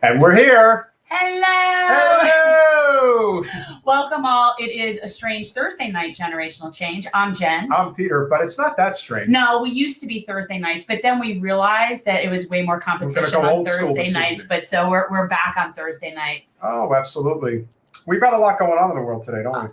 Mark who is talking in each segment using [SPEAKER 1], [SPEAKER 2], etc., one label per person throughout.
[SPEAKER 1] And we're here.
[SPEAKER 2] Hello.
[SPEAKER 1] Hello.
[SPEAKER 2] Welcome all. It is a strange Thursday night generational change. I'm Jen.
[SPEAKER 1] I'm Peter, but it's not that strange.
[SPEAKER 2] No, we used to be Thursday nights, but then we realized that it was way more competition on Thursday nights. But so we're back on Thursday night.
[SPEAKER 1] Oh, absolutely. We've got a lot going on in the world today, don't we?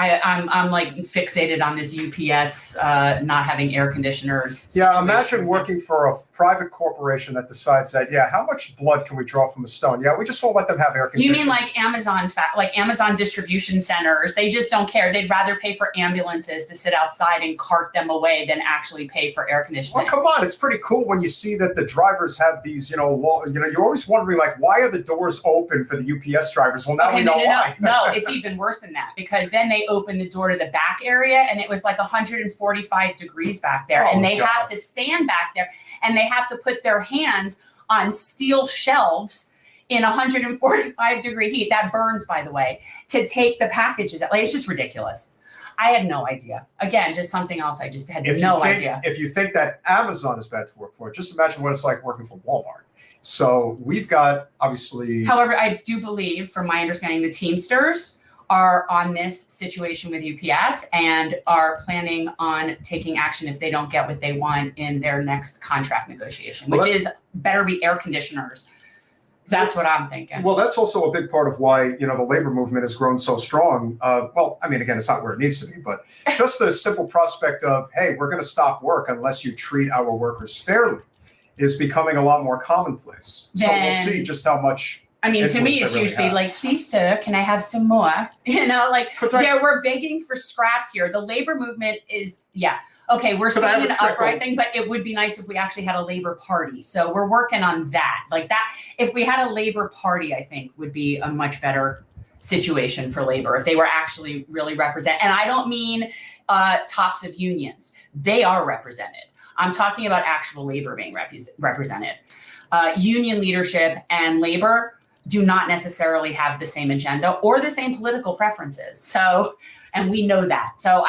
[SPEAKER 2] I'm like fixated on this UPS not having air conditioners.
[SPEAKER 1] Yeah, imagine working for a private corporation that decides that, how much blood can we draw from a stone? Yeah, we just won't let them have air conditioning.
[SPEAKER 2] You mean like Amazon distribution centers? They just don't care. They'd rather pay for ambulances to sit outside and cart them away than actually pay for air conditioning.
[SPEAKER 1] Well, come on, it's pretty cool when you see that the drivers have these, you're always wondering, like, why are the doors open for the UPS drivers? Well, now we know why.
[SPEAKER 2] No, it's even worse than that, because then they open the door to the back area and it was like 145 degrees back there, and they have to stand back there and they have to put their hands on steel shelves in 145 degree heat. That burns, by the way, to take the packages out. Like, it's just ridiculous. I had no idea. Again, just something else. I just had no idea.
[SPEAKER 1] If you think that Amazon is bad to work for, just imagine what it's like working for Walmart. So we've got, obviously.
[SPEAKER 2] However, I do believe, from my understanding, the Teamsters are on this situation with UPS and are planning on taking action if they don't get what they want in their next contract negotiation, which is better be air conditioners. That's what I'm thinking.
[SPEAKER 1] Well, that's also a big part of why, the labor movement has grown so strong. Again, it's not where it needs to be, but just the simple prospect of, hey, we're going to stop work unless you treat our workers fairly is becoming a lot more commonplace. So we'll see just how much.
[SPEAKER 2] To me, it's usually like, please, sir, can I have some more? We're begging for scraps here. The labor movement is, okay, we're seeing an uprising, but it would be nice if we actually had a labor party. So we're working on that. Like that, if we had a labor party, I think would be a much better situation for labor if they were actually really represented. And I don't mean tops of unions. They are represented. I'm talking about actual labor being represented. Union leadership and labor do not necessarily have the same agenda or the same political preferences. So, and we know that. So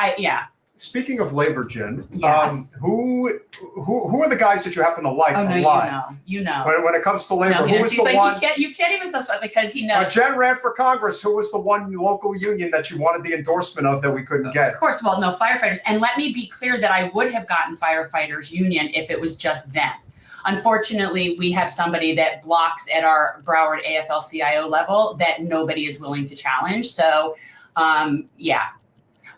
[SPEAKER 1] Speaking of labor, Jen,
[SPEAKER 2] yes.
[SPEAKER 1] Who are the guys that you happen to like a lot?
[SPEAKER 2] You know.
[SPEAKER 1] When it comes to labor, who was the one?
[SPEAKER 2] You can't even suspect because he knows.
[SPEAKER 1] Jen ran for Congress. Who was the one local union that you wanted the endorsement of that we couldn't get?
[SPEAKER 2] Of course, well, no, firefighters. And let me be clear that I would have gotten firefighters union if it was just them. Unfortunately, we have somebody that blocks at our Broward AFL-CIO level that nobody is willing to challenge. So, I'm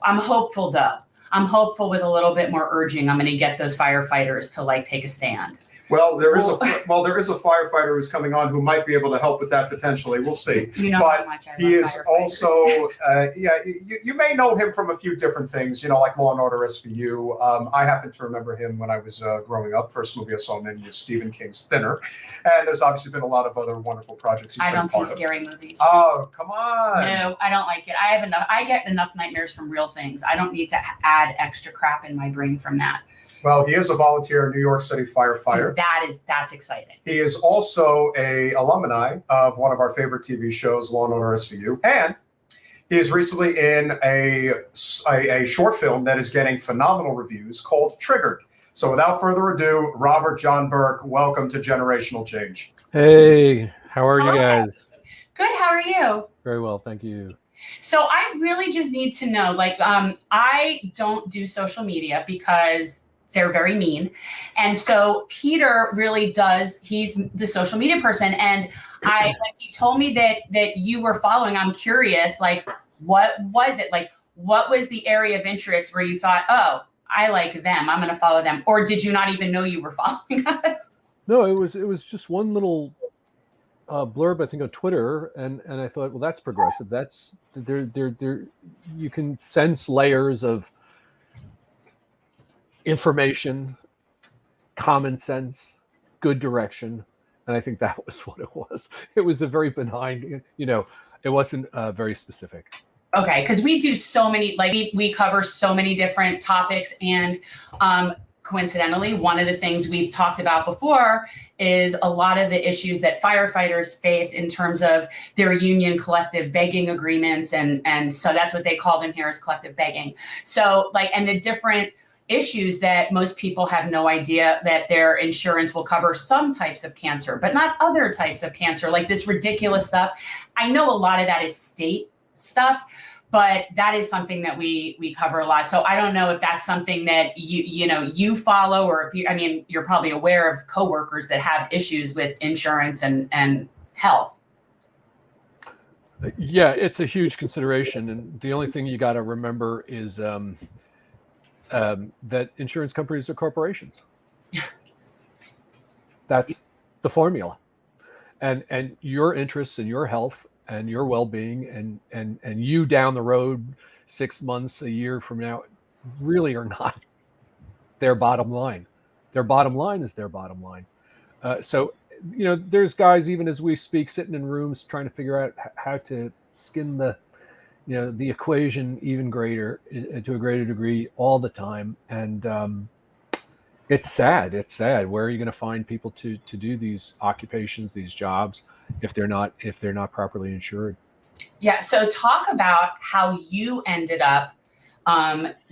[SPEAKER 2] hopeful though. I'm hopeful with a little bit more urging, I'm going to get those firefighters to take a stand.
[SPEAKER 1] Well, there is a firefighter who's coming on who might be able to help with that potentially. We'll see.
[SPEAKER 2] How much I
[SPEAKER 1] he
[SPEAKER 2] love
[SPEAKER 1] is also, you may know him from a few different things, like Law and Order SVU. I happen to remember him when I was growing up. First movie I saw him in was Stephen King's Thinner. And there's obviously been a lot of other wonderful projects he's been part of.
[SPEAKER 2] I don't see scary movies.
[SPEAKER 1] Oh, come on.
[SPEAKER 2] No, I don't like it. I get enough nightmares from real things. I don't need to add extra crap in my brain from that.
[SPEAKER 1] Well, he is a volunteer New York City firefighter.
[SPEAKER 2] So that's exciting.
[SPEAKER 1] He is also a alumni of one of our favorite TV shows, Law and Order SVU, and he is recently in a short film that is getting phenomenal reviews called Triggered. So without further ado, Robert John Burke, welcome to Generational Change.
[SPEAKER 3] Hey, how are you guys?
[SPEAKER 2] Good. How are you?
[SPEAKER 3] Very well, thank you.
[SPEAKER 2] So I really just need to know, I don't do social media because they're very mean. And so Peter really does, he's the social media person. And when he told me that you were following, I'm curious, what was it? What was the area of interest where you thought, oh, I like them, I'm going to follow them? Or did you not even know you were following us?
[SPEAKER 3] No, it was just one little blurb, I think, on Twitter. And I thought, well, that's progressive. That's there. You can sense layers of information, common sense, good direction, and I think that was what it was. It was a very benign, it wasn't very specific.
[SPEAKER 2] Okay, because we do so many, we cover so many different topics, and coincidentally, one of the things we've talked about before is a lot of the issues that firefighters face in terms of their union collective begging agreements, and so that's what they call them here, is collective begging. So and the different issues that most people have no idea that their insurance will cover some types of cancer, but not other types of cancer, like this ridiculous stuff. I know a lot of that is state stuff, but that is something that we cover a lot. So I don't know if that's something that you follow, or if you're probably aware of coworkers that have issues with insurance and health.
[SPEAKER 3] Yeah, it's a huge consideration, and the only thing you got to remember is that insurance companies are corporations. That's the formula, and your interests and your health and your well-being and you down the road 6 months, a year from now, really are not their bottom line. Their bottom line is their bottom line. So there's guys, even as we speak, sitting in rooms trying to figure out how to skin the equation even greater, to a greater degree, all the time. And it's sad. Where are you going to find people to do these occupations, these jobs, if they're not properly insured?
[SPEAKER 2] Yeah. So talk about how you ended up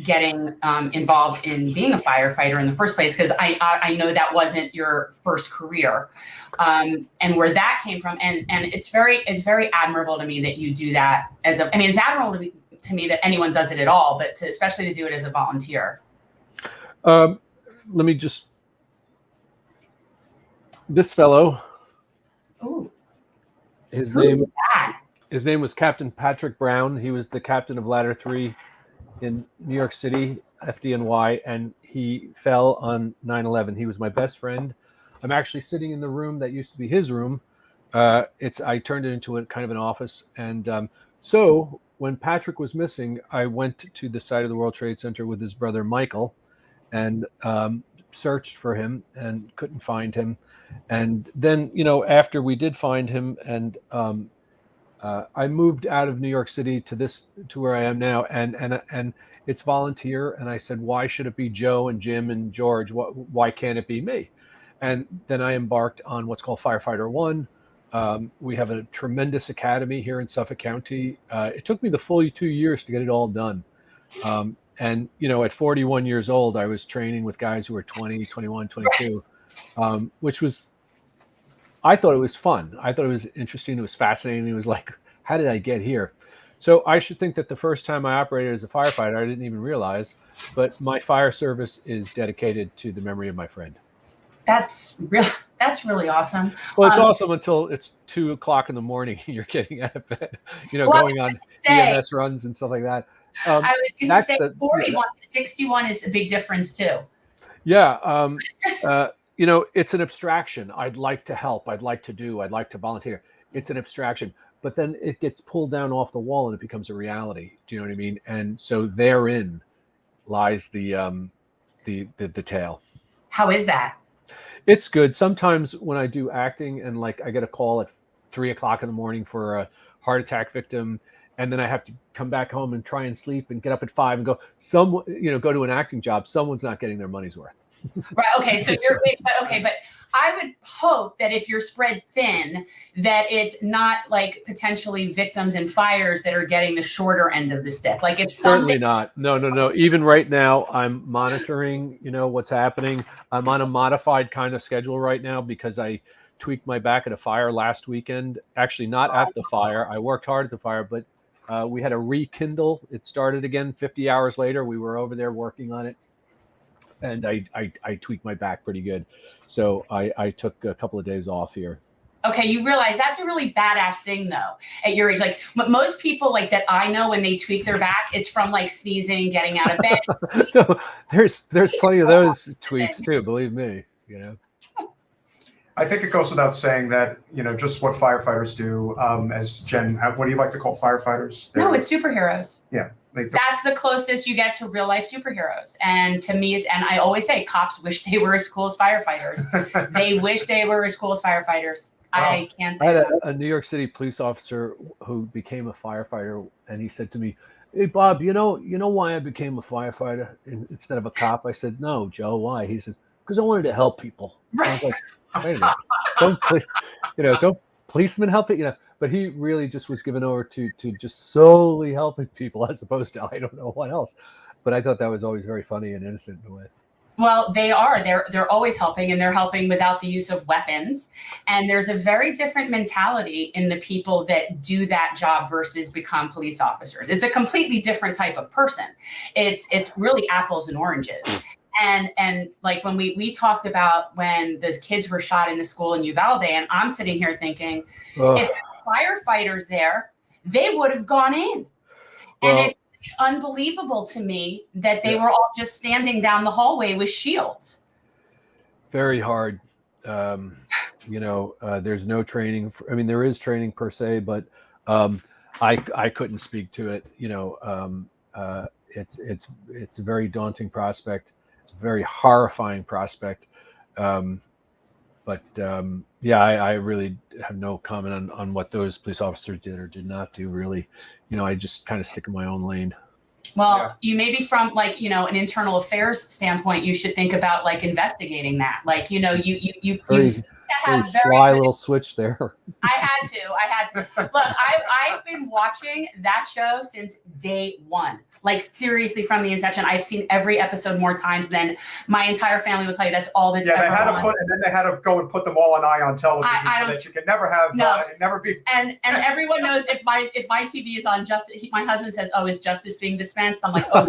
[SPEAKER 2] getting involved in being a firefighter in the first place, because I know that wasn't your first career, and where that came from, and it's very admirable to me that you do that it's admirable to me that anyone does it at all, but especially to do it as a volunteer.
[SPEAKER 3] Let me just, this fellow,
[SPEAKER 2] Ooh.
[SPEAKER 3] his name was Captain Patrick Brown. He was the captain of Ladder 3 in New York City, FDNY, and he fell on 9/11. He was my best friend. I'm actually sitting in the room that used to be his room. I turned it into a kind of an office. And so when Patrick was missing, I went to the site of the World Trade Center with his brother Michael, and searched for him and couldn't find him. And then, after we did find him, and I moved out of New York City to where I am now, and it's volunteer. And I said, why should it be Joe and Jim and George? Why can't it be me? And then I embarked on what's called Firefighter 1. We have a tremendous academy here in Suffolk County. It took me the full 2 years to get it all done. And, at 41 years old, I was training with guys who were 20, 21, 22, which was, I thought it was fun. I thought it was interesting. It was fascinating. It was like, how did I get here? So I should think that the first time I operated as a firefighter, I didn't even realize, but my fire service is dedicated to the memory of my friend.
[SPEAKER 2] That's really awesome.
[SPEAKER 3] Well, it's awesome until it's 2:00 in the morning and you're getting out of bed, going on EMS runs and stuff like that.
[SPEAKER 2] I was going to say 41 to 61 is a big difference too.
[SPEAKER 3] Yeah. It's an abstraction. I'd like to help. I'd like to volunteer. It's an abstraction, but then it gets pulled down off the wall and it becomes a reality. Do you know what I mean? And so therein lies the tale.
[SPEAKER 2] How is that?
[SPEAKER 3] It's good. Sometimes when I do acting and I get a call at 3:00 in the morning for a heart attack victim, and then I have to come back home and try and sleep and get up at 5 and go to an acting job. Someone's not getting their money's worth.
[SPEAKER 2] Right. Okay. So but I would hope that if you're spread thin, that it's not like potentially victims and fires that are getting the shorter end of the stick. Like if something.
[SPEAKER 3] Certainly not. No. Even right now, I'm monitoring, what's happening. I'm on a modified kind of schedule right now because I tweaked my back at a fire last weekend. Actually, not at the fire. I worked hard at the fire, but we had a rekindle. It started again 50 hours later. We were over there working on it. And I tweaked my back pretty good. So I took a couple of days off here.
[SPEAKER 2] Okay, you realize that's a really badass thing though, at your age. Like most people that I know, when they tweak their back, it's from sneezing, getting out of bed.
[SPEAKER 3] No, there's plenty of those tweaks too, believe me,
[SPEAKER 1] I think it goes without saying that, just what firefighters do, as Jen, what do you like to call firefighters?
[SPEAKER 2] No, it's superheroes.
[SPEAKER 1] Yeah.
[SPEAKER 2] That's the closest you get to real life superheroes. And to me, and I always say, cops wish they were as cool as firefighters. They wish they were as cool as firefighters. Wow. I can't.
[SPEAKER 3] I had a New York City police officer who became a firefighter, and he said to me, "Hey, Bob, you know why I became a firefighter instead of a cop?" I said, "No, Joe, why?" He says, "Because I wanted to help people." I was like, "Wait a minute, don't policemen help it?" But he really just was given over to just solely helping people, as opposed to I don't know what else. but I thought that was always very funny and innocent in a way.
[SPEAKER 2] Well, they are. They're always helping, and they're helping without the use of weapons. And there's a very different mentality in the people that do that job versus become police officers. It's a completely different type of person. It's really apples and oranges. And like when we talked about when the kids were shot in the school in Uvalde, and I'm sitting here thinking, if there were firefighters there, they would have gone in. And it's unbelievable to me that they were all just standing down the hallway with shields.
[SPEAKER 3] Very hard. There's no training. There is training per se, but I couldn't speak to it. It's a very daunting prospect, very horrifying prospect. I really have no comment on what those police officers did or did not do. Really, I just kind of stick in my own lane.
[SPEAKER 2] Well, you maybe from an internal affairs standpoint, you should think about investigating that.
[SPEAKER 3] Very sly little switch there.
[SPEAKER 2] I had to. Look, I've been watching that show since day one. Seriously, from the inception. I've seen every episode more times than my entire family will tell you. That's all that's ever on.
[SPEAKER 1] And then they had to go and put them all on Ion television so that you can never have never be.
[SPEAKER 2] And everyone knows if my TV is on Justice, my husband says, "Oh, is justice being dispensed?" I'm like, "Oh,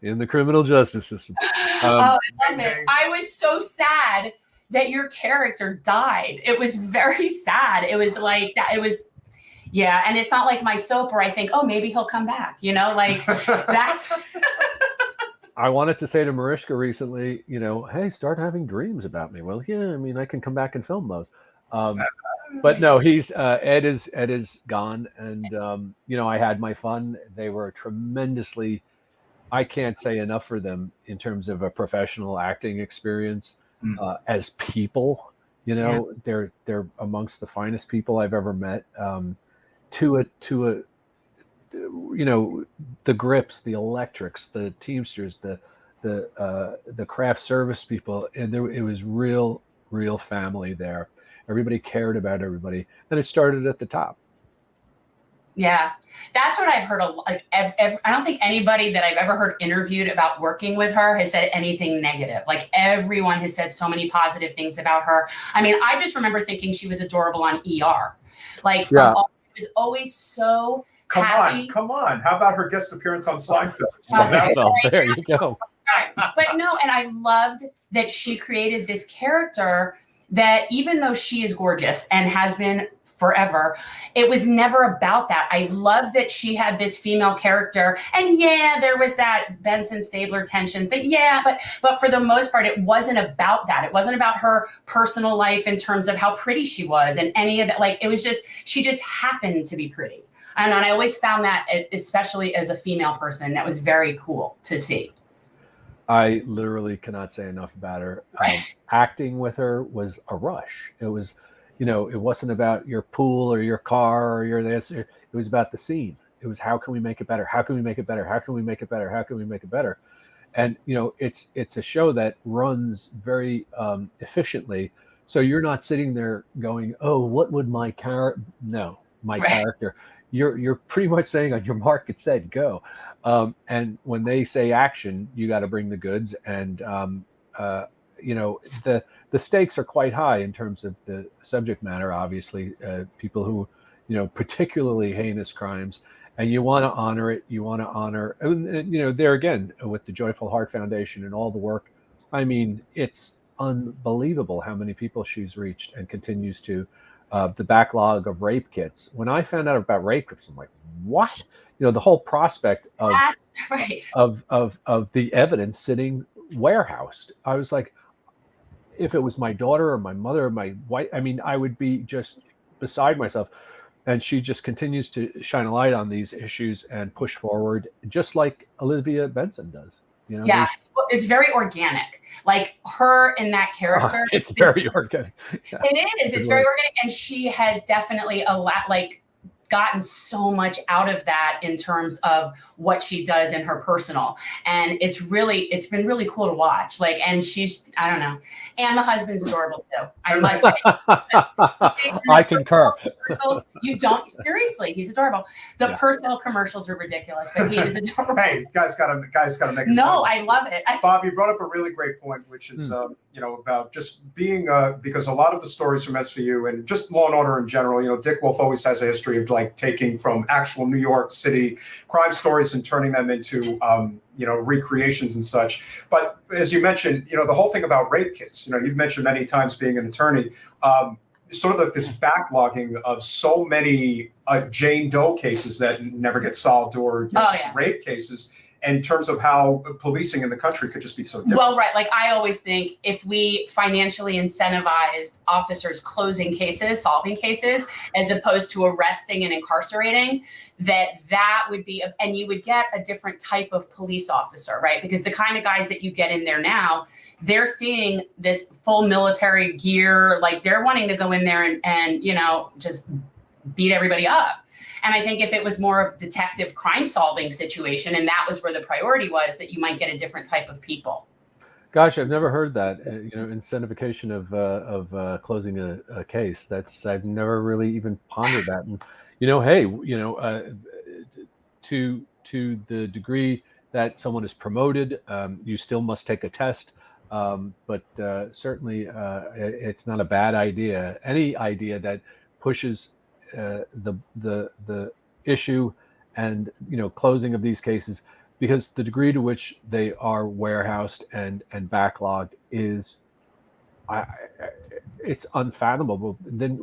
[SPEAKER 3] in the criminal justice system."
[SPEAKER 2] I love it. I was so sad that your character died. It was very sad. It was like that. It was, and it's not like my soap where I think, oh, maybe he'll come back. That's.
[SPEAKER 3] I wanted to say to Mariska recently, hey, start having dreams about me. Well, I can come back and film those. But no, he's Ed is gone, and I had my fun. They were tremendously. I can't say enough for them in terms of a professional acting experience. As people, they're amongst the finest people I've ever met. The grips, the electrics, the Teamsters, the craft service people, and it was real family there. Everybody cared about everybody, and it started at the top.
[SPEAKER 2] Yeah, that's what I've heard. I don't think anybody that I've ever heard interviewed about working with her has said anything negative. Everyone has said so many positive things about her. I just remember thinking she was adorable on ER. It was always so happy.
[SPEAKER 1] Come on. How about her guest appearance on Seinfeld?
[SPEAKER 3] There you go.
[SPEAKER 2] But no, and I loved that she created this character that even though she is gorgeous and has been forever, it was never about that. I love that she had this female character, and there was that Benson Stabler tension, but for the most part, it wasn't about that. It wasn't about her personal life in terms of how pretty she was and any of that. It was just, she just happened to be pretty. And I always found that, especially as a female person, that was very cool to see.
[SPEAKER 3] I literally cannot say enough about her. Acting with her was a rush. It was, it wasn't about your pool or your car or your this. It was about the scene. It was, how can we make it better? How can we make it better? How can we make it better? How can we make it better? And it's a show that runs very efficiently. So you're not sitting there going, "Oh, what would my character?" No, my character. You're pretty much saying, on your mark, get set, go. And when they say action, you got to bring the goods. And the stakes are quite high in terms of the subject matter. Obviously, people who, particularly heinous crimes, and you want to honor it. You want to honor, there again with the Joyful Heart Foundation and all the work. It's unbelievable how many people she's reached and continues to. The backlog of rape kits. When I found out about rape kits, I'm like, what? The whole prospect of of the evidence sitting warehoused. I was like, if it was my daughter or my mother or my wife, I would be just beside myself. And she just continues to shine a light on these issues and push forward, just like Olivia Benson does.
[SPEAKER 2] It's very organic. Her in that character.
[SPEAKER 3] It's very organic.
[SPEAKER 2] Yeah. It is. It's very organic, and she has definitely gotten so much out of that in terms of what she does in her personal. And it's been really cool to watch. Like, and she's, I don't know. And the husband's adorable too, I must say.
[SPEAKER 3] I concur.
[SPEAKER 2] You don't, seriously, he's adorable. The personal commercials are ridiculous, but he is adorable.
[SPEAKER 1] Hey, guys gotta make it.
[SPEAKER 2] No, I love it.
[SPEAKER 1] Bob, you brought up a really great point, which is, about just being, because a lot of the stories from SVU and just Law and Order in general, Dick Wolf always has a history of like taking from actual New York City crime stories and turning them into, recreations and such. But as you mentioned, the whole thing about rape kits, you've mentioned many times being an attorney, sort of this backlogging of so many Jane Doe cases that never get solved, or rape cases, in terms of how policing in the country could just be so different.
[SPEAKER 2] Well, right. Like, I always think if we financially incentivized officers closing cases, solving cases, as opposed to arresting and incarcerating, that would be, and you would get a different type of police officer, right? Because the kind of guys that you get in there now, they're seeing this full military gear, like they're wanting to go in there and just beat everybody up. And I think if it was more of detective crime solving situation, and that was where the priority was, that you might get a different type of people.
[SPEAKER 3] Gosh, I've never heard that, incentivification of closing a case. I've never really even pondered that. And, to the degree that someone is promoted, you still must take a test. But certainly it's not a bad idea. Any idea that pushes the issue and closing of these cases, because the degree to which they are warehoused and backlogged is it's unfathomable. Then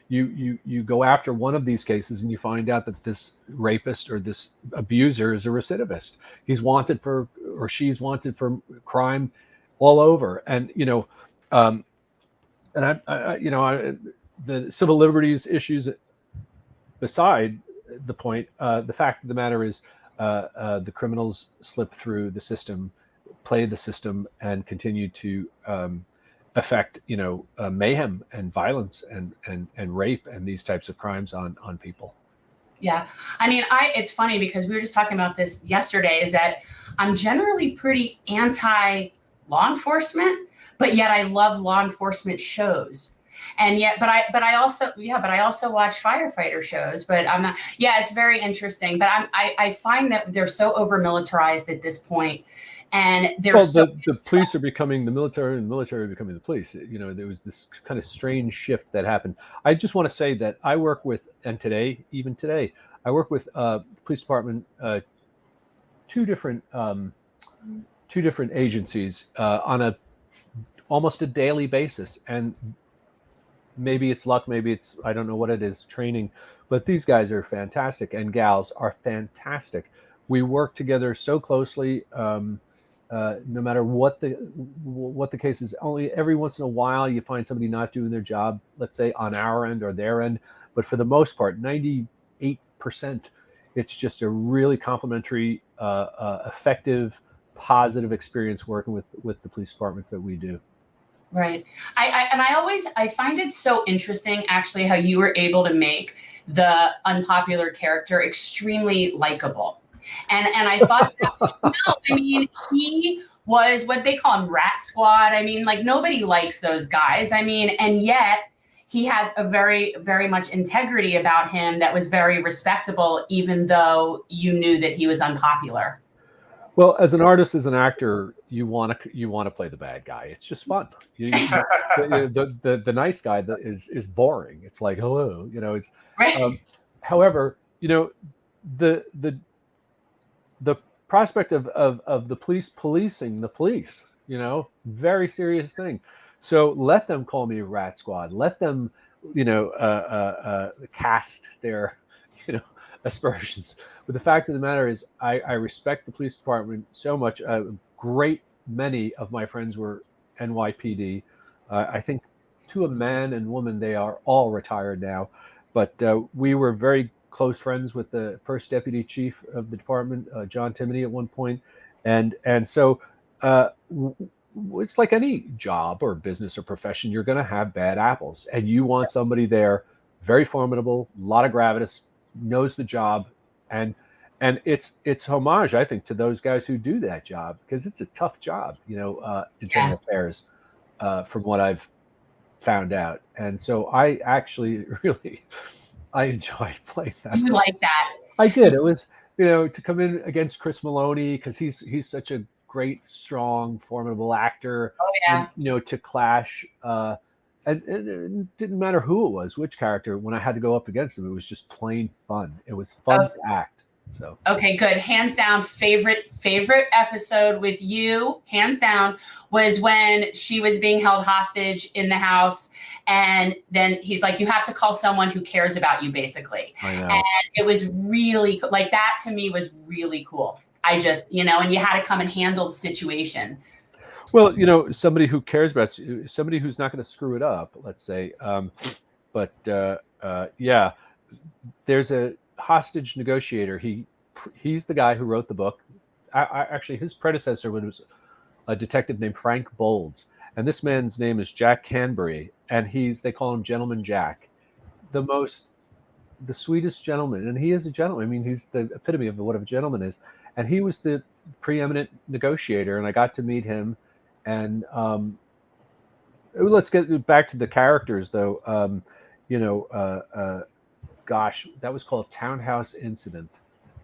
[SPEAKER 3] you go after one of these cases and you find out that this rapist or this abuser is a recidivist. He's wanted for, or she's wanted for crime all over. And the civil liberties issues beside the point, the fact of the matter is the criminals slip through the system, play the system, and continue to affect mayhem and violence and rape and these types of crimes on people.
[SPEAKER 2] Yeah. I mean, it's funny because we were just talking about this yesterday, is that I'm generally pretty anti law enforcement, but yet I love law enforcement shows. And yet, but I also watch firefighter shows, but I'm not, it's very interesting, but I find that they're so over militarized at this point. And
[SPEAKER 3] the police are becoming the military and the military are becoming the police. There was this kind of strange shift that happened. I just want to say that I work with, even today, I work with police department, two different agencies on almost a daily basis. And maybe it's luck, maybe it's, I don't know what it is, training, but these guys are fantastic and gals are fantastic. We work together so closely, no matter what the case is. Only every once in a while you find somebody not doing their job, let's say on our end or their end, but for the most part, 98%, it's just a really complimentary, effective, positive experience working with the police departments that we do.
[SPEAKER 2] Right. I find it so interesting, actually, how you were able to make the unpopular character extremely likable. And I thought, he was what they call him, rat squad. I mean, like, nobody likes those guys. I mean, and yet he had a very, very much integrity about him that was very respectable, even though you knew that he was unpopular.
[SPEAKER 3] Well, as an artist, as an actor, you want to play the bad guy. It's just fun. The nice guy that is boring. It's like, hello, it's.
[SPEAKER 2] Right.
[SPEAKER 3] However, the prospect of the police policing the police, very serious thing. So let them call me Rat Squad. Let them, cast their, aspersions. But the fact of the matter is, I respect the police department so much. A great many of my friends were NYPD. I think to a man and woman, they are all retired now. But we were very close friends with the first deputy chief of the department, John Timoney, at one point. And so it's like any job or business or profession, you're going to have bad apples. And you want somebody there very formidable, a lot of gravitas, knows the job, and it's homage, I think, to those guys who do that job, because it's a tough job, internal affairs, from what I've found out. And so I actually I enjoyed playing that.
[SPEAKER 2] You like that?
[SPEAKER 3] I did. It was, to come in against Chris Maloney, because he's such a great, strong, formidable actor.
[SPEAKER 2] Oh yeah.
[SPEAKER 3] And, to clash, and it didn't matter who it was, which character. When I had to go up against him, it was just plain fun. It was fun to act. So
[SPEAKER 2] okay, good. Hands down, favorite episode with you, hands down, was when she was being held hostage in the house, and then he's like, "You have to call someone who cares about you," basically.
[SPEAKER 3] I know.
[SPEAKER 2] And it was really like that. To me, was really cool. I just, and you had to come and handle the situation.
[SPEAKER 3] Well, somebody who cares about you, somebody who's not going to screw it up, let's say. Yeah, there's a hostage negotiator. He's the guy who wrote the book. Actually, his predecessor was a detective named Frank Bolds, and this man's name is Jack Canbury, and they call him Gentleman Jack, the sweetest gentleman, and he is a gentleman. I mean, he's the epitome of what a gentleman is, and he was the preeminent negotiator, and I got to meet him. And let's get back to the characters, though. Gosh, that was called Townhouse Incident,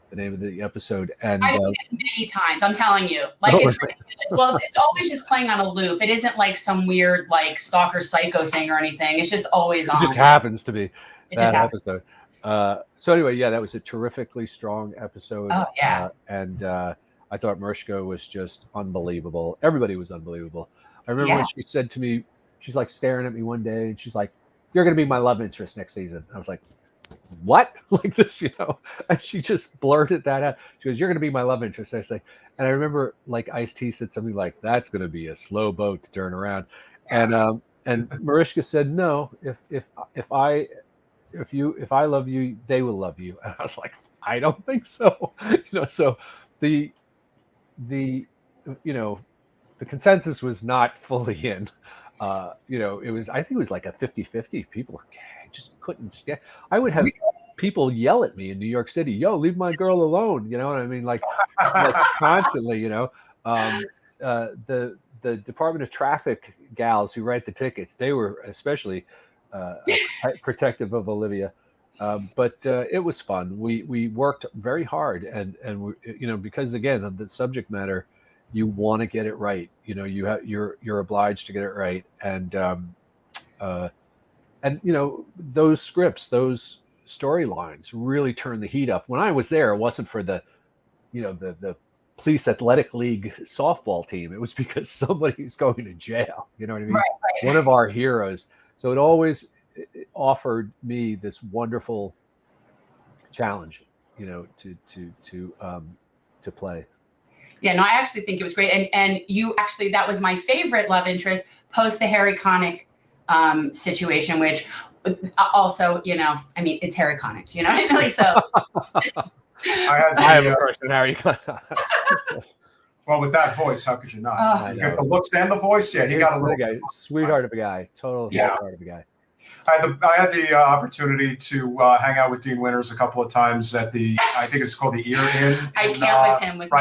[SPEAKER 3] the name of the episode. And
[SPEAKER 2] I've seen it many times. I'm telling you, it's ridiculous. Well, it's always just playing on a loop. It isn't like some weird stalker psycho thing or anything. It's just always on.
[SPEAKER 3] It just happens to be that episode. So anyway, yeah, that was a terrifically strong episode.
[SPEAKER 2] Oh yeah.
[SPEAKER 3] And I thought Mariska was just unbelievable. Everybody was unbelievable. I remember when she said to me, she's like staring at me one day, and she's like, "You're going to be my love interest next season." I was like, "What?" Like this, And she just blurted that out. She goes, "You're going to be my love interest." I say, and I remember Ice-T said something like, "That's going to be a slow boat to turn around," and Mariska said, "No, if I love you, they will love you." And I was like, "I don't think so." So the consensus was not fully in. It was, I think it was like a 50-50. People just couldn't stand. I would have people yell at me in New York City, "Yo, leave my girl alone." You know what I mean? Like constantly, the Department of Traffic gals who write the tickets, they were especially protective of Olivia. But it was fun. We worked very hard, and because again of the subject matter, you want to get it right. You're obliged to get it right, and those scripts, those storylines really turned the heat up. When I was there, it wasn't for the police athletic league softball team. It was because somebody's going to jail. You know what I mean?
[SPEAKER 2] Right.
[SPEAKER 3] One of our heroes. So it always offered me this wonderful challenge, to play.
[SPEAKER 2] Yeah, no, I actually think it was great. And you actually, that was my favorite love interest post the Harry Connick situation, which also, it's Harry Connick, you know what I mean? So
[SPEAKER 1] I
[SPEAKER 3] have a crush on Harry Connick.
[SPEAKER 1] Well, with that voice, how could you not? You get the looks and the voice. Yeah, he got a little
[SPEAKER 3] guy, sweetheart of a guy, total sweetheart of a guy.
[SPEAKER 1] I had the opportunity to hang out with Dean Winters a couple of times at I think it's called the Ear Inn.
[SPEAKER 2] I can't with him.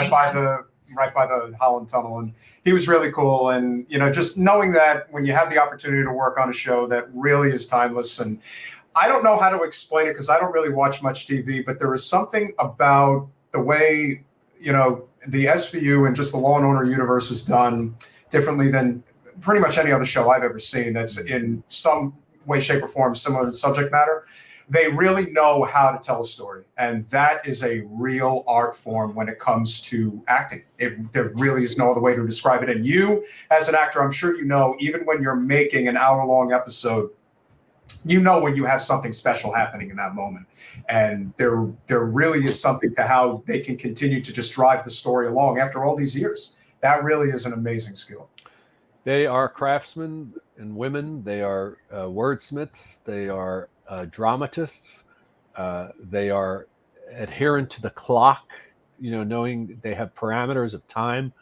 [SPEAKER 1] Right by the Holland Tunnel, and he was really cool. And just knowing that when you have the opportunity to work on a show that really is timeless, and I don't know how to explain it because I don't really watch much TV, but there is something about the way the SVU and just the Law and Order universe is done differently than pretty much any other show I've ever seen that's in some way, shape, or form similar to subject matter. They really know how to tell a story, and that is a real art form when it comes to acting. There really is no other way to describe it. And you, as an actor, I'm sure even when you're making an hour-long episode, when you have something special happening in that moment. And there really is something to how they can continue to just drive the story along after all these years. That really is an amazing skill.
[SPEAKER 3] They are craftsmen and women. They are wordsmiths. They are dramatists. They are adherent to the clock, knowing they have parameters of time.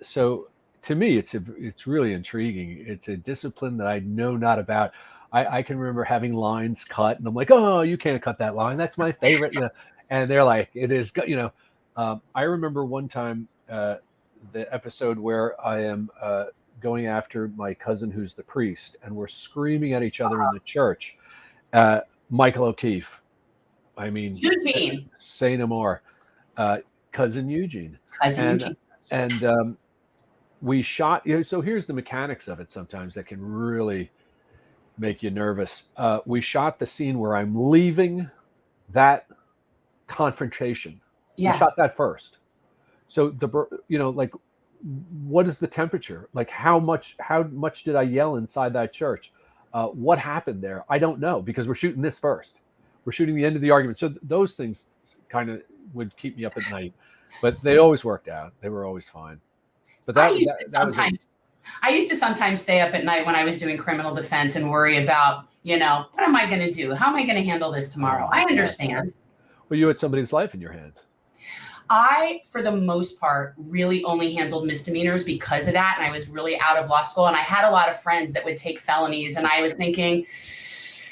[SPEAKER 3] So to me, it's really intriguing. It's a discipline that I know not about. I can remember having lines cut, and I'm like, oh, you can't cut that line. That's my favorite. And they're like, it is, I remember one time the episode where I am going after my cousin who's the priest, and we're screaming at each other in the church. Michael O'Keefe. I mean,
[SPEAKER 2] Eugene.
[SPEAKER 3] Say no more. Cousin Eugene.
[SPEAKER 2] Eugene.
[SPEAKER 3] And we shot. So here's the mechanics of it. Sometimes that can really make you nervous. We shot the scene where I'm leaving that confrontation.
[SPEAKER 2] Yeah.
[SPEAKER 3] We shot that first. So like, what is the temperature? Like, how much did I yell inside that church? What happened there? I don't know, because we're shooting this first. We're shooting the end of the argument. So those things kind of would keep me up at night, but they always worked out. They were always fine. But I used to sometimes stay up at night when I was doing criminal defense and worry about, what am I going to do? How am I going to handle this tomorrow? I understand. Well, you had somebody's life in your hands.
[SPEAKER 2] I, for the most part, really only handled misdemeanors because of that. And I was really out of law school. And I had a lot of friends that would take felonies. And I was thinking,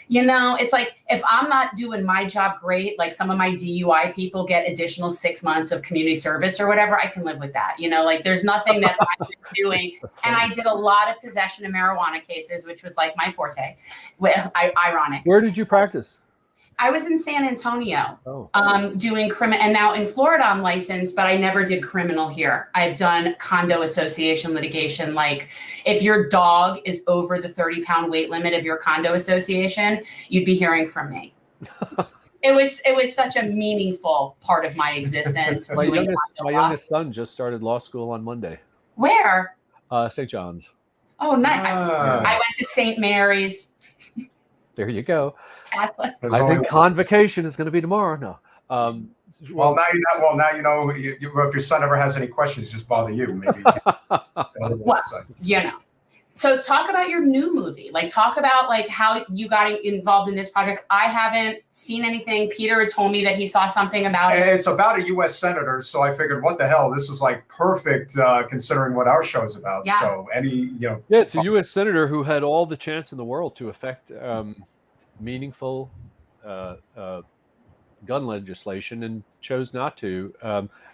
[SPEAKER 2] it's like, if I'm not doing my job great, like some of my DUI people get additional 6 months of community service or whatever, I can live with that. Like there's nothing that I was doing. And I did a lot of possession of marijuana cases, which was like my forte. Ironic.
[SPEAKER 3] Where did you practice?
[SPEAKER 2] I was in San Antonio doing criminal, and now in Florida I'm licensed, but I never did criminal here. I've done condo association litigation. Like if your dog is over the 30-pound weight limit of your condo association, you'd be hearing from me. It was such a meaningful part of my existence.
[SPEAKER 3] My youngest son just started law school on Monday.
[SPEAKER 2] Where?
[SPEAKER 3] St. John's.
[SPEAKER 2] Oh, nice. I went to St. Mary's.
[SPEAKER 3] There you go.
[SPEAKER 2] Catholic.
[SPEAKER 3] I think convocation is going to be tomorrow. No.
[SPEAKER 1] Well, now you know. If your son ever has any questions, just bother you. Maybe.
[SPEAKER 2] So talk about your new movie. Like talk about like how you got involved in this project. I haven't seen anything. Peter had told me that he saw something about it.
[SPEAKER 1] It's about a U.S. senator, so I figured, what the hell? This is like perfect considering what our show is about.
[SPEAKER 2] Yeah.
[SPEAKER 1] So
[SPEAKER 3] Yeah, it's a U.S. senator who had all the chance in the world to affect meaningful gun legislation and chose not to.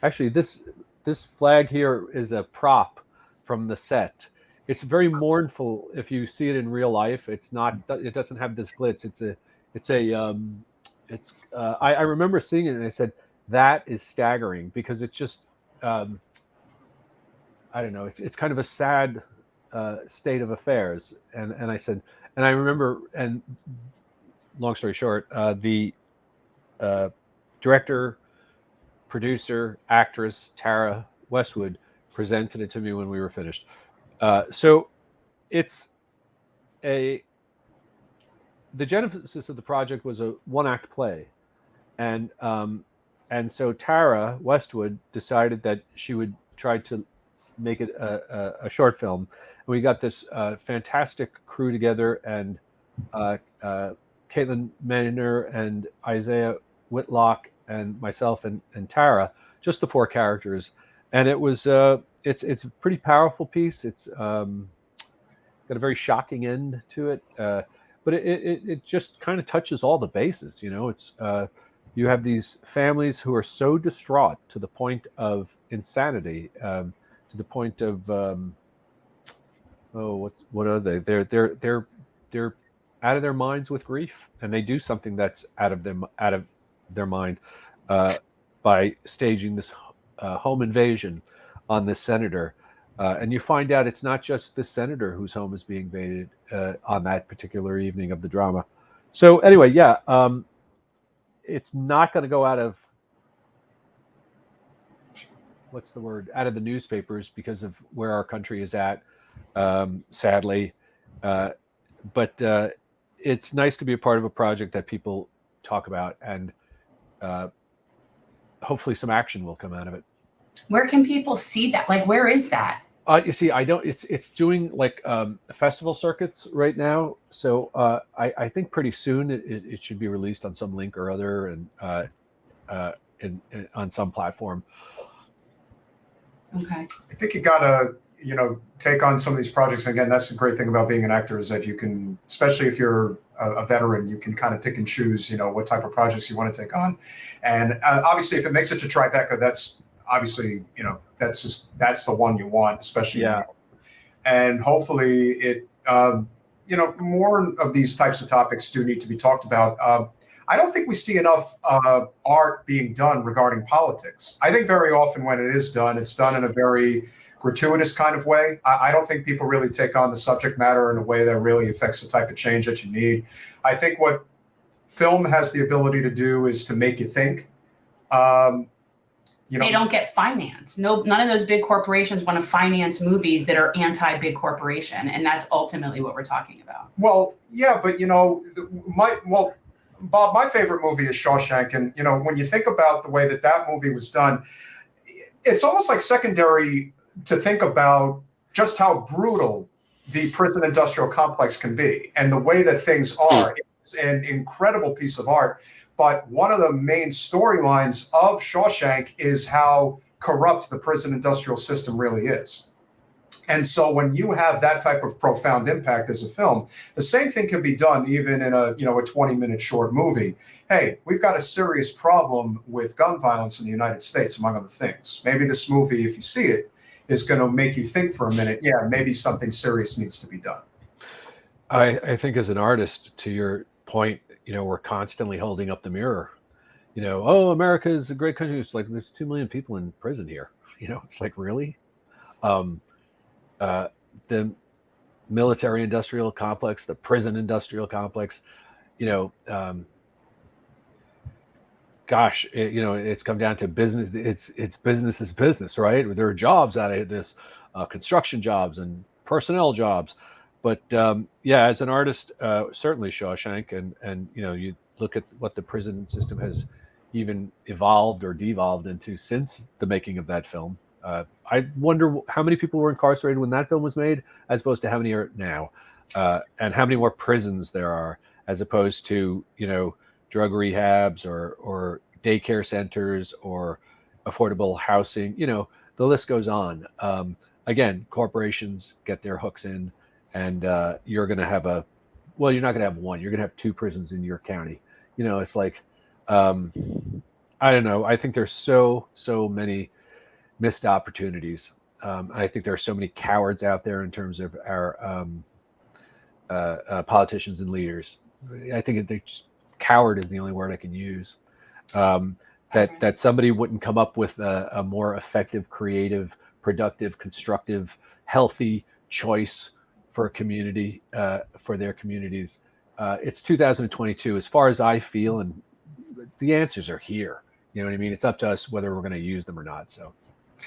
[SPEAKER 3] Actually, this flag here is a prop from the set. It's very mournful if you see it in real life. It's not. It doesn't have this glitz. I remember seeing it and I said, that is staggering, because it's just I don't know. It's kind of a sad state of affairs. And I said, and I remember, and long story short, the director, producer, actress Tara Westwood presented it to me when we were finished. So it's the genesis of the project was a one-act play, and so Tara Westwood decided that she would try to make it a short film. And we got this fantastic crew together, and Caitlin Manor and Isaiah Whitlock and myself and Tara, just the four characters, and it was it's a pretty powerful piece. It's got a very shocking end to it, but it just kind of touches all the bases. It's you have these families who are so distraught to the point of insanity, to the point of what are they? They're out of their minds with grief, and they do something that's out of their mind by staging this home invasion on this senator, and you find out it's not just the senator whose home is being invaded on that particular evening of the drama. So anyway, it's not going to go out of out of the newspapers because of where our country is at, sadly, but it's nice to be a part of a project that people talk about, and hopefully some action will come out of it.
[SPEAKER 2] Where can people see that? Like, where is that?
[SPEAKER 3] You see, I don't. It's doing like festival circuits right now. So I think pretty soon it should be released on some link or other, and on some platform.
[SPEAKER 2] Okay.
[SPEAKER 1] I think you gotta take on some of these projects. Again, that's the great thing about being an actor, is that you can, especially if you're a veteran, you can kind of pick and choose, what type of projects you want to take on. And obviously, if it makes it to Tribeca, that's obviously, that's the one you want, especially.
[SPEAKER 3] Yeah.
[SPEAKER 1] And hopefully it, more of these types of topics do need to be talked about. I don't think we see enough art being done regarding politics. I think very often when it is done, it's done in a very gratuitous kind of way. I don't think people really take on the subject matter in a way that really affects the type of change that you need. I think what film has the ability to do is to make you think. They
[SPEAKER 2] don't get financed. None of those big corporations want to finance movies that are anti-big corporation, and that's ultimately what we're talking about.
[SPEAKER 1] Well, yeah, but Bob, my favorite movie is Shawshank, and when you think about the way that movie was done, it's almost like secondary to think about just how brutal the prison industrial complex can be, and the way that things are. It's an incredible piece of art. But one of the main storylines of Shawshank is how corrupt the prison industrial system really is. And so when you have that type of profound impact as a film, the same thing can be done even in a 20-minute short movie. Hey, we've got a serious problem with gun violence in the United States, among other things. Maybe this movie, if you see it, is going to make you think for a minute. Yeah, maybe something serious needs to be done.
[SPEAKER 3] I think as an artist, to your point, we're constantly holding up the mirror. America is a great country. It's like there's 2 million people in prison here. It's like, really? The military industrial complex, the prison industrial complex, it's come down to business. It's business is business, right? There are jobs out of this, construction jobs and personnel jobs. But as an artist, certainly Shawshank, and you look at what the prison system has even evolved or devolved into since the making of that film. I wonder how many people were incarcerated when that film was made, as opposed to how many are now, and how many more prisons there are, as opposed to drug rehabs or daycare centers or affordable housing. The list goes on. Again, corporations get their hooks in. And you're going to have you're not going to have one. You're going to have 2 prisons in your county. It's like, I don't know. I think there's so many missed opportunities. I think there are so many cowards out there in terms of our politicians and leaders. I think coward is the only word I can use. That somebody wouldn't come up with a more effective, creative, productive, constructive, healthy choice for a community, for their communities. It's 2022. As far as I feel, and the answers are here. You know what I mean? It's up to us whether we're going to use them or not. So,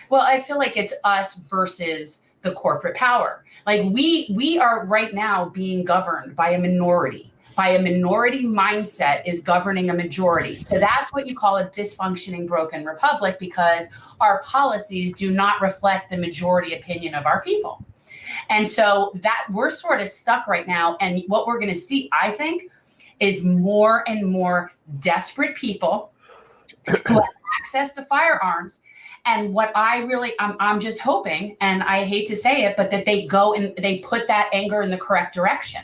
[SPEAKER 2] well, I feel like it's us versus the corporate power. Like we are right now being governed by a minority. By a minority mindset is governing a majority. So that's what you call a dysfunctioning, broken republic, because our policies do not reflect the majority opinion of our people. And so that we're sort of stuck right now. And what we're going to see, I think, is more and more desperate people who have access to firearms. And what I'm just hoping, and I hate to say it, but that they go and they put that anger in the correct direction.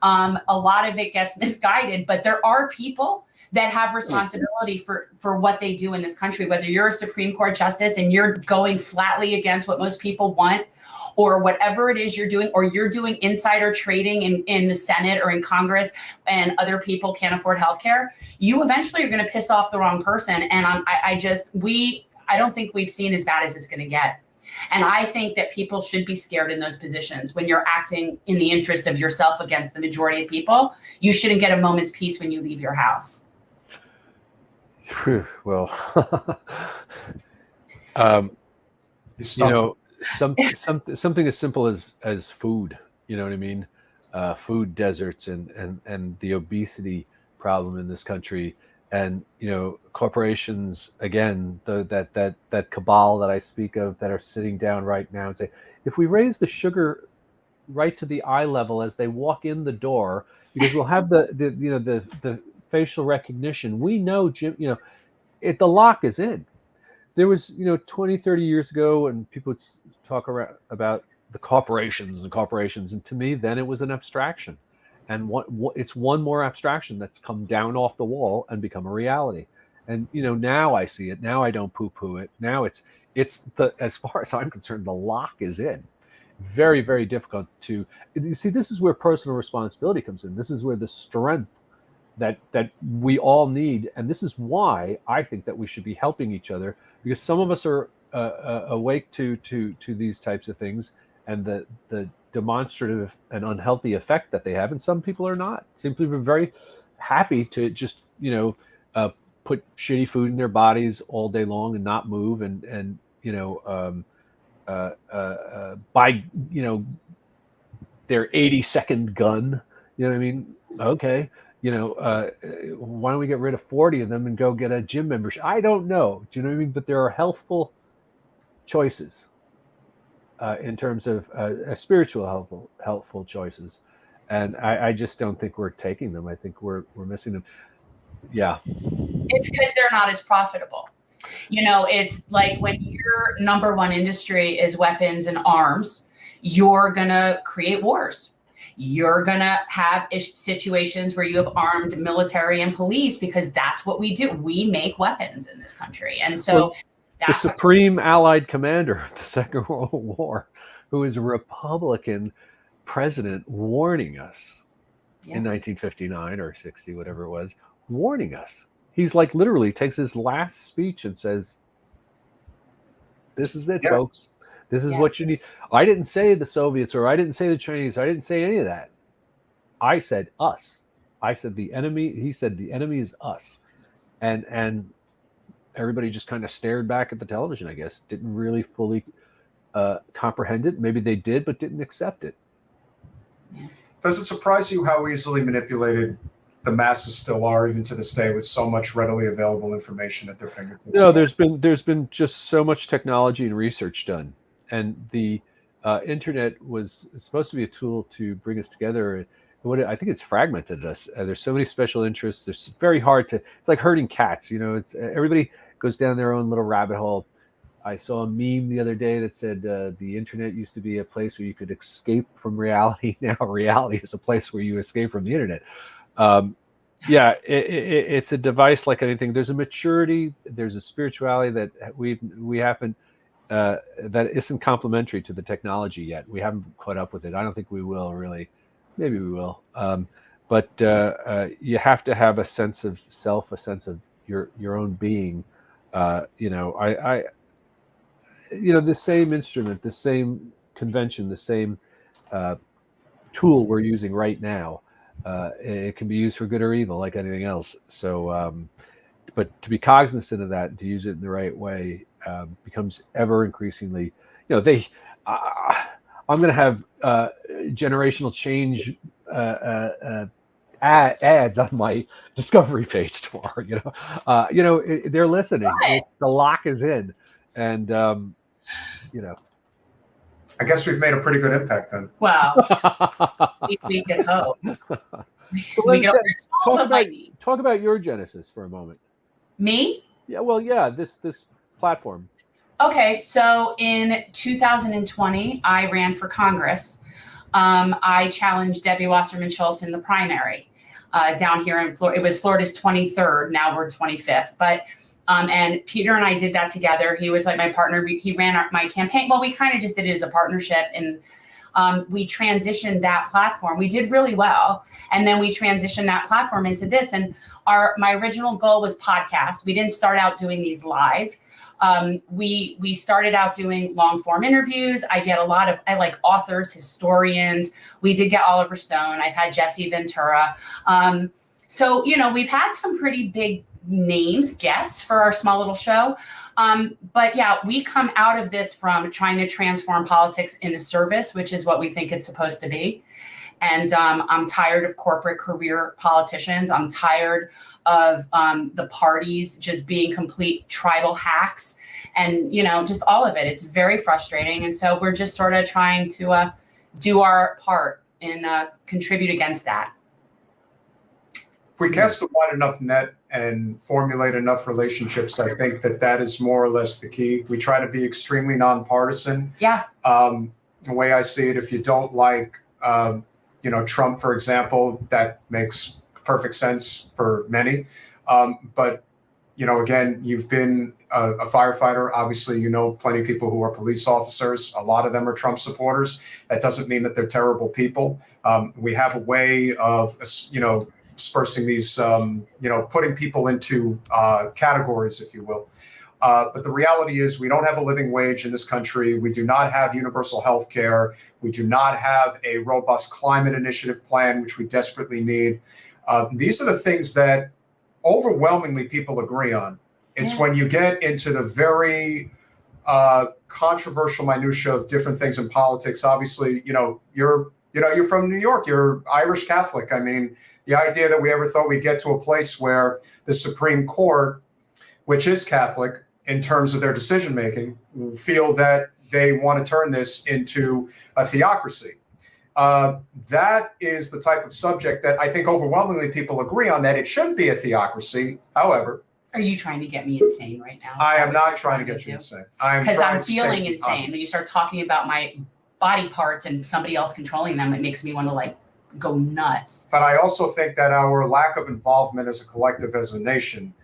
[SPEAKER 2] A lot of it gets misguided, but there are people that have responsibility for what they do in this country, whether you're a Supreme Court justice and you're going flatly against what most people want, or whatever it is you're doing, or you're doing insider trading in the Senate or in Congress and other people can't afford healthcare, you eventually are going to piss off the wrong person. And I don't think we've seen as bad as it's going to get. And I think that people should be scared in those positions. When you're acting in the interest of yourself against the majority of people, you shouldn't get a moment's peace when you leave your house.
[SPEAKER 3] Well, something as simple as food, you know what I mean? Food deserts and the obesity problem in this country. And, corporations, again, that cabal that I speak of that are sitting down right now and say, if we raise the sugar right to the eye level as they walk in the door, because we'll have the facial recognition, we know, Jim, the lock is in. there was, 20, 30 years ago, and people would talk about the corporations, and to me, then it was an abstraction, and it's one more abstraction that's come down off the wall and become a reality. And now I see it. Now I don't poo-poo it. Now it's as far as I'm concerned, the lock is in. Very, very difficult to. You see, this is where personal responsibility comes in. This is where the strength that we all need, and this is why I think that we should be helping each other, because some of us are awake to these types of things and the demonstrative and unhealthy effect that they have, and some people are not. Some people are very happy to just put shitty food in their bodies all day long and not move, and buy their 80-second gun. You know what I mean? Okay. Why don't we get rid of 40 of them and go get a gym membership? I don't know. Do you know what I mean? But there are healthful choices in terms of spiritual healthful choices. And I just don't think we're taking them. I think we're missing them. Yeah.
[SPEAKER 2] It's because they're not as profitable. It's like when your number one industry is weapons and arms, you're going to create wars. You're going to have situations where you have armed military and police, because that's what we do. We make weapons in this country. And so that's
[SPEAKER 3] the supreme Allied commander of the Second World War, who is a Republican president, warning us in 1959 or 60, whatever it was, warning us. He's like literally takes his last speech and says, this is it, folks. This is what you need. I didn't say the Soviets, or I didn't say the Chinese. I didn't say any of that. I said us. I said the enemy. He said the enemy is us. And everybody just kind of stared back at the television, I guess. Didn't really fully comprehend it. Maybe they did, but didn't accept it.
[SPEAKER 1] Does it surprise you how easily manipulated the masses still are, even to this day, with so much readily available information at their fingertips?
[SPEAKER 3] No, there's been just so much technology and research done. And the internet was supposed to be a tool to bring us together. I think it's fragmented us. There's so many special interests. It's very hard to. It's like herding cats. It's everybody goes down their own little rabbit hole. I saw a meme the other day that said the internet used to be a place where you could escape from reality. Now reality is a place where you escape from the internet. It's a device like anything. There's a maturity. There's a spirituality that we haven't. That isn't complementary to the technology yet. We haven't caught up with it. I don't think we will, really. Maybe we will. But you have to have a sense of self, a sense of your own being. The same instrument, the same convention, the same tool we're using right now. It can be used for good or evil, like anything else. So, but to be cognizant of that and to use it in the right way becomes ever increasingly. I'm going to have generational change ads on my discovery page tomorrow. They're listening. The lock is in, and
[SPEAKER 1] I guess we've made a pretty good impact then.
[SPEAKER 2] Wow. we could hope.
[SPEAKER 3] Talk about your genesis for a moment.
[SPEAKER 2] Me?
[SPEAKER 3] Yeah. Well, yeah. This platform.
[SPEAKER 2] Okay, so in 2020, I ran for Congress. I challenged Debbie Wasserman Schultz in the primary down here in Florida. It was Florida's 23rd. Now we're 25th. But and Peter and I did that together. He was like my partner. He ran my campaign. Well, we kind of just did it as a partnership, and we transitioned that platform. We did really well, and then we transitioned that platform into this. And my original goal was podcast. We didn't start out doing these live. We started out doing long form interviews. I like authors, historians. We did get Oliver Stone. I've had Jesse Ventura. So, we've had some pretty big names for our small little show. But yeah, we come out of this from trying to transform politics into service, which is what we think it's supposed to be. And I'm tired of corporate career politicians. I'm tired of the parties just being complete tribal hacks and, just all of it. It's very frustrating. And so we're just sort of trying to do our part and contribute against that.
[SPEAKER 1] if we cast a wide enough net and formulate enough relationships, I think that is more or less the key. We try to be extremely nonpartisan.
[SPEAKER 2] Yeah.
[SPEAKER 1] The way I see it, if you don't like, Trump, for example, that makes perfect sense for many. But again, you've been a firefighter. Obviously, plenty of people who are police officers. A lot of them are Trump supporters. That doesn't mean that they're terrible people. We have a way of, dispersing these, putting people into categories, if you will. But the reality is we don't have a living wage in this country. We do not have universal health care. We do not have a robust climate initiative plan, which we desperately need. These are the things that overwhelmingly people agree on. It's when you get into the very controversial minutia of different things in politics. Obviously, you're from New York, you're Irish Catholic. I mean, the idea that we ever thought we'd get to a place where the Supreme Court, which is Catholic in terms of their decision making, feel that they want to turn this into a theocracy. That is the type of subject that I think overwhelmingly people agree on, that it shouldn't be a theocracy. However,
[SPEAKER 2] are you trying to get me insane right now?
[SPEAKER 1] I am not trying to get you insane.
[SPEAKER 2] Because I'm feeling insane. When you start talking about my body parts and somebody else controlling them, it makes me want to go nuts.
[SPEAKER 1] But I also think that our lack of involvement as a collective, as a nation,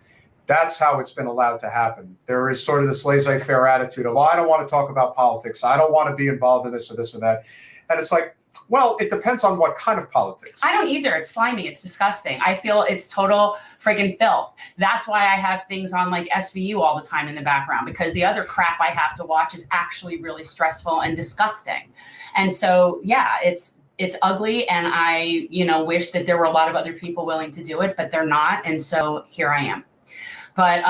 [SPEAKER 1] that's how it's been allowed to happen. There is sort of this laissez-faire attitude of, I don't want to talk about politics. I don't want to be involved in this or this or that. And it's like, well, it depends on what kind of politics.
[SPEAKER 2] I don't either. It's slimy. It's disgusting. I feel it's total friggin' filth. That's why I have things on like SVU all the time in the background, because the other crap I have to watch is actually really stressful and disgusting. And so, yeah, it's ugly. And I, wish that there were a lot of other people willing to do it, but they're not. And so here I am. But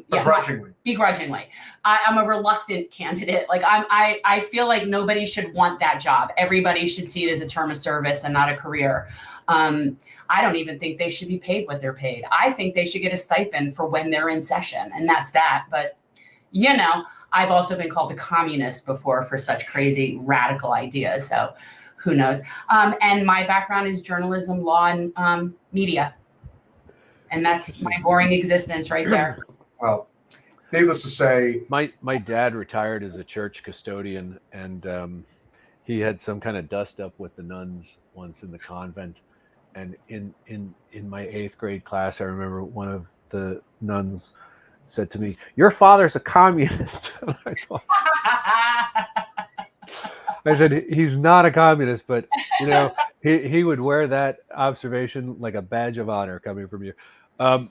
[SPEAKER 2] begrudgingly, I'm a reluctant candidate. I feel like nobody should want that job. Everybody should see it as a term of service and not a career. I don't even think they should be paid what they're paid. I think they should get a stipend for when they're in session, and that's that. But I've also been called a communist before for such crazy radical ideas. So who knows? And my background is journalism, law, and media. And that's my boring existence right there.
[SPEAKER 1] Well, needless to say,
[SPEAKER 3] my dad retired as a church custodian, and he had some kind of dust up with the nuns once in the convent. And in my 8th grade class, I remember one of the nuns said to me, "Your father's a communist." I said, "He's not a communist, but he would wear that observation like a badge of honor coming from you." Well,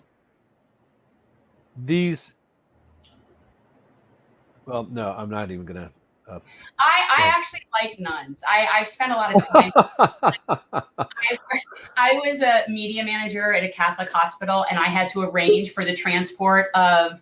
[SPEAKER 3] no, I'm not even gonna.
[SPEAKER 2] I actually like nuns. I've spent a lot of time. I was a media manager at a Catholic hospital, and I had to arrange for the transport of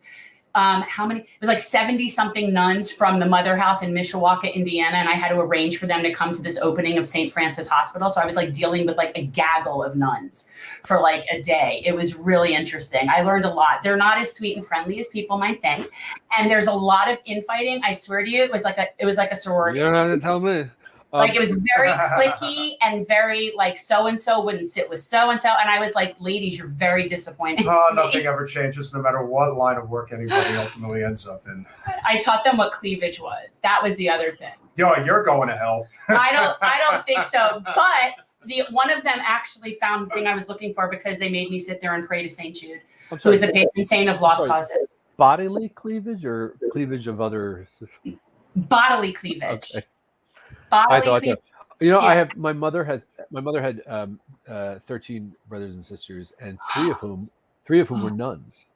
[SPEAKER 2] how many? It was like 70 something nuns from the Mother House in Mishawaka, Indiana, and I had to arrange for them to come to this opening of St. Francis Hospital. So I was dealing with a gaggle of nuns for a day. It was really interesting. I learned a lot. They're not as sweet and friendly as people might think, and there's a lot of infighting. I swear to you, it was like a sorority.
[SPEAKER 3] You don't have to tell me.
[SPEAKER 2] It was very cliquey and very so-and-so wouldn't sit with so-and-so. And I was like, ladies, you're very disappointing.
[SPEAKER 1] Oh, nothing ever changes no matter what line of work anybody ultimately ends up in.
[SPEAKER 2] I taught them what cleavage was. That was the other thing.
[SPEAKER 1] Yo, you're going to hell.
[SPEAKER 2] I don't think so. But one of them actually found the thing I was looking for, because they made me sit there and pray to St. Jude, who is the patron saint of lost causes.
[SPEAKER 3] Bodily cleavage or cleavage of other?
[SPEAKER 2] Bodily cleavage.
[SPEAKER 3] Okay.
[SPEAKER 2] Bodily
[SPEAKER 3] I thought
[SPEAKER 2] cleavage.
[SPEAKER 3] that. I have my mother had 13 brothers and sisters, and three of whom were nuns.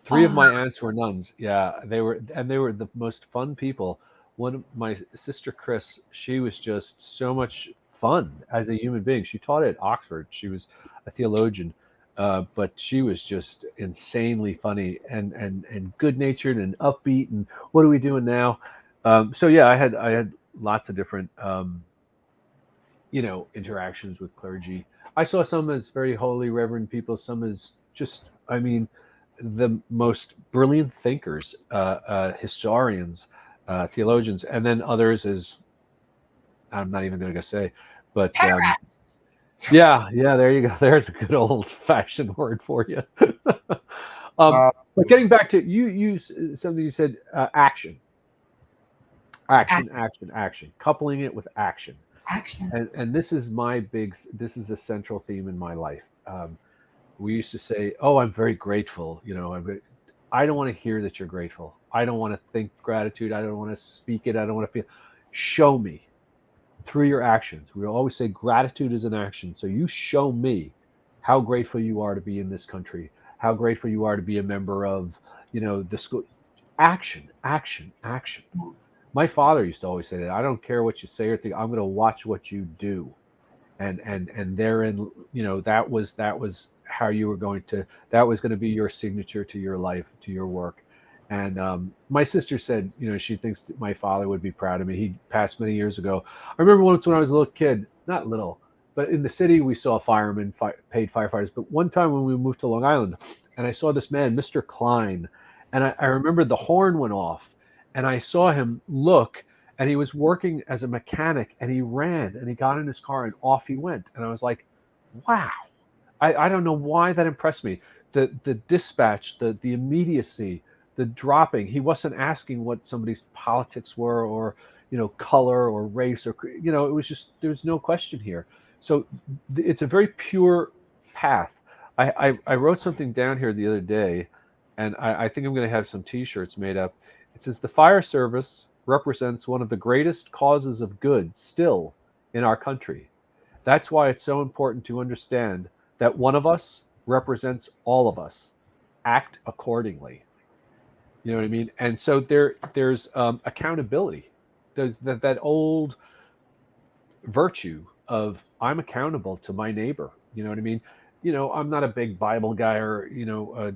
[SPEAKER 3] Three of my aunts were nuns. Yeah, they were the most fun people. One of my sister Chris, she was just so much fun as a human being. She taught at Oxford. She was a theologian, but she was just insanely funny and good natured and upbeat. And what are we doing now? So yeah, I had lots of different interactions with clergy. I saw some as very holy, reverend people, some as just, the most brilliant thinkers, historians, theologians, and then others as, I'm not even going to say, but Yeah, there you go. There's a good old-fashioned word for you.
[SPEAKER 1] Uh,
[SPEAKER 3] But getting back to you, something you said, action, coupling it with action.
[SPEAKER 2] Action.
[SPEAKER 3] And this is this is a central theme in my life. We used to say, "Oh, I'm very grateful." I don't want to hear that you're grateful. I don't want to think gratitude. I don't want to speak it. I don't want to feel. Show me through your actions. We always say gratitude is an action. So you show me how grateful you are to be in this country, how grateful you are to be a member of, the school. Action, action, action. My father used to always say that. I don't care what you say or think. I'm going to watch what you do. And therein, that was how you were that was going to be your signature to your life, to your work. And my sister said, she thinks that my father would be proud of me. He passed many years ago. I remember once when I was a little kid, not little, but in the city we saw firemen, paid firefighters. But one time when we moved to Long Island, and I saw this man, Mr. Klein, and I remember the horn went off, and I saw him look, and he was working as a mechanic, and he ran, and he got in his car, and off he went. And I was like, wow. I don't know why that impressed me. The dispatch, the immediacy, the dropping. He wasn't asking what somebody's politics were, or color or race, or it was just, there's no question here. So it's a very pure path. I wrote something down here the other day, and I think I'm going to have some T-shirts made up. It says the fire service represents one of the greatest causes of good still in our country. That's why it's so important to understand that one of us represents all of us. Act accordingly. You know what I mean? And so there's accountability. There's that old virtue of I'm accountable to my neighbor. You know what I mean? I'm not a big Bible guy or a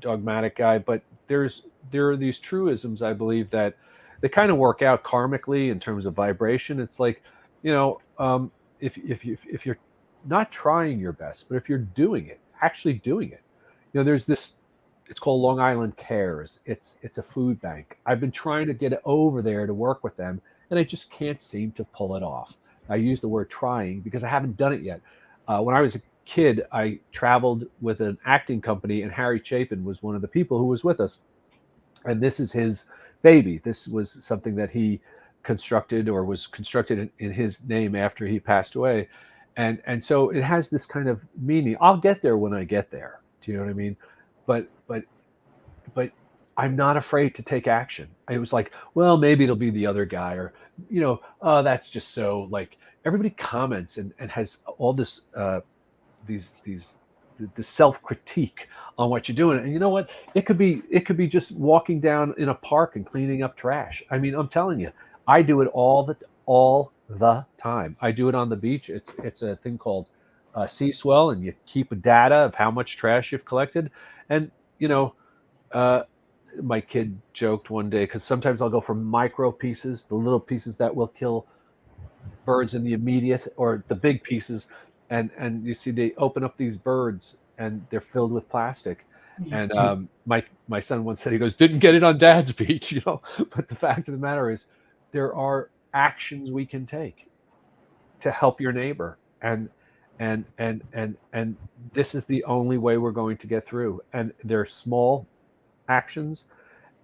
[SPEAKER 3] dogmatic guy, but there are these truisms, I believe, that they kind of work out karmically in terms of vibration. It's like, if you're not trying your best, but if you're doing it, actually doing it, there's this. It's called Long Island Cares. It's a food bank. I've been trying to get over there to work with them, and I just can't seem to pull it off. I use the word trying because I haven't done it yet. When I was a kid, I traveled with an acting company, and Harry Chapin was one of the people who was with us. And this is his baby. This was something that he constructed, or was constructed in his name after he passed away. And so it has this kind of meaning. I'll get there when I get there. Do you know what I mean? But I'm not afraid to take action. It was like, well, maybe it'll be the other guy, or oh, that's just so, like, everybody comments and has all this the self-critique on what you're doing. And you know what? It could be just walking down in a park and cleaning up trash. I mean, I'm telling you, I do it all the time. I do it on the beach. It's a thing called Sea Swell, and you keep data of how much trash you've collected. And my kid joked one day, because sometimes I'll go for micro pieces, the little pieces that will kill birds in the immediate, or the big pieces, and you see they open up these birds and they're filled with plastic. And my son once said, he goes, didn't get it on Dad's beach, but the fact of the matter is, there are actions we can take to help your neighbor, and this is the only way we're going to get through. And they're small actions,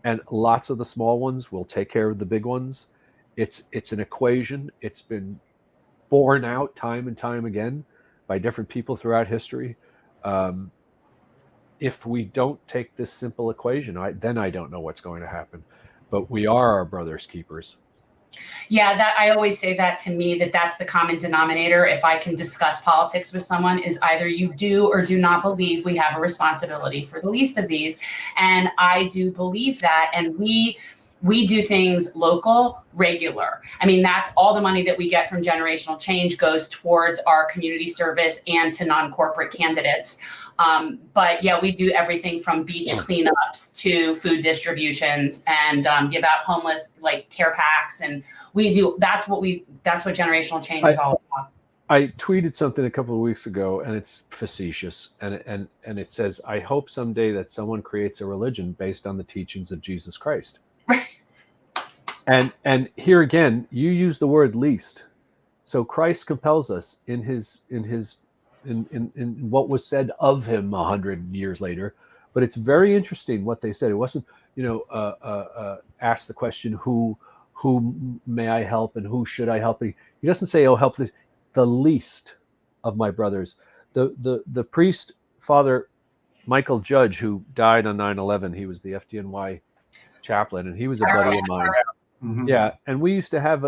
[SPEAKER 3] and lots of the small ones will take care of the big ones. It's an equation. It's been borne out time and time again by different people throughout history. If we don't take this simple equation, then I don't know what's going to happen. But we are our brother's keepers.
[SPEAKER 2] Yeah, that I always say that, to me, that's the common denominator. If I can discuss politics with someone, is either you do or do not believe we have a responsibility for the least of these. And I do believe that. And we do things local, regular. I mean, that's all the money that we get from generational change goes towards our community service and to non-corporate candidates. But yeah, we do everything from beach cleanups to food distributions, and give out homeless, like, care packs. And that's what generational change is all about.
[SPEAKER 3] I tweeted something a couple of weeks ago, and it's facetious. And it says, I hope someday that someone creates a religion based on the teachings of Jesus Christ. And here again, you use the word least. So Christ compels us in what was said of him 100 years later. But it's very interesting what they said. It wasn't, ask the question, who may I help and who should I help? He doesn't say, oh, help the least of my brothers. The priest, Father Michael Judge, who died on 9/11, he was the FDNY chaplain, and he was a buddy of mine.
[SPEAKER 1] Mm-hmm.
[SPEAKER 3] Yeah, and we used to have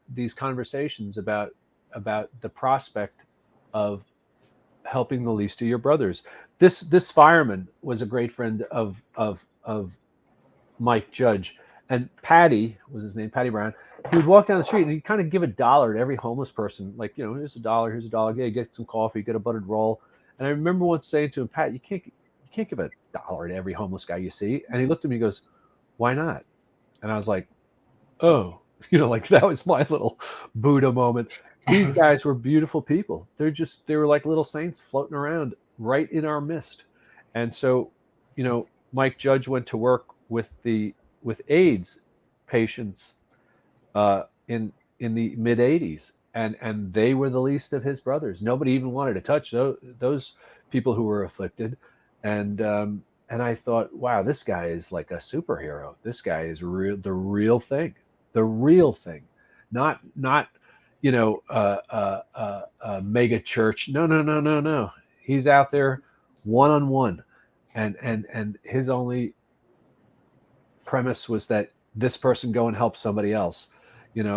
[SPEAKER 3] these conversations about the prospect of helping the least of your brothers. This fireman was a great friend of Mike Judge, and Patty was his name, Patty Brown. He would walk down the street and he'd kind of give $1 to every homeless person, like, here's $1, yeah, get some coffee, get a buttered roll. And I remember once saying to him, Pat, you can't give $1 to every homeless guy you see. And he looked at me and goes, why not? And I was like, oh, like that was my little Buddha moment. These guys were beautiful people. They were like little saints floating around right in our midst. And so, Mike Judge went to work with AIDS patients in the mid 80s, and they were the least of his brothers. Nobody even wanted to touch those people who were afflicted. And I thought, wow, this guy is like a superhero. This guy is the real thing, not a mega church. No. He's out there one-on-one, and his only premise was that this person go and help somebody else.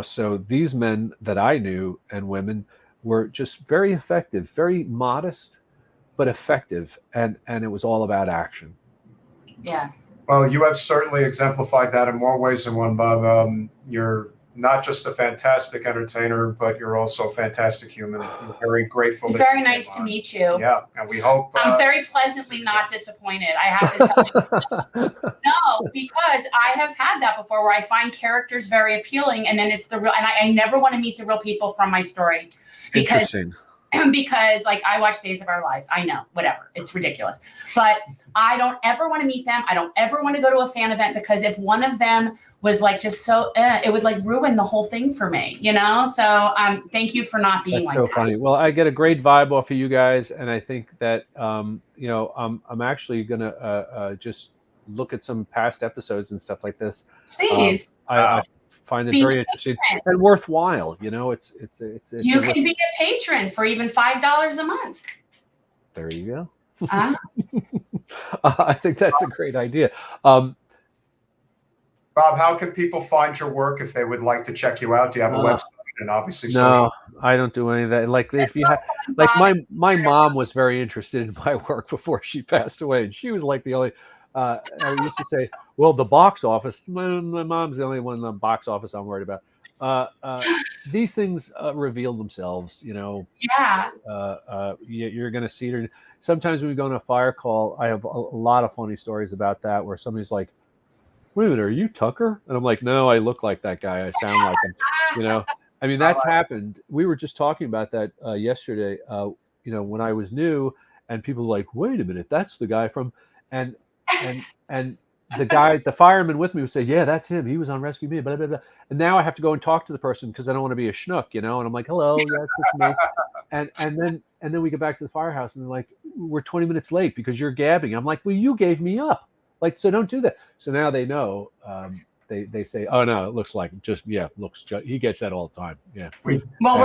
[SPEAKER 3] So these men that I knew and women were just very effective, very modest, but effective. And it was all about action.
[SPEAKER 2] Yeah.
[SPEAKER 1] Well, you have certainly exemplified that in more ways than one, Bob. You're not just a fantastic entertainer, but you're also a fantastic human. We're very grateful.
[SPEAKER 2] It's very nice to meet you.
[SPEAKER 1] Yeah, and we hope.
[SPEAKER 2] I'm very pleasantly not disappointed. I have to tell you. No, because I have had that before, where I find characters very appealing, and then it's the real. And I never want to meet the real people from my story, because like I watch Days of Our Lives. I know, whatever. It's ridiculous. But I don't ever want to meet them. I don't ever want to go to a fan event, because if one of them was like just so, it would like ruin the whole thing for me, So thank you for not being
[SPEAKER 3] That's
[SPEAKER 2] like
[SPEAKER 3] so funny. Well, I get a great vibe off of you guys. And I think that, I'm actually going to just look at some past episodes and stuff like this.
[SPEAKER 2] Please.
[SPEAKER 3] I find it very interesting and worthwhile. It's
[SPEAKER 2] you can be a patron for even $5 a month.
[SPEAKER 3] There you go. I think that's a great idea.
[SPEAKER 1] Bob, how can people find your work if they would like to check you out? Do you have a website? And obviously,
[SPEAKER 3] no, I don't do any of that. Like if you had, like my mom was very interested in my work before she passed away, and she was like the only. I used to say, well, the box office. My mom's the only one in the box office I'm worried about. These things reveal themselves,
[SPEAKER 2] Yeah.
[SPEAKER 3] You're going to see it. Sometimes when we go on a fire call, I have a lot of funny stories about that, where somebody's like, wait a minute, are you Tucker? And I'm like, no, I look like that guy. I sound like him. I mean, that's happened. We were just talking about that yesterday, when I was new, and people were like, wait a minute, that's the guy from, and the fireman with me would say, yeah, that's him. He was on Rescue Me, blah, blah, blah. And now I have to go and talk to the person because I don't want to be a schnook, and I'm like, hello, yes, it's me. And then we get back to the firehouse, and they're like, we're 20 minutes late because you're gabbing. I'm like, well, you gave me up. Like, so don't do that. So now they know. They say, oh no, it looks like he gets that all the time. Yeah.
[SPEAKER 2] We're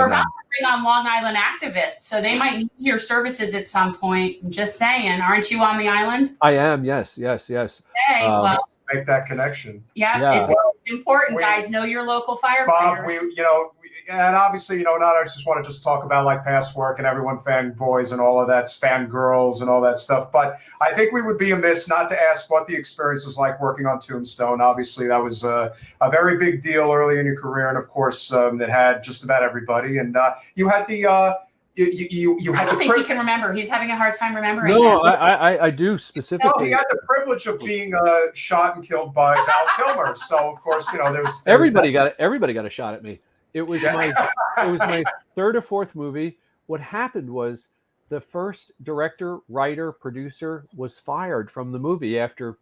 [SPEAKER 2] about to bring on Long Island activists, so they might need your services at some point. I'm just saying, aren't you on the island?
[SPEAKER 3] I am. Yes.
[SPEAKER 2] Okay, well,
[SPEAKER 1] make that connection.
[SPEAKER 2] Yeah. It's important, guys. Know your local firefighters.
[SPEAKER 1] Bob, and obviously, not I just want to just talk about like past work and everyone fanboys and all of that, fangirls and all that stuff. But I think we would be amiss not to ask what the experience was like working on Tombstone. Obviously, that was a very big deal early in your career, and of course, it had just about everybody. And you had the you had.
[SPEAKER 2] I don't think he can remember. He's having a hard time remembering.
[SPEAKER 3] No, I do specifically.
[SPEAKER 1] Well, he had the privilege of being shot and killed by Val Kilmer. So of course, there's
[SPEAKER 3] everybody got a shot at me. It was my third or fourth movie. What happened was the first director, writer, producer was fired from the movie after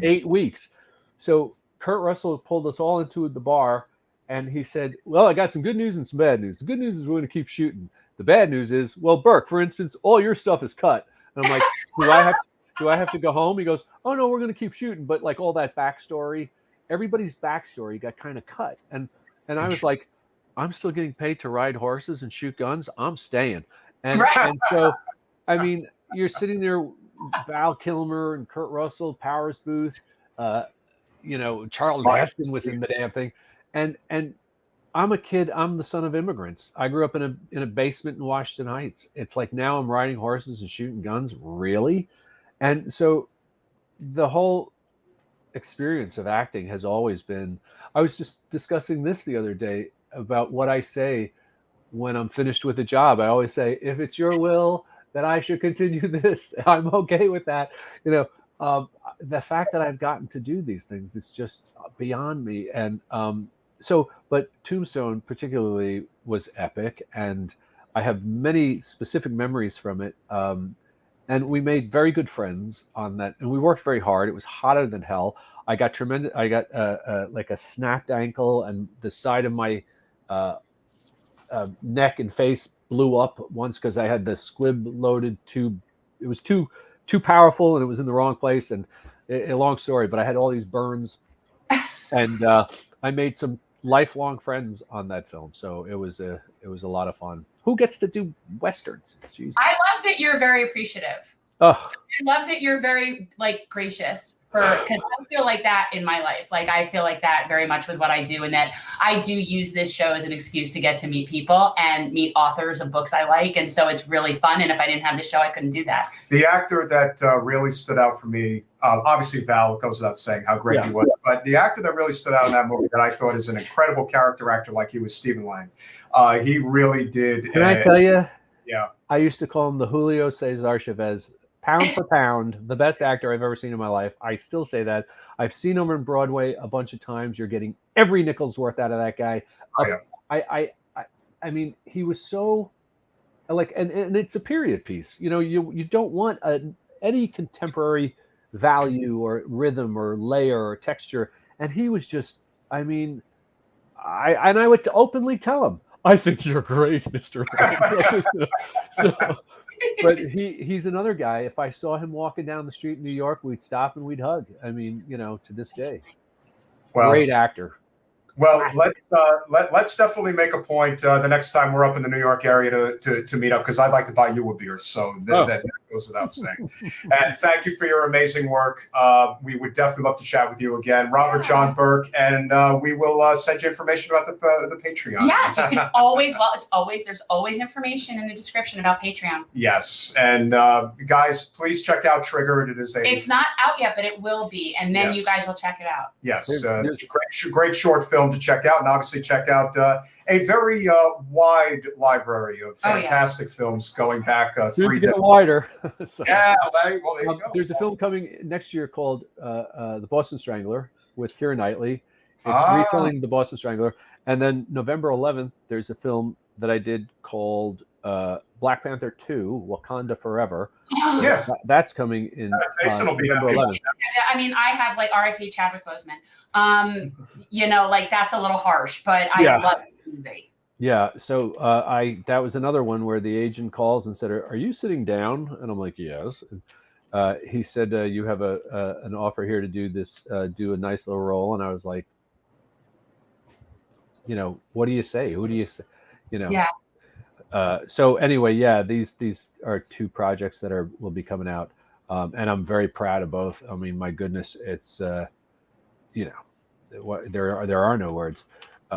[SPEAKER 3] 8 weeks. So Kurt Russell pulled us all into the bar, And he said, well, I got some good news and some bad news. The good news is we're going to keep shooting. The bad news is, well, Burke, for instance, all your stuff is cut. And I'm like, do I have to go home? He goes, oh no, we're going to keep shooting. But like all that backstory, everybody's backstory got kind of cut. And I was like, I'm still getting paid to ride horses and shoot guns. I'm staying. And so, I mean, you're sitting there, Val Kilmer and Kurt Russell, Powers Booth, Charles Heston was in the damn thing. And I'm a kid. I'm the son of immigrants. I grew up in a basement in Washington Heights. It's like now I'm riding horses and shooting guns. Really? And so the whole experience of acting has always been, I was just discussing this the other day about what I say when I'm finished with a job. I always say, if it's your will that I should continue this, I'm okay with that. The fact that I've gotten to do these things is just beyond me. And but Tombstone particularly was epic, and I have many specific memories from it. And we made very good friends on that, and we worked very hard. It was hotter than hell. I got like a snapped ankle, and the side of my neck and face blew up once because I had the squib loaded tube. It was too powerful, and it was in the wrong place. And a long story, but I had all these burns, and I made some lifelong friends on that film. So it was a lot of fun. Who gets to do Westerns? Jesus.
[SPEAKER 2] I love that you're very appreciative.
[SPEAKER 3] Oh.
[SPEAKER 2] I love that you're very gracious, because I feel like that in my life. Like I feel like that very much with what I do, and that I do use this show as an excuse to get to meet people and meet authors of books I like. And so it's really fun. And if I didn't have the show, I couldn't do that.
[SPEAKER 1] The actor that really stood out for me, obviously Val, it goes without saying how great he was, but the actor that really stood out in that movie that I thought is an incredible character actor like he was Stephen Lang. He really did.
[SPEAKER 3] Can I tell you?
[SPEAKER 1] Yeah.
[SPEAKER 3] I used to call him the Julio Cesar Chavez. Pound for pound, the best actor I've ever seen in my life. I still say that. I've seen him on Broadway a bunch of times. You're getting every nickel's worth out of that guy. I mean, he was so and it's a period piece. You don't want any contemporary value or rhythm or layer or texture. And he was just, I mean, I would openly tell him, I think you're great, Mr. But he's another guy. If I saw him walking down the street in New York, we'd stop and we'd hug. I mean, to this day, great actor.
[SPEAKER 1] Well, let's definitely make a point the next time we're up in the New York area to meet up, because I'd like to buy you a beer. So that goes without saying. And thank you for your amazing work. We would definitely love to chat with you again, Robert John Burke, and we will send you information about the Patreon.
[SPEAKER 2] Yes, you can always. Well, there's always information in the description about Patreon.
[SPEAKER 1] Yes, and guys, please check out Triggered. It's not
[SPEAKER 2] out yet, but it will be, and then you guys will check it out.
[SPEAKER 1] Yes, great short film to check out, and obviously check out a very wide library of fantastic films going back 3
[SPEAKER 3] decades. Wider.
[SPEAKER 1] So. Yeah, well, there you go.
[SPEAKER 3] There's a film coming next year called The Boston Strangler with Keira Knightley. It's retelling The Boston Strangler. And then November 11th, there's a film that I did called Black Panther 2, Wakanda Forever.
[SPEAKER 1] Yeah.
[SPEAKER 3] That's coming in November 11th.
[SPEAKER 2] I mean, I have R.I.P. Chadwick Boseman. That's a little harsh, but I love the movie. Yeah,
[SPEAKER 3] so that was another one where the agent calls and said, "Are you sitting down?" And I'm like, "Yes." He said, "You have an offer here to do this, do a nice little role." And I was like, what do you say? Who do you say?
[SPEAKER 2] Yeah.
[SPEAKER 3] So anyway, these are two projects that will be coming out, and I'm very proud of both. I mean, my goodness, it's there are no words.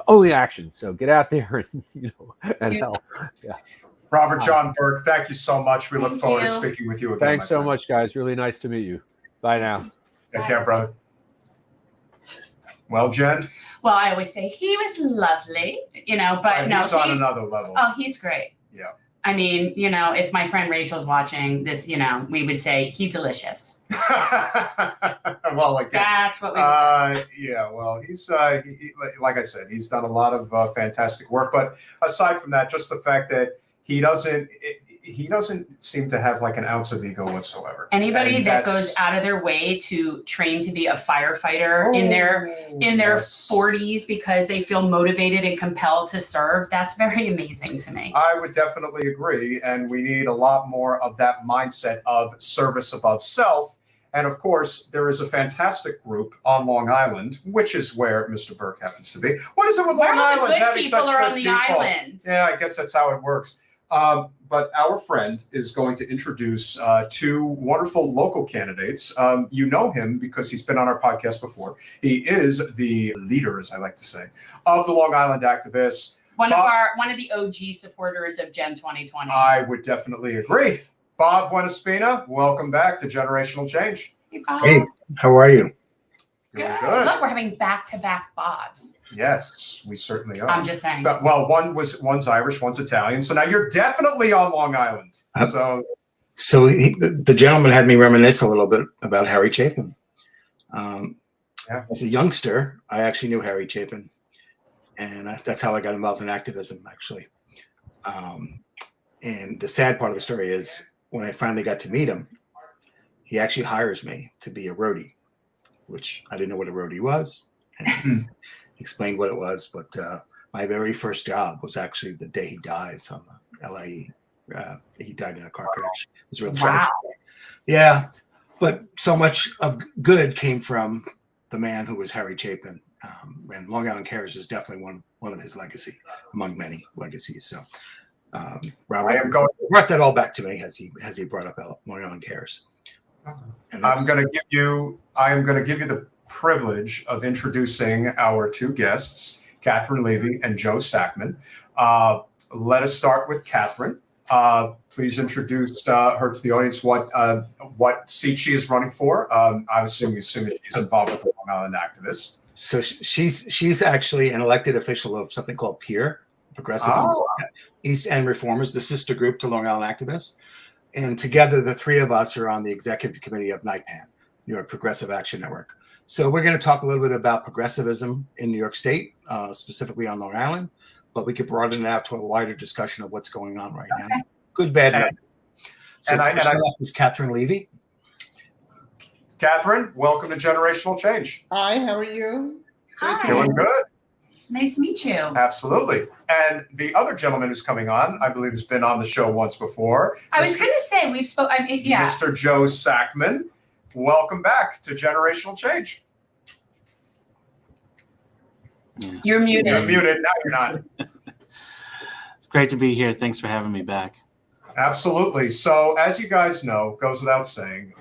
[SPEAKER 3] Only action. So get out there and help. Yeah.
[SPEAKER 1] Robert John Burke, thank you so much. We look forward to speaking with you again.
[SPEAKER 3] Thanks so much, guys. Really nice to meet you. Bye now.
[SPEAKER 1] Take care, brother. Well, Jen?
[SPEAKER 2] Well, I always say he was lovely, but no,
[SPEAKER 1] he's on another level.
[SPEAKER 2] Oh, he's great.
[SPEAKER 1] Yeah.
[SPEAKER 2] I mean, if my friend Rachel's watching this, we would say he's delicious.
[SPEAKER 1] Well,
[SPEAKER 2] that's what we would say.
[SPEAKER 1] Yeah, well, he's like I said, he's done a lot of fantastic work. But aside from that, just the fact that he doesn't, he doesn't seem to have like an ounce of ego whatsoever.
[SPEAKER 2] Anybody that goes out of their way to train to be a firefighter in their 40s because they feel motivated and compelled to serve, that's very amazing to me.
[SPEAKER 1] I would definitely agree. And we need a lot more of that mindset of service above self. And of course, there is a fantastic group on Long Island, which is where Mr. Burke happens to be. What is it with Long Island having such good people? Island. Yeah, I guess that's how it works. But our friend is going to introduce two wonderful local candidates. You know him because he's been on our podcast before. He is the leader, as I like to say, of the Long Island activists.
[SPEAKER 2] One of the OG supporters of Gen 2020.
[SPEAKER 1] I would definitely agree. Bob Buenaspina, welcome back to Generational Change.
[SPEAKER 4] Hey, how are you?
[SPEAKER 2] Good. Look, we're having back-to-back Bobs.
[SPEAKER 1] Yes, we certainly are.
[SPEAKER 2] I'm just saying.
[SPEAKER 1] But, well, one's Irish, one's Italian. So now you're definitely on Long Island.
[SPEAKER 4] So the gentleman had me reminisce a little bit about Harry Chapin. As a youngster, I actually knew Harry Chapin, and that's how I got involved in activism, actually. And the sad part of the story is when I finally got to meet him, he actually hires me to be a roadie, which I didn't know what a roadie was. And explained what it was, but my very first job was actually the day he dies on the LIE. He died in a car crash. It was real tragic. Yeah, but so much of good came from the man who was Harry Chapin, and Long Island Cares is definitely one of his legacy, among many legacies. So Robert brought that all back to me as he brought up Long Island Cares.
[SPEAKER 1] I'm going to give you the privilege of introducing our two guests, Catherine Levy and Joe Sackman. Let us start with Catherine. Please introduce her to the audience. What seat she is running for? I'm assuming she's involved with the Long Island activists.
[SPEAKER 4] So she's actually an elected official of something called PEER, Progressive East End Reformers, the sister group to Long Island activists. And together, the three of us are on the executive committee of NYPAN, New York Progressive Action Network. So we're going to talk a little bit about progressivism in New York State, specifically on Long Island, but we could broaden it out to a wider discussion of what's going on right now. Good, bad, and so first is Catherine Levy.
[SPEAKER 1] Catherine, welcome to Generational Change.
[SPEAKER 5] Hi, how are you?
[SPEAKER 2] Hi.
[SPEAKER 1] Doing good.
[SPEAKER 2] Nice to meet you.
[SPEAKER 1] Absolutely. And the other gentleman who's coming on, I believe, has been on the show once before.
[SPEAKER 2] I was going to say we've spoken. Yeah.
[SPEAKER 1] Mr. Joe Sackman, welcome back to Generational Change.
[SPEAKER 6] Yeah.
[SPEAKER 2] You're muted.
[SPEAKER 1] You're muted. Now you're not.
[SPEAKER 6] It's great to be here. Thanks for having me back.
[SPEAKER 1] Absolutely. So, as you guys know, goes without saying,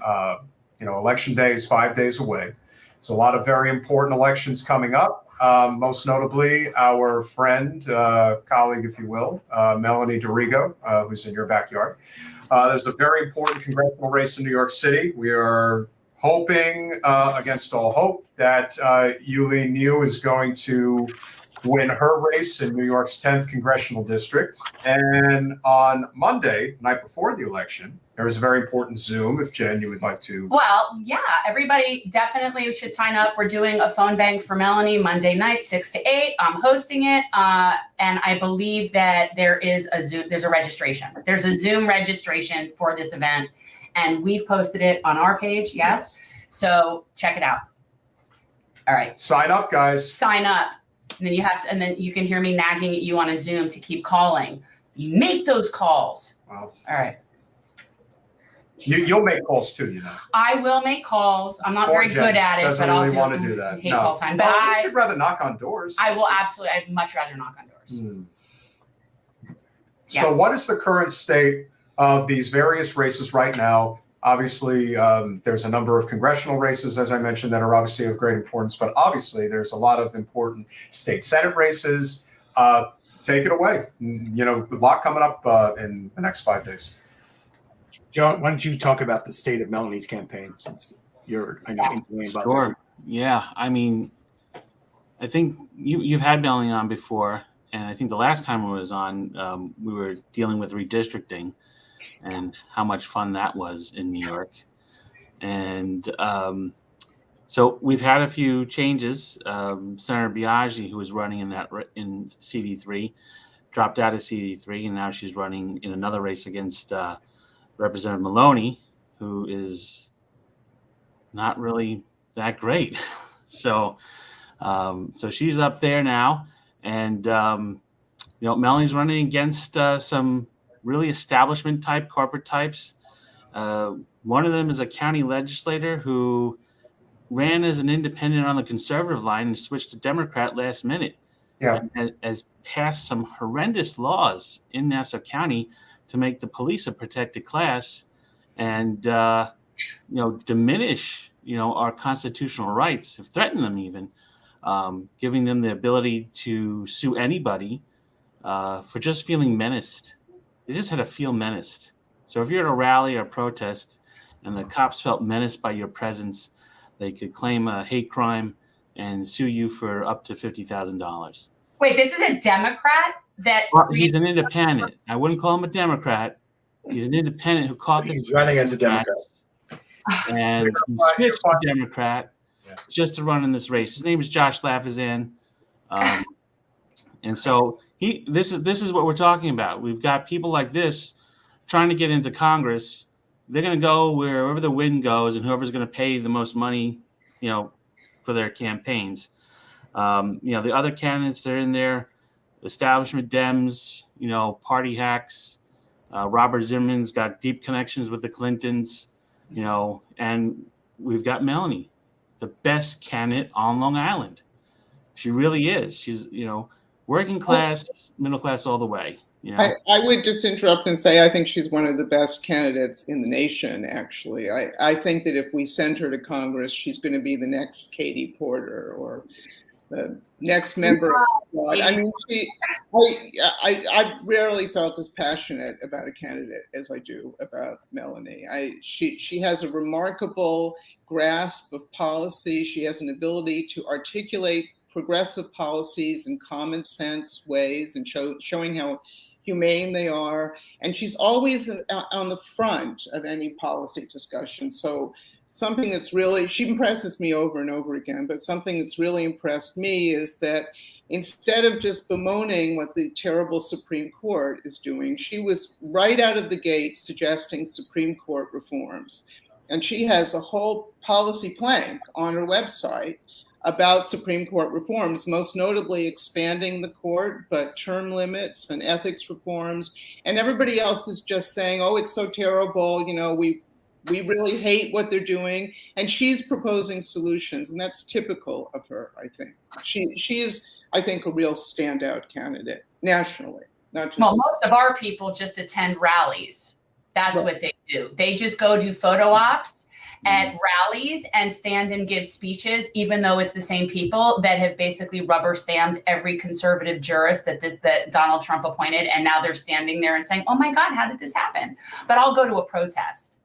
[SPEAKER 1] Election Day is 5 days away. There's a lot of very important elections coming up. Most notably, our friend, colleague, if you will, Melanie DeRigo, who's in your backyard. There's a very important congressional race in New York City. We are hoping, against all hope, that Yuli New is going to win her race in New York's 10th congressional district. And on Monday, night before the election, there was a very important Zoom, if Jen, you would like to.
[SPEAKER 2] Well, yeah, everybody definitely should sign up. We're doing a phone bank for Melanie Monday night, 6 to 8. I'm hosting it. And I believe that there's a registration. There's a Zoom registration for this event. And we've posted it on our page, yes? So check it out. All right.
[SPEAKER 1] Sign up, guys.
[SPEAKER 2] Sign up. And then you can hear me nagging at you on a Zoom to keep calling. Make those calls.
[SPEAKER 1] Wow.
[SPEAKER 2] All right.
[SPEAKER 1] You'll make calls too,
[SPEAKER 2] I will make calls. I'm not very good at it, but I'll
[SPEAKER 1] want to do that.
[SPEAKER 2] Hate call time. But
[SPEAKER 1] I should rather knock on doors.
[SPEAKER 2] I will absolutely. I'd much rather knock on doors.
[SPEAKER 1] So, what is the current state of these various races right now? Obviously, there's a number of congressional races, as I mentioned, that are obviously of great importance. But obviously, there's a lot of important state senate races. Take it away. A lot coming up in the next 5 days.
[SPEAKER 4] John, why don't you talk about the state of Melanie's campaign, since you're,
[SPEAKER 6] Sure. Yeah. I mean, I think you've had Melanie on before, and I think the last time we was on, we were dealing with redistricting and how much fun that was in New York. And so we've had a few changes. Senator Biaggi, who was running in CD3, dropped out of CD3, and now she's running in another race against Representative Maloney, who is not really that great. So she's up there now, and Melanie's running against some really establishment type corporate types. One of them is a county legislator who ran as an independent on the conservative line and switched to Democrat last minute.
[SPEAKER 1] Yeah.
[SPEAKER 6] And has passed some horrendous laws in Nassau County to make the police a protected class and diminish our constitutional rights, have threatened them even, giving them the ability to sue anybody for just feeling menaced. They just had to feel menaced. So if you're at a rally or protest and the cops felt menaced by your presence, they could claim a hate crime and sue you for up to $50,000.
[SPEAKER 2] Wait, this is a Democrat that...
[SPEAKER 6] Well, he's an independent. I wouldn't call him a Democrat. He's an independent who caucused.
[SPEAKER 4] He's running as a Democrat.
[SPEAKER 6] And he switched to Democrat just to run in this race. His name is Josh Lafazan. And so this is what we're talking about. We've got people like this trying to get into Congress. They're going to go wherever the wind goes, and whoever's going to pay the most money, for their campaigns. The other candidates, they're in there, establishment Dems, party hacks. Robert Zimmerman's got deep connections with the Clintons, and we've got Melanie, the best candidate on Long Island. She really is. She's, working class, middle class all the way.
[SPEAKER 5] I would just interrupt and say I think she's one of the best candidates in the nation, actually. I think that if we send her to Congress, she's going to be the next Katie Porter or the next member of the squad. I mean, I rarely felt as passionate about a candidate as I do about Melanie. She has a remarkable grasp of policy. She has an ability to articulate progressive policies in common sense ways and showing how humane they are. And she's always on the front of any policy discussion. So something that's really, she impresses me over and over again, but something that's really impressed me is that instead of just bemoaning what the terrible Supreme Court is doing, she was right out of the gate suggesting Supreme Court reforms. And she has a whole policy plank on her website about Supreme Court reforms, most notably expanding the court, but term limits and ethics reforms. And everybody else is just saying, oh, it's so terrible. We really hate what they're doing. And she's proposing solutions. And that's typical of her, I think. She is, I think, a real standout candidate nationally. Not just
[SPEAKER 2] most of our people just attend rallies. That's right. What they do. They just go do photo ops at rallies and stand and give speeches, even though it's the same people that have basically rubber stamped every conservative jurist that Donald Trump appointed. And now they're standing there and saying, oh my God, how did this happen? But I'll go to a protest.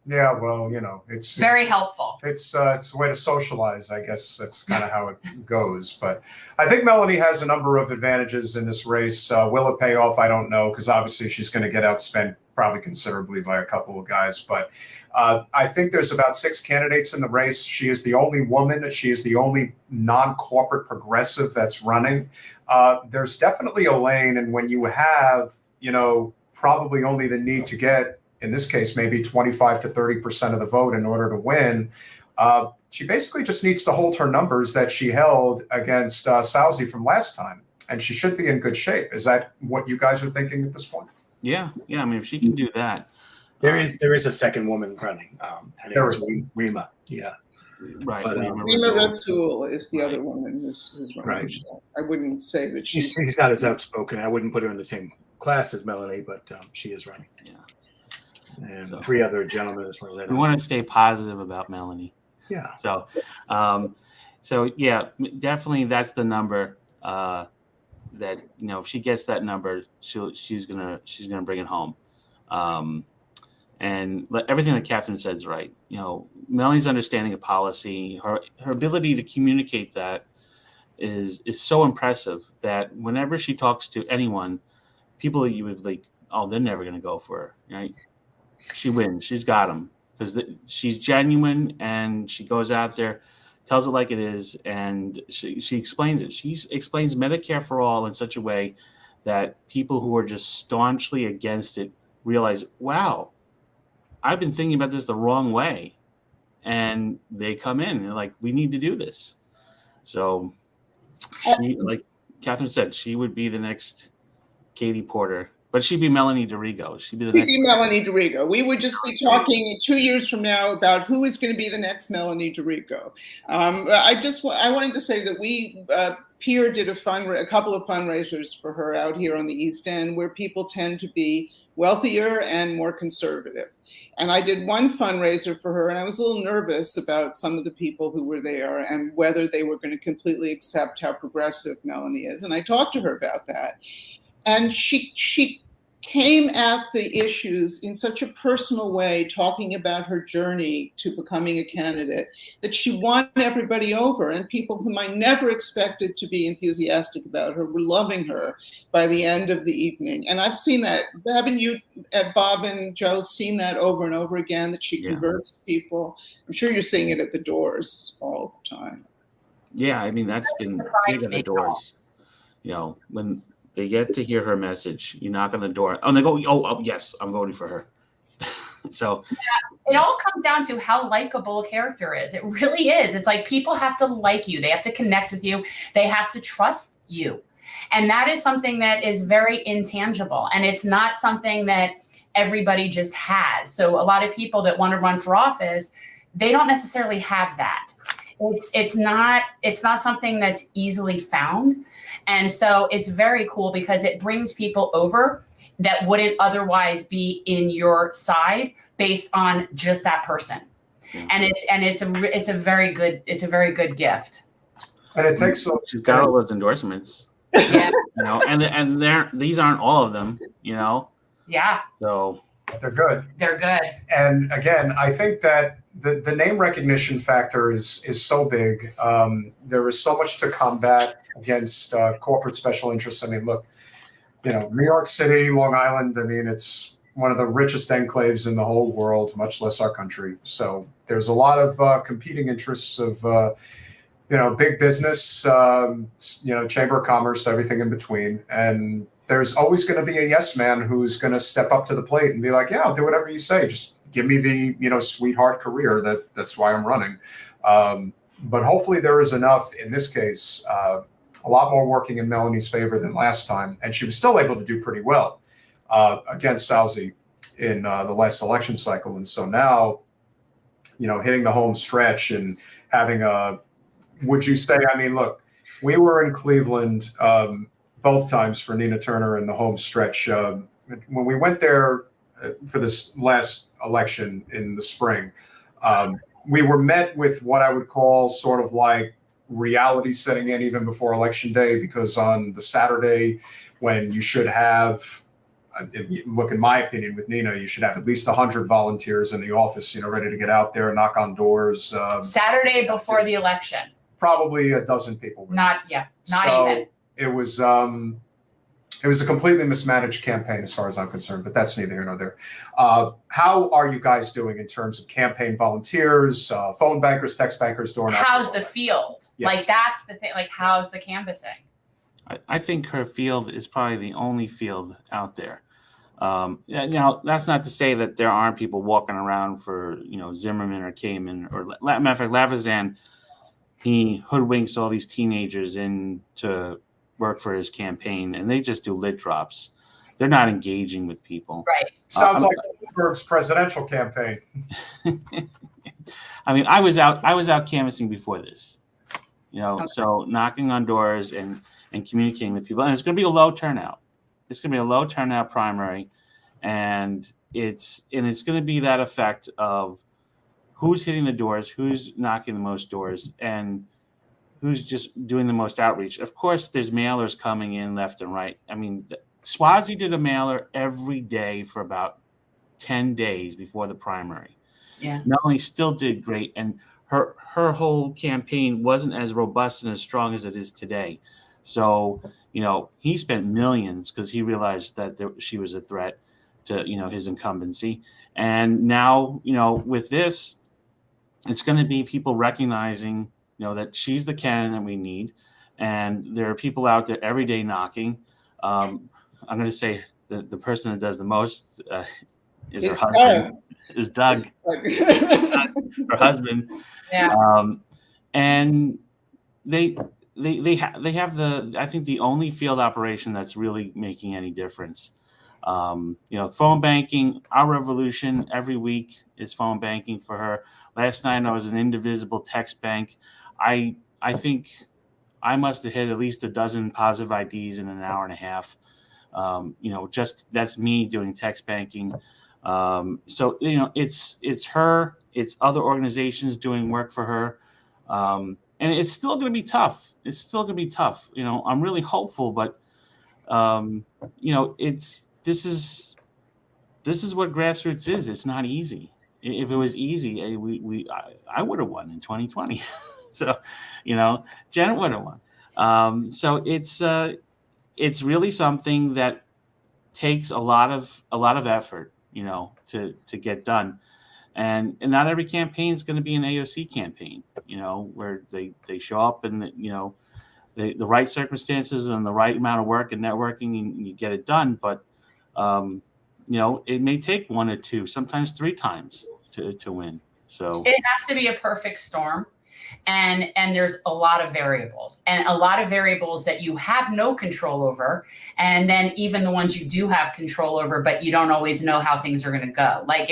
[SPEAKER 1] Yeah, well, it's
[SPEAKER 2] very helpful.
[SPEAKER 1] It's a way to socialize, I guess. That's kind of how it goes. But I think Melanie has a number of advantages in this race. Will it pay off? I don't know, because obviously she's going to get outspent probably considerably by a couple of guys. But I think there's about 6 candidates in the race. She is the only woman. She is the only non-corporate progressive that's running. There's definitely a lane, and when you have, probably only the need to get, in this case, maybe 25 to 30% of the vote in order to win. She basically just needs to hold her numbers that she held against Sousie from last time, and she should be in good shape. Is that what you guys are thinking at this point?
[SPEAKER 6] Yeah. I mean, if she can do that.
[SPEAKER 4] There is a second woman running, and it was Rima. Yeah.
[SPEAKER 6] Right.
[SPEAKER 4] But,
[SPEAKER 5] Rima Rasool is the other woman who's running.
[SPEAKER 4] Right.
[SPEAKER 5] I wouldn't say that
[SPEAKER 4] she's not as outspoken. I wouldn't put her in the same class as Melanie, but she is running.
[SPEAKER 6] Yeah.
[SPEAKER 4] And 3 other gentlemen, as far as I know.
[SPEAKER 6] We want to stay positive about Melanie.
[SPEAKER 4] Yeah.
[SPEAKER 6] So yeah, definitely that's the number. That if she gets that number, she's gonna bring it home. And everything that Catherine said is right. Melanie's understanding of policy, her ability to communicate that is so impressive that whenever she talks to anyone, people you would like, oh, they're never going to go for her, right? She wins. She's got them because she's genuine and she goes out there, tells it like it is, and she explains it. She explains Medicare for all in such a way that people who are just staunchly against it realize, wow, I've been thinking about this the wrong way. And they come in and they're like, we need to do this. So she, like Catherine said, she would be the next Katie Porter, but she'd be Melanie DeRigo. She'd be the next
[SPEAKER 5] Melanie DeRigo. We would just be talking 2 years from now about who is going to be the next Melanie DeRigo. I wanted to say that we, Pierre did a couple of fundraisers for her out here on the East End, where people tend to be wealthier and more conservative. And I did one fundraiser for her, and I was a little nervous about some of the people who were there and whether they were going to completely accept how progressive Melanie is. And I talked to her about that. And she came at the issues in such a personal way, talking about her journey to becoming a candidate, that she won everybody over. And people whom I never expected to be enthusiastic about her were loving her by the end of the evening. And I've seen that. Haven't you, Bob and Joe, seen that over and over again, that she converts people? I'm sure you're seeing it at the doors all the time.
[SPEAKER 6] Yeah, I mean, that's been big at the doors. You know, when they get to hear her message, you knock on the door, and they go, oh yes, I'm voting for her. So
[SPEAKER 2] it all comes down to how likable a character is. It really is. It's like people have to like you. They have to connect with you. They have to trust you. And that is something that is very intangible. And it's not something that everybody just has. So a lot of people that want to run for office, they don't necessarily have that. It's not something that's easily found. And so it's very cool because it brings people over that wouldn't otherwise be in your side based on just that person. And it's a very good gift.
[SPEAKER 1] And it takes so
[SPEAKER 6] she's got all those endorsements.
[SPEAKER 2] Yeah.
[SPEAKER 6] You know, and these aren't all of them, you know.
[SPEAKER 2] Yeah.
[SPEAKER 6] So
[SPEAKER 1] they're good.
[SPEAKER 2] They're good.
[SPEAKER 1] And again, I think that the name recognition factor is so big. There is so much to combat against corporate special interests. I mean, look, you know, New York City, Long Island, I mean, it's one of the richest enclaves in the whole world, much less our country. So there's a lot of competing interests of, you know, big business, you know, Chamber of Commerce, everything in between. And there's always going to be a yes man who's going to step up to the plate and be like, yeah, I'll do whatever you say. Just give me the, you know, sweetheart career. That's why I'm running. But hopefully there is enough in this case, a lot more working in Melanie's favor than last time. And she was still able to do pretty well against Salzi in the last election cycle. And so now, you know, hitting the home stretch and having would you say, I mean, look, we were in Cleveland both times for Nina Turner in the home stretch. When we went there for this last election in the spring, we were met with what I would call sort of like reality setting in even before election day, because on the Saturday when you should have, look, in my opinion, with Nina, you should have at least 100 volunteers in the office, you know, ready to get out there and knock on doors.
[SPEAKER 2] Saturday before the election.
[SPEAKER 1] Probably a dozen people.
[SPEAKER 2] Not even.
[SPEAKER 1] It was a completely mismanaged campaign as far as I'm concerned, but that's neither here nor there. How are you guys doing in terms of campaign volunteers, phone bankers, text bankers, door knockers?
[SPEAKER 2] How's the field? Yeah. Like, that's the thing. Like, how's the canvassing?
[SPEAKER 6] I think her field is probably the only field out there. Now, that's not to say that there aren't people walking around for, you know, Zimmerman or Kamen or, matter of fact, Lavazan. He hoodwinks all these teenagers in to work for his campaign, and they just do lit drops. They're not engaging with people.
[SPEAKER 2] Right.
[SPEAKER 1] Sounds like Bloomberg's presidential campaign.
[SPEAKER 6] I mean, I was out canvassing before this, you know, so knocking on doors and communicating with people, and it's going to be a low turnout. It's going to be a low turnout primary, and it's going to be that effect of who's hitting the doors, who's knocking the most doors, and who's just doing the most outreach. Of course, there's mailers coming in left and right. I mean, Swazi did a mailer every day for about 10 days before the primary.
[SPEAKER 2] Yeah.
[SPEAKER 6] Melanie still did great, and her whole campaign wasn't as robust and as strong as it is today. So, you know, he spent millions because he realized that she was a threat to, you know, his incumbency. And now, you know, with this, it's going to be people recognizing, you know, that she's the candidate that we need. And there are people out there every day knocking. I'm going to say the person that does the most is her
[SPEAKER 5] It's
[SPEAKER 6] husband. Is Doug, her husband.
[SPEAKER 2] Yeah.
[SPEAKER 6] And they have I think the only field operation that's really making any difference. Phone banking, our revolution every week is phone banking for her. Last night I was an indivisible text bank. I think I must have hit at least a dozen positive IDs in an hour and a half. Just that's me doing text banking. So it's her, it's other organizations doing work for her. And it's still going to be tough. I'm really hopeful, but this is what grassroots is. It's not easy. If it was easy, I would have won in 2020. So, Janet would have won. So it's really something that takes a lot of effort, to get done. And not every campaign is going to be an AOC campaign, where they show up and, the right circumstances and the right amount of work and networking and you get it done. But, it may take one or two, sometimes three times to win. So
[SPEAKER 2] it has to be a perfect storm. And there's a lot of variables that you have no control over. And then even the ones you do have control over, but you don't always know how things are going to go. Like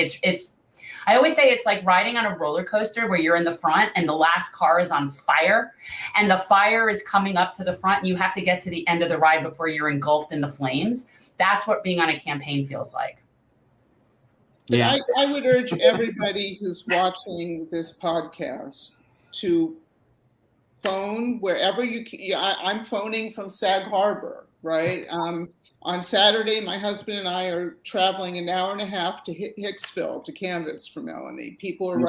[SPEAKER 2] I always say it's like riding on a roller coaster where you're in the front and the last car is on fire and the fire is coming up to the front and you have to get to the end of the ride before you're engulfed in the flames. That's what being on a campaign feels like.
[SPEAKER 6] Yeah.
[SPEAKER 5] I would urge everybody who's watching this podcast to phone wherever I'm phoning from Sag Harbor, right? On Saturday, my husband and I are traveling an hour and a half to Hicksville to canvass for Melanie. People are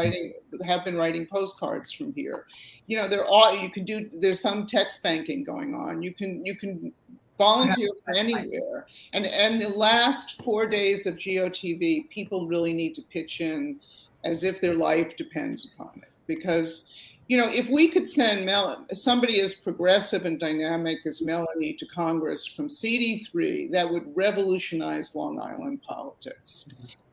[SPEAKER 5] have been writing postcards from here. There's some text banking going on. You can volunteer for anywhere. And the last 4 days of GOTV, people really need to pitch in as if their life depends upon it. Because if we could send somebody as progressive and dynamic as Melanie to Congress from CD3, that would revolutionize Long Island politics.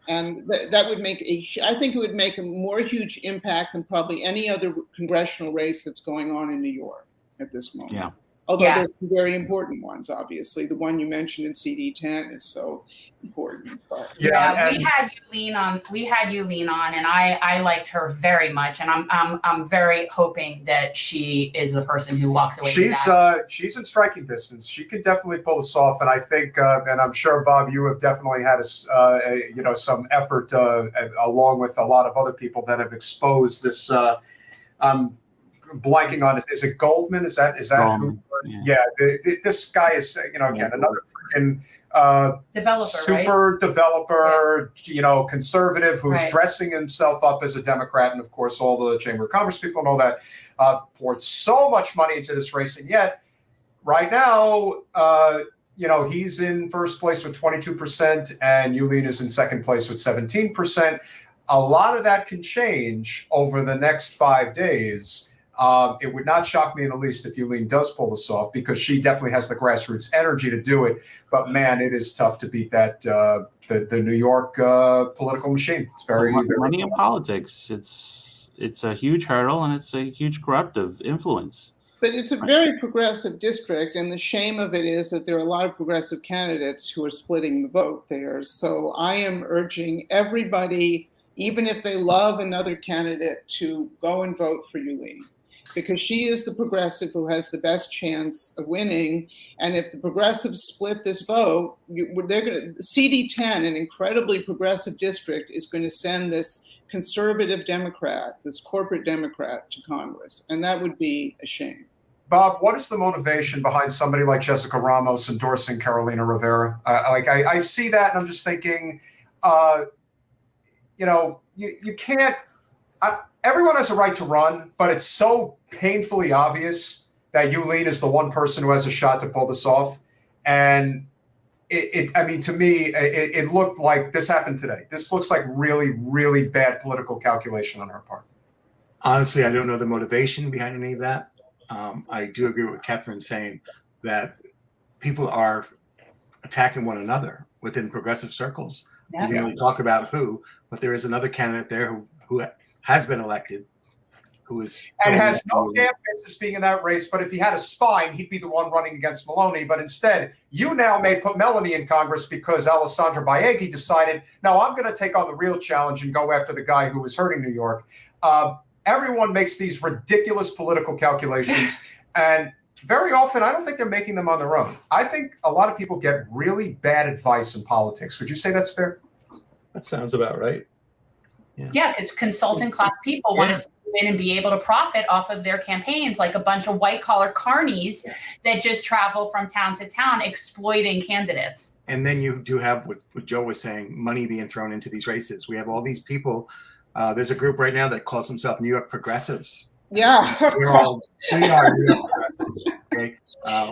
[SPEAKER 5] And that would I think it would make a more huge impact than probably any other congressional race that's going on in New York at this moment.
[SPEAKER 6] Yeah.
[SPEAKER 5] Although there's some very important ones, obviously. The one you mentioned in CD10 is so important. But.
[SPEAKER 2] We had you lean on, and I liked her very much, and I'm very hoping that she is the person who walks away.
[SPEAKER 1] She's in striking distance. She can definitely pull this off, and I think, and I'm sure Bob, you have definitely had some effort along with a lot of other people that have exposed this. Blanking on is it Goldman? Is that who? Yeah, this guy is again another freaking
[SPEAKER 2] developer,
[SPEAKER 1] super developer, conservative who's dressing himself up as a Democrat, and of course all the Chamber of Commerce people and all that poured so much money into this race, and yet right now he's in first place with 22%, and Yulin is in second place with 17%. A lot of that can change over the next 5 days. It would not shock me in the least if Yulin does pull this off, because she definitely has the grassroots energy to do it. But man, it is tough to beat that the New York political machine. It's very
[SPEAKER 6] money in politics. It's a huge hurdle and it's a huge corruptive influence.
[SPEAKER 5] But it's a very progressive district, and the shame of it is that there are a lot of progressive candidates who are splitting the vote there. So I am urging everybody, even if they love another candidate, to go and vote for Yulin, because she is the progressive who has the best chance of winning. And if the progressives split this vote, CD10, an incredibly progressive district, is going to send this conservative Democrat, this corporate Democrat, to Congress. And that would be a shame.
[SPEAKER 1] Bob, what is the motivation behind somebody like Jessica Ramos endorsing Carolina Rivera? I see that and I'm just thinking, you can't. Everyone has a right to run, but it's so painfully obvious that Yulin is the one person who has a shot to pull this off. And to me, it looked like this happened today. This looks like really, really bad political calculation on her part.
[SPEAKER 4] Honestly, I don't know the motivation behind any of that. I do agree with Catherine saying that people are attacking one another within progressive circles.
[SPEAKER 2] Yeah.
[SPEAKER 4] We can only talk about who, but there is another candidate there who has been elected, who is
[SPEAKER 1] and has no damn business being in that race. But if he had a spine, he'd be the one running against Maloney. But instead, you now may put Melanie in Congress because Alessandra Baeghi decided, no, I'm going to take on the real challenge and go after the guy who is hurting New York. Everyone makes these ridiculous political calculations, and very often, I don't think they're making them on their own. I think a lot of people get really bad advice in politics. Would you say that's fair?
[SPEAKER 4] That sounds about right.
[SPEAKER 2] Yeah, because consultant class people want to swoop in and be able to profit off of their campaigns, like a bunch of white collar carnies that just travel from town to town exploiting candidates.
[SPEAKER 4] And then you do have what Joe was saying, money being thrown into these races. We have all these people. There's a group right now that calls themselves New York Progressives.
[SPEAKER 5] Yeah.
[SPEAKER 4] we are New York Progressives, okay?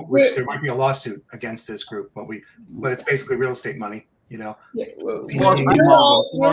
[SPEAKER 4] Which there might be a lawsuit against this group, but it's basically real estate money.
[SPEAKER 5] We're
[SPEAKER 6] We're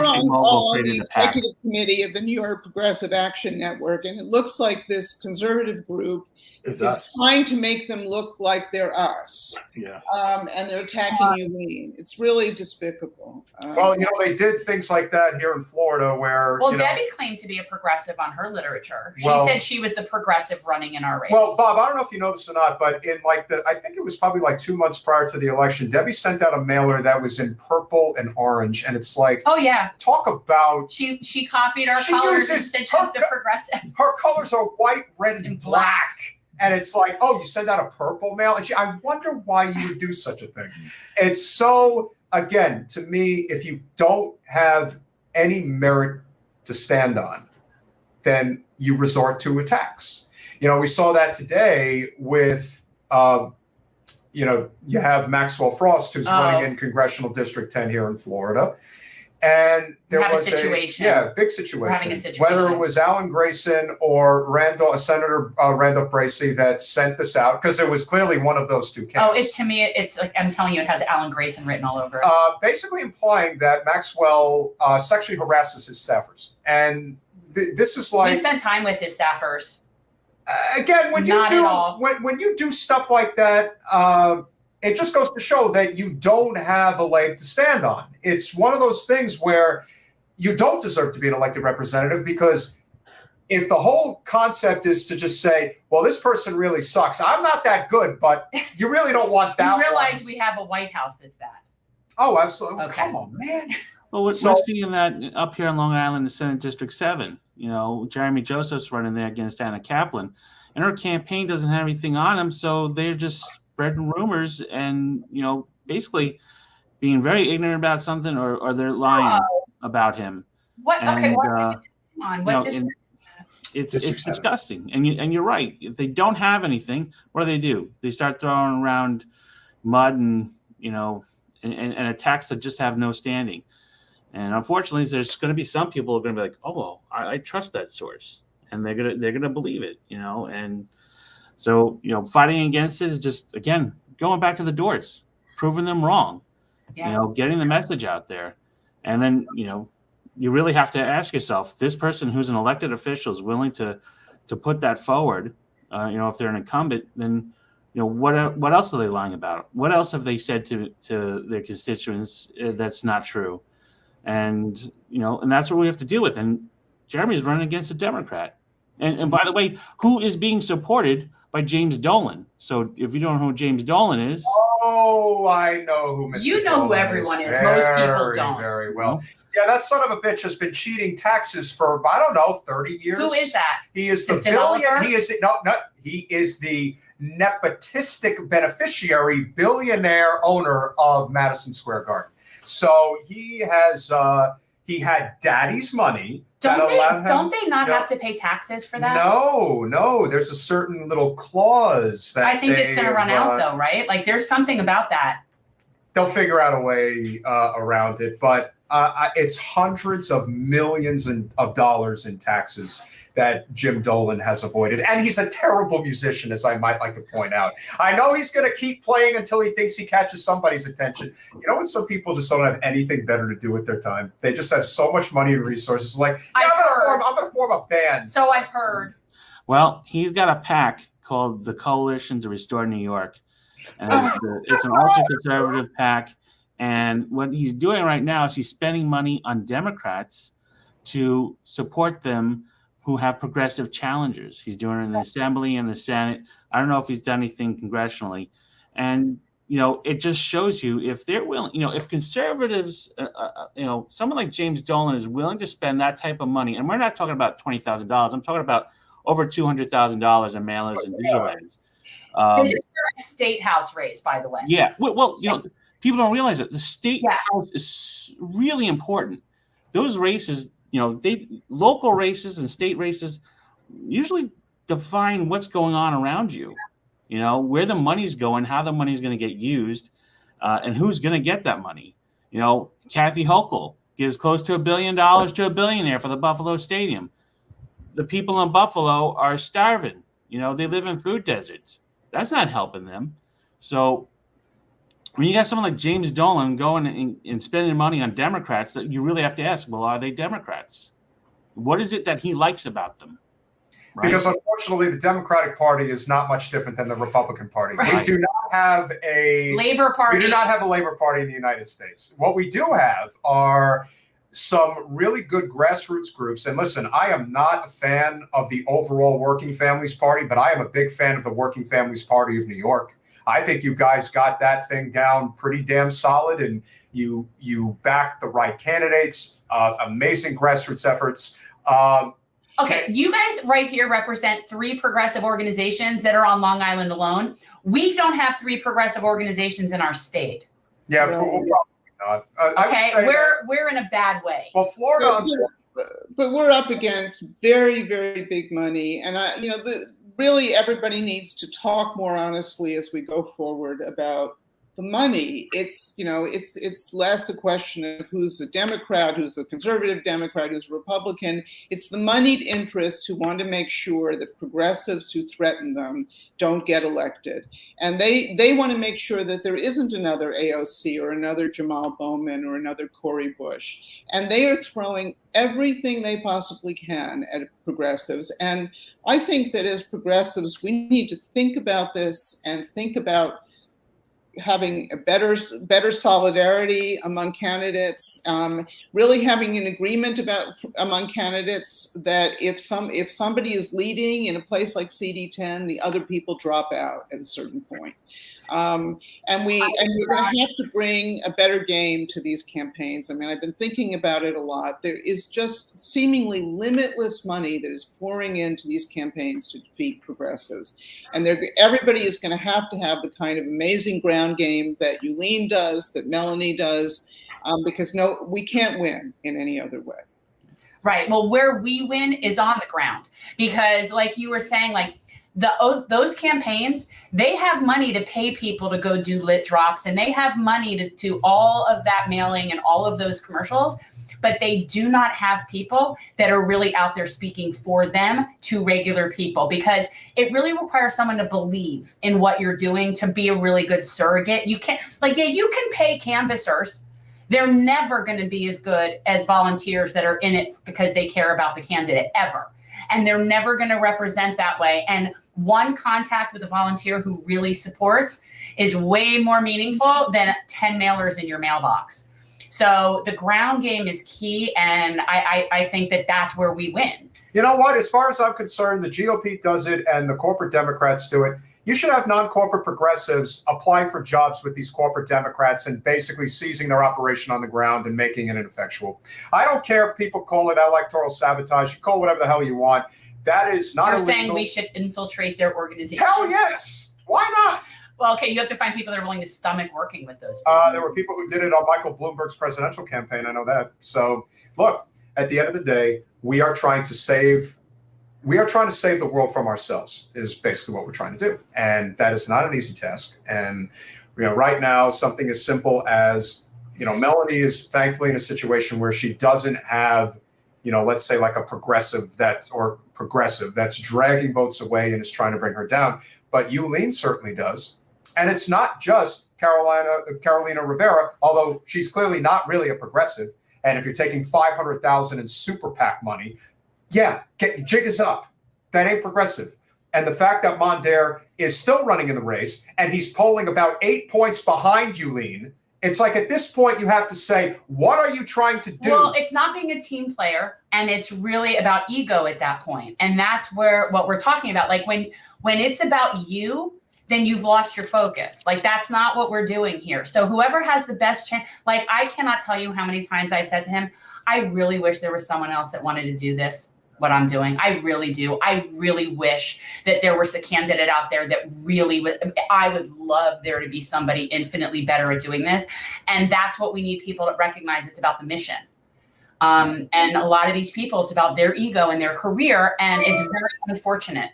[SPEAKER 5] on the executive committee of the New York Progressive Action Network, and it looks like this conservative group is trying to make them look like they're us.
[SPEAKER 4] Yeah.
[SPEAKER 5] And they're attacking you lean. It's really despicable.
[SPEAKER 1] Well, they did things like that here in Florida where...
[SPEAKER 2] Well, Debbie claimed to be a progressive on her literature. She said she was the progressive running in our race.
[SPEAKER 1] Well, Bob, I don't know if you know this or not, but in I think it was probably like 2 months prior to the election, Debbie sent out a mailer that was in purple and orange. And it's like,
[SPEAKER 2] oh, yeah.
[SPEAKER 1] Talk about...
[SPEAKER 2] She copied our colors and said she's the progressive.
[SPEAKER 1] Her colors are white, red, and black. And it's like, oh, you send out a purple mail? And I wonder why you would do such a thing. It's so, again, to me, if you don't have any merit to stand on, then you resort to attacks. We saw that today with, you have Maxwell Frost, who's running in Congressional District 10 here in Florida. And there was
[SPEAKER 2] a situation.
[SPEAKER 1] Big situation.
[SPEAKER 2] We're having a situation.
[SPEAKER 1] Whether it was Alan Grayson or Senator Randolph Bracey that sent this out, because it was clearly one of those two candidates.
[SPEAKER 2] It's like, I'm telling you, it has Alan Grayson written all over it.
[SPEAKER 1] Basically implying that Maxwell sexually harasses his staffers. And this is like...
[SPEAKER 2] He spent time with his staffers.
[SPEAKER 1] Again, when you do stuff like that, it just goes to show that you don't have a leg to stand on. It's one of those things where you don't deserve to be an elected representative, because if the whole concept is to just say, well, this person really sucks, I'm not that good, but you really don't want that.
[SPEAKER 2] You realize we have a White House that's that.
[SPEAKER 1] Oh, absolutely.
[SPEAKER 2] Okay.
[SPEAKER 1] Come on, man.
[SPEAKER 6] Well, we're seeing that up here in Long Island in Senate District 7. Jeremy Joseph's running there against Anna Kaplan, and her campaign doesn't have anything on him, so they're just spreading rumors and, basically being very ignorant about something, or they're lying about him.
[SPEAKER 2] What?
[SPEAKER 6] And,
[SPEAKER 2] okay, what? On what district?
[SPEAKER 6] It's disgusting. And you're right. If they don't have anything, what do? They start throwing around mud and attacks that just have no standing. And unfortunately, there's going to be some people who are going to be like, oh, well, I trust that source, and they're gonna believe it, and so fighting against it is just, again, going back to the doors, proving them wrong, getting the message out there, and then you really have to ask yourself, this person who's an elected official is willing to put that forward, if they're an incumbent, then what else are they lying about? What else have they said to their constituents that's not true? And and that's what we have to deal with. And Jeremy's running against a Democrat. And by the way, who is being supported by James Dolan? So if you don't know who James Dolan is,
[SPEAKER 1] oh, I know who Mr.
[SPEAKER 2] You know
[SPEAKER 1] Dolan
[SPEAKER 2] who everyone is.
[SPEAKER 1] Very,
[SPEAKER 2] most people don't.
[SPEAKER 1] Very well. Yeah, that son of a bitch has been cheating taxes for 30 years.
[SPEAKER 2] Who is that?
[SPEAKER 1] He is the billion. He is the nepotistic beneficiary, billionaire owner of Madison Square Garden. So he had daddy's money.
[SPEAKER 2] Don't they not have to pay taxes for that?
[SPEAKER 1] No. There's a certain little clause that
[SPEAKER 2] I think it's going to run out, though, right? Like, there's something about that.
[SPEAKER 1] They'll figure out a way around it, but it's hundreds of millions of dollars in taxes that Jim Dolan has avoided. And he's a terrible musician, as I might like to point out. I know he's going to keep playing until he thinks he catches somebody's attention. When some people just don't have anything better to do with their time? They just have so much money and resources. Like, I'm going to form a band.
[SPEAKER 2] So I've heard.
[SPEAKER 6] Well, he's got a PAC called the Coalition to Restore New York. and it's an ultra-conservative PAC. And what he's doing right now is he's spending money on Democrats to support them who have progressive challengers. He's doing it in the Assembly and the Senate. I don't know if he's done anything congressionally. And, it just shows you if they're willing, if conservatives, someone like James Dolan is willing to spend that type of money, and we're not talking about $20,000. I'm talking about over $200,000 in mailers and digital ads.
[SPEAKER 2] This is for a state house race, by the way.
[SPEAKER 6] Yeah. Well, people don't realize that the state house is really important. Those races, local races and state races usually define what's going on around you, where the money's going, how the money's going to get used, and who's going to get that money. Kathy Hochul gives close to $1 billion to a billionaire for the Buffalo Stadium. The people in Buffalo are starving. They live in food deserts. That's not helping them. So when you got someone like James Dolan going and spending money on Democrats, that you really have to ask, well, are they Democrats? What is it that he likes about them? Right?
[SPEAKER 1] Because unfortunately, the Democratic Party is not much different than the Republican Party.
[SPEAKER 2] Right.
[SPEAKER 1] We do not have a
[SPEAKER 2] Labor Party.
[SPEAKER 1] We do not have a Labor Party in the United States. What we do have are some really good grassroots groups. And listen, I am not a fan of the overall Working Families Party, but I am a big fan of the Working Families Party of New York. I think you guys got that thing down pretty damn solid, and you back the right candidates, amazing grassroots efforts.
[SPEAKER 2] Okay, you guys right here represent 3 progressive organizations that are on Long Island alone. We don't have 3 progressive organizations in our state.
[SPEAKER 1] Yeah, we'll probably not.
[SPEAKER 2] Okay, we're in a bad way.
[SPEAKER 1] Well, Florida,
[SPEAKER 5] but we're up against very, very big money, and really everybody needs to talk more honestly as we go forward about the money. It's less a question of who's a Democrat, who's a conservative Democrat, who's a Republican. It's the moneyed interests who want to make sure that progressives who threaten them don't get elected. And they want to make sure that there isn't another AOC or another Jamal Bowman or another Cori Bush. And they are throwing everything they possibly can at progressives. And I think that as progressives, we need to think about this and think about having a better solidarity among candidates, really having an agreement among candidates that if somebody is leading in a place like CD10, the other people drop out at a certain point. And we're going to have to bring a better game to these campaigns. I mean, I've been thinking about it a lot. There is just seemingly limitless money that is pouring into these campaigns to defeat progressives. And everybody is going to have the kind of amazing ground game that Yulene does, that Melanie does, because we can't win in any other way.
[SPEAKER 2] Right. Well, where we win is on the ground, because like you were saying, those campaigns, they have money to pay people to go do lit drops, and they have money to do all of that mailing and all of those commercials, but they do not have people that are really out there speaking for them to regular people, because it really requires someone to believe in what you're doing to be a really good surrogate. You can pay canvassers. They're never going to be as good as volunteers that are in it because they care about the candidate ever. And they're never going to represent that way. And one contact with a volunteer who really supports is way more meaningful than 10 mailers in your mailbox. So the ground game is key. And I think that that's where we win.
[SPEAKER 1] You know what? As far as I'm concerned, the GOP does it and the corporate Democrats do it. You should have non-corporate progressives applying for jobs with these corporate Democrats and basically seizing their operation on the ground and making it ineffectual. I don't care if people call it electoral sabotage. You call it whatever the hell you want. That is not illegal.
[SPEAKER 2] You're saying we should infiltrate their organization?
[SPEAKER 1] Hell yes. Why not?
[SPEAKER 2] Well, okay, you have to find people that are willing to stomach working with those people.
[SPEAKER 1] There were people who did it on Michael Bloomberg's presidential campaign. I know that. So, look, at the end of the day, we are trying to save the world from ourselves is basically what we're trying to do. And that is not an easy task. And, right now, something as simple as, Melanie is thankfully in a situation where she doesn't have, let's say like a progressive that's dragging votes away and is trying to bring her down. But Yulene certainly does. And it's not just Carolina Rivera, although she's clearly not really a progressive. And if you're taking $500,000 in super PAC money, yeah, jig is up. That ain't progressive. And the fact that Mondaire is still running in the race and he's polling about 8 points behind Yulene, it's like at this point you have to say, what are you trying to do?
[SPEAKER 2] Well, it's not being a team player, and it's really about ego at that point. And that's where what we're talking about. Like when it's about you, then you've lost your focus. Like that's not what we're doing here. So whoever has the best chance, like I cannot tell you how many times I've said to him, I really wish there was someone else that wanted to do this, what I'm doing. I really do. I really wish that there was a candidate out there that really would, I would love there to be somebody infinitely better at doing this. And that's what we need people to recognize. It's about the mission. And a lot of these people, it's about their ego and their career. And it's very unfortunate.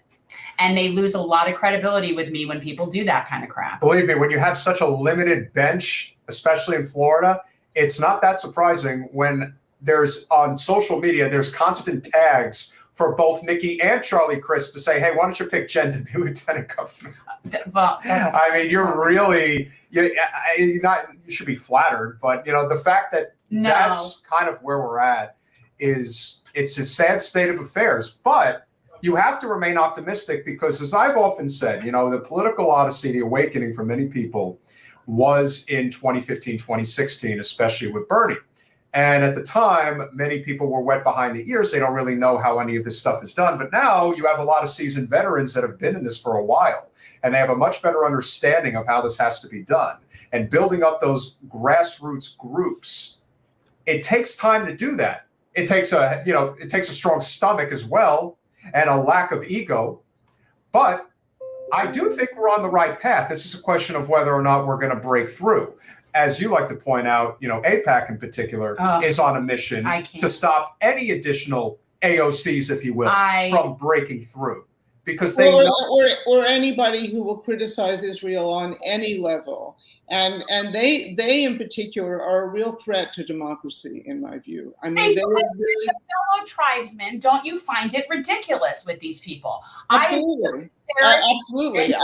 [SPEAKER 2] And they lose a lot of credibility with me when people do that kind of crap.
[SPEAKER 1] Believe me, when you have such a limited bench, especially in Florida, it's not that surprising when there's on social media, there's constant tags for both Nikki and Charlie Crist to say, hey, why don't you pick Jen to be lieutenant governor?
[SPEAKER 2] Well,
[SPEAKER 1] I mean, you're really, you should be flattered, but the fact that that's kind of where we're at it's a sad state of affairs, but you have to remain optimistic because, as I've often said, the political odyssey, the awakening for many people was in 2015, 2016, especially with Bernie. And at the time, many people were wet behind the ears. They don't really know how any of this stuff is done. But now you have a lot of seasoned veterans that have been in this for a while, and they have a much better understanding of how this has to be done. And building up those grassroots groups, it takes time to do that. It takes a strong stomach as well, and a lack of ego. But I do think we're on the right path. This is a question of whether or not we're going to break through. As you like to point out, AIPAC in particular is on a mission to stop any additional AOCs, if you will, from breaking through. Because they
[SPEAKER 5] or anybody who will criticize Israel on any level. And they in particular are a real threat to democracy, in my view. I mean, they were really
[SPEAKER 2] fellow tribesmen. Don't you find it ridiculous with these people?
[SPEAKER 5] Absolutely. Absolutely.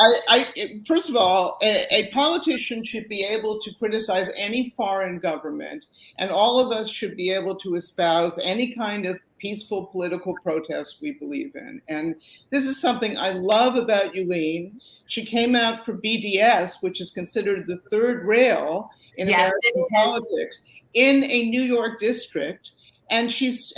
[SPEAKER 5] First of all, a politician should be able to criticize any foreign government, and all of us should be able to espouse any kind of peaceful political protest we believe in. And this is something I love about Yulene. She came out for BDS, which is considered the third rail in American politics, in a New York district. And she's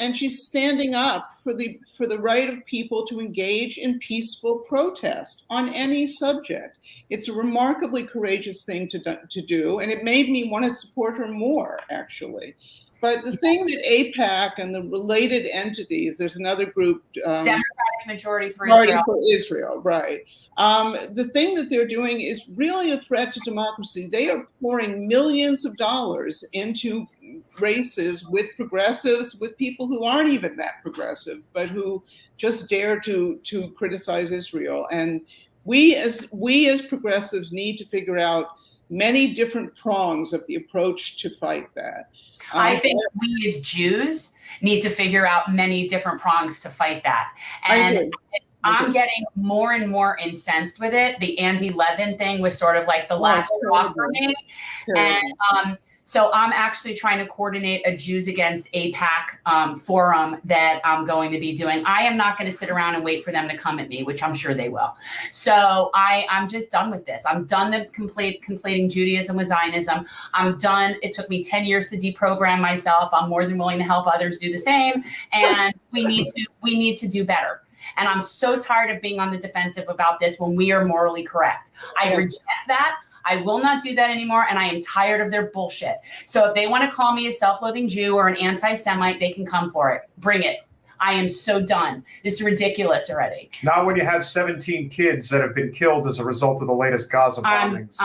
[SPEAKER 5] standing up for the right of people to engage in peaceful protest on any subject. It's a remarkably courageous thing to do, and it made me want to support her more, actually. But the thing that AIPAC and the related entities, there's another group,
[SPEAKER 2] Democratic Majority for
[SPEAKER 5] Israel, right? The thing that they're doing is really a threat to democracy. They are pouring millions of dollars into races with progressives, with people who aren't even that progressive, but who just dare to criticize Israel. And we as progressives need to figure out many different prongs of the approach to fight that.
[SPEAKER 2] I think we as Jews need to figure out many different prongs to fight that. And I'm getting more and more incensed with it. The Andy Levin thing was sort of like the last straw for me. And so I'm actually trying to coordinate a Jews Against AIPAC forum that I'm going to be doing. I am not going to sit around and wait for them to come at me, which I'm sure they will. So I'm just done with this. I'm done the conflating Judaism with Zionism. I'm done. It took me 10 years to deprogram myself. I'm more than willing to help others do the same. And we need to do better. And I'm so tired of being on the defensive about this when we are morally correct. I reject that. I will not do that anymore, and I am tired of their bullshit. So if they want to call me a self-loathing Jew or an anti-Semite, they can come for it. Bring it. I am so done. This is ridiculous already.
[SPEAKER 1] Not when you have 17 kids that have been killed as a result of the latest Gaza bombings.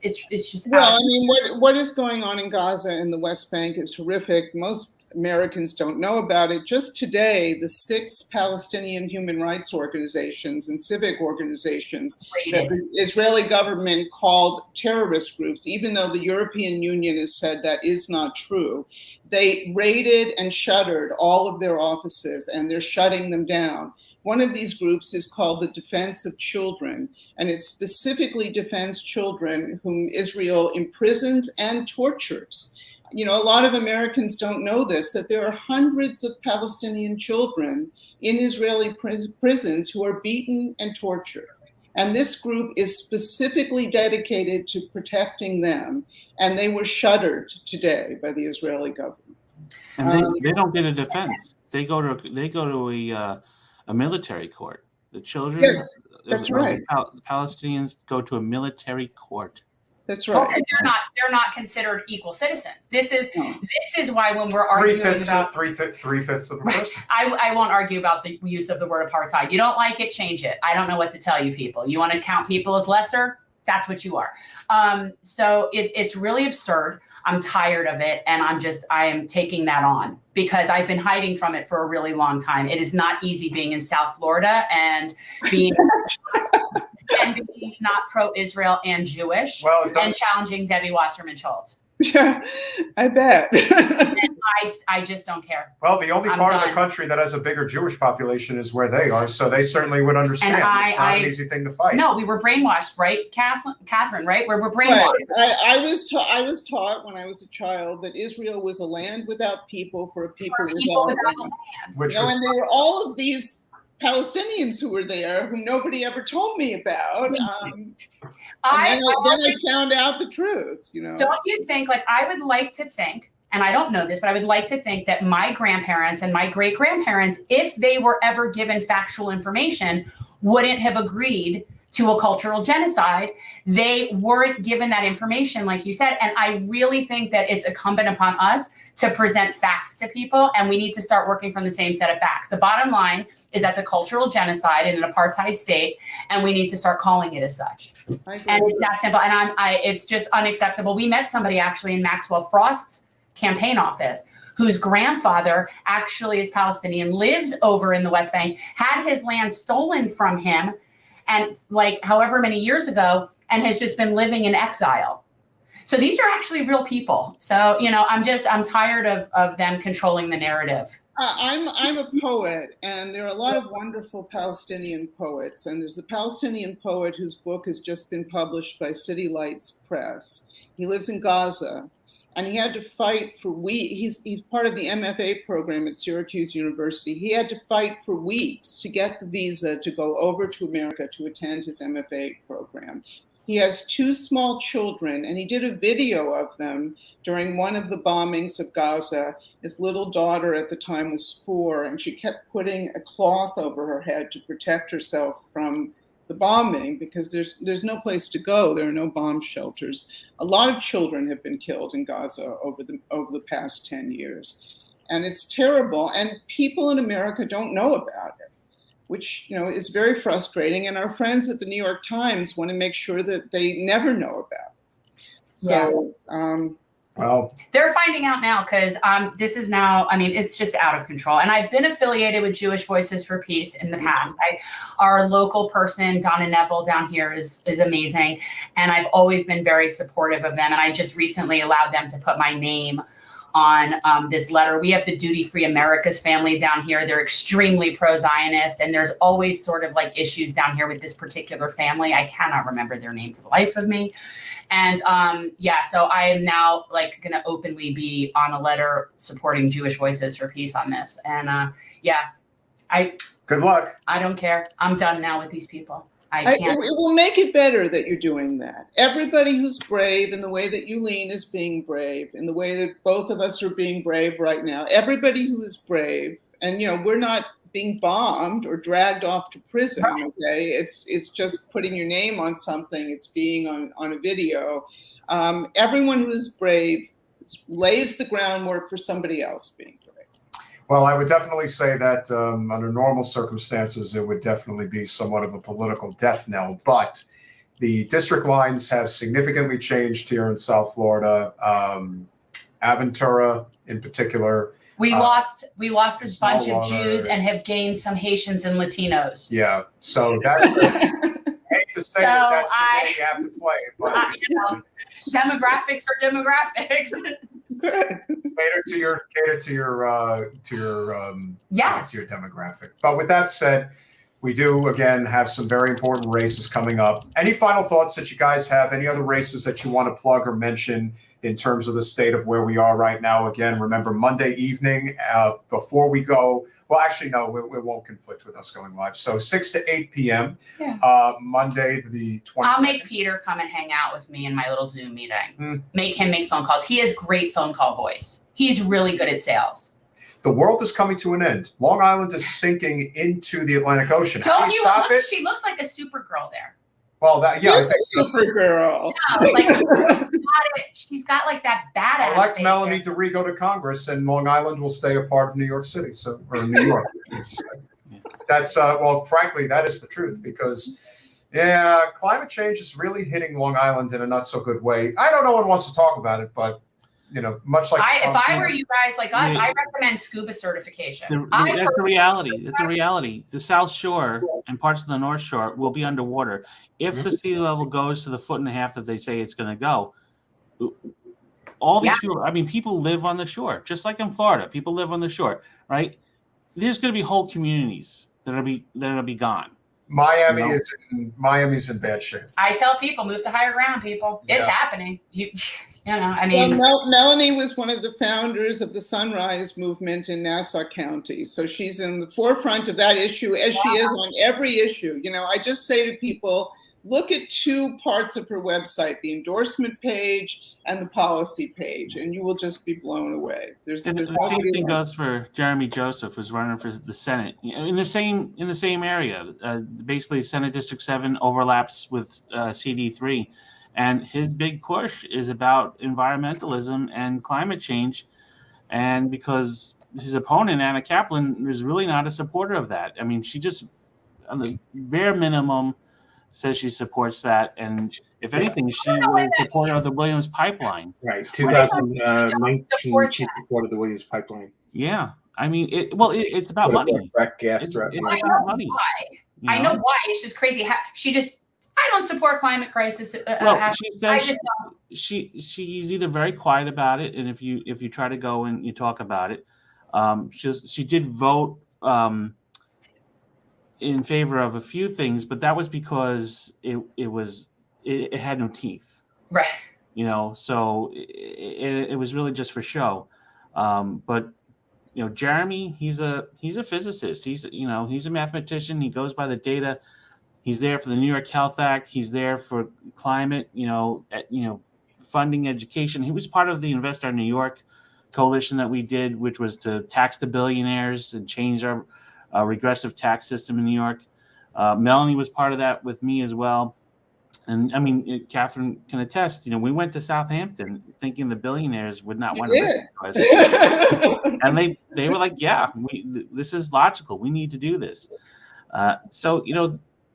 [SPEAKER 2] It's just.
[SPEAKER 5] Well, I mean, what is going on in Gaza and the West Bank is horrific. Most Americans don't know about it. Just today, the 6 Palestinian human rights organizations and civic organizations that the Israeli government called terrorist groups, even though the European Union has said that is not true, they raided and shuttered all of their offices, and they're shutting them down. One of these groups is called the Defense of Children, and it specifically defends children whom Israel imprisons and tortures. a lot of Americans don't know this, that there are hundreds of Palestinian children in Israeli prisons who are beaten and tortured. And this group is specifically dedicated to protecting them. And they were shuttered today by the Israeli government.
[SPEAKER 6] And they don't get a defense. They go to a military court. The children,
[SPEAKER 5] yes, that's right.
[SPEAKER 6] The Palestinians go to a military court.
[SPEAKER 5] That's right.
[SPEAKER 2] Because they're not considered equal citizens. This is why when we're arguing about
[SPEAKER 1] three-fifths of the person.
[SPEAKER 2] I won't argue about the use of the word apartheid. You don't like it, change it. I don't know what to tell you people. You want to count people as lesser? That's what you are. So it's really absurd. I'm tired of it. And I am taking that on because I've been hiding from it for a really long time. It is not easy being in South Florida and being not pro-Israel and Jewish and challenging Debbie Wasserman Schultz.
[SPEAKER 5] Yeah, I bet.
[SPEAKER 2] And I just don't care.
[SPEAKER 1] Well, the only part of the country that has a bigger Jewish population is where they are, so they certainly would understand. It's not an easy thing to fight.
[SPEAKER 2] No, we were brainwashed, right, Catherine? Right, we're brainwashed.
[SPEAKER 5] Right. I was taught when I was a child that Israel was a land without people for a people without land.
[SPEAKER 1] And
[SPEAKER 5] there were all of these Palestinians who were there who nobody ever told me about. And then I found out the truth,
[SPEAKER 2] Don't you think, I would like to think, and I don't know this, but I would like to think that my grandparents and my great-grandparents, if they were ever given factual information, wouldn't have agreed to a cultural genocide. They weren't given that information, like you said. And I really think that it's incumbent upon us to present facts to people, and we need to start working from the same set of facts. The bottom line is that's a cultural genocide in an apartheid state, and we need to start calling it as such. And it's that simple. And it's just unacceptable. We met somebody actually in Maxwell Frost's campaign office whose grandfather actually is Palestinian, lives over in the West Bank, had his land stolen from him, and however many years ago, and has just been living in exile. So these are actually real people. So, I'm tired of them controlling the narrative.
[SPEAKER 5] I'm a poet, and there are a lot of wonderful Palestinian poets. And there's a Palestinian poet whose book has just been published by City Lights Press. He lives in Gaza, and he had to fight for weeks. He's part of the MFA program at Syracuse University. He had to fight for weeks to get the visa to go over to America to attend his MFA program. He has 2 small children, and he did a video of them during one of the bombings of Gaza. His little daughter at the time was 4, and she kept putting a cloth over her head to protect herself from the bombing because there's no place to go. There are no bomb shelters. A lot of children have been killed in Gaza over the past 10 years. And it's terrible. And people in America don't know about it, which is very frustrating. And our friends at the New York Times want to make sure that they never know about it. So,
[SPEAKER 1] well,
[SPEAKER 2] they're finding out now because this is now, it's just out of control. And I've been affiliated with Jewish Voices for Peace in the past. Our local person, Donna Neville down here is amazing. And I've always been very supportive of them. And I just recently allowed them to put my name on this letter. We have the Duty Free America's family down here. They're extremely pro-Zionist, and there's always sort of issues down here with this particular family. I cannot remember their name for the life of me. And so I am now going to openly be on a letter supporting Jewish Voices for Peace on this. And
[SPEAKER 1] good luck.
[SPEAKER 2] I don't care. I'm done now with these people. It
[SPEAKER 5] will make it better that you're doing that. Everybody who's brave in the way that Yulene is being brave, in the way that both of us are being brave right now, everybody who is brave, and we're not being bombed or dragged off to prison, okay? It's just putting your name on something, it's being on a video. Everyone who is brave lays the groundwork for somebody else being brave.
[SPEAKER 1] Well, I would definitely say that under normal circumstances, it would definitely be somewhat of a political death knell. But the district lines have significantly changed here in South Florida. Aventura, in particular.
[SPEAKER 2] We lost this bunch of Jews and have gained some Haitians and Latinos.
[SPEAKER 1] Yeah, so that's. I hate to say that's the game you have to play, but
[SPEAKER 2] demographics are demographics.
[SPEAKER 1] cater to your demographic. But with that said, we do, again, have some very important races coming up. Any final thoughts that you guys have? Any other races that you want to plug or mention in terms of the state of where we are right now? Again, remember, Monday evening, before we go, well, actually, no, it won't conflict with us going live. So 6 to 8 p.m., Monday the 22nd.
[SPEAKER 2] I'll make Peter come and hang out with me in my little Zoom meeting. Make him make phone calls. He has great phone call voice. He's really good at sales.
[SPEAKER 1] The world is coming to an end. Long Island is sinking into the Atlantic Ocean.
[SPEAKER 2] Don't you look? She looks like a Supergirl there.
[SPEAKER 1] Well, that
[SPEAKER 5] She's a Supergirl.
[SPEAKER 2] Yeah, like she's got like that badass.
[SPEAKER 1] Elect Melanie DeRee go to Congress, and Long Island will stay a part of New York City. So, or New York. That's well, frankly, that is the truth because, yeah, climate change is really hitting Long Island in a not so good way. I know no one wants to talk about it, but. You know, much like
[SPEAKER 2] if I were you guys like us, I recommend scuba certification.
[SPEAKER 6] That's a reality. It's a reality. The South Shore and parts of the North Shore will be underwater if the sea level goes to the 1.5 feet that they say it's going to go. All these people, I mean, people live on the shore, just like in Florida. People live on the shore, right? There's going to be whole communities that'll be gone.
[SPEAKER 1] Miami's in bad shape.
[SPEAKER 2] I tell people move to higher ground. People, it's happening. You know, I mean,
[SPEAKER 5] Melanie was one of the founders of the Sunrise Movement in Nassau County. So she's in the forefront of that issue, as she is on every issue. You know, I just say to people, look at two parts of her website, the endorsement page and the policy page, and you will just be blown away.
[SPEAKER 6] The same thing goes for Jeremy Joseph, who's running for the Senate in the same area. Basically, Senate District 7 overlaps with CD3. And his big push is about environmentalism and climate change. And because his opponent, Anna Kaplan, is really not a supporter of that. I mean, she just, on the bare minimum, says she supports that. And if anything, she was a supporter of the Williams Pipeline.
[SPEAKER 4] Right. 2019, she supported the Williams Pipeline.
[SPEAKER 6] Yeah. I mean, it's about money. It's about money.
[SPEAKER 2] Why? I know why. It's just crazy. I don't support climate crisis.
[SPEAKER 6] She says she's either very quiet about it, and if you try to go and you talk about it, she did vote in favor of a few things, but that was because it had no teeth,
[SPEAKER 2] right?
[SPEAKER 6] You know, so it was really just for show. But you know, Jeremy, he's a physicist. He's a mathematician. He goes by the data. He's there for the New York Health Act. He's there for climate, funding education. He was part of the Invest Our New York coalition that we did, which was to tax the billionaires and change our regressive tax system in New York. Melanie was part of that with me as well. And I mean, Catherine can attest, we went to Southampton thinking the billionaires would not want to listen to us. And they were like, yeah, this is logical. We need to do this. So,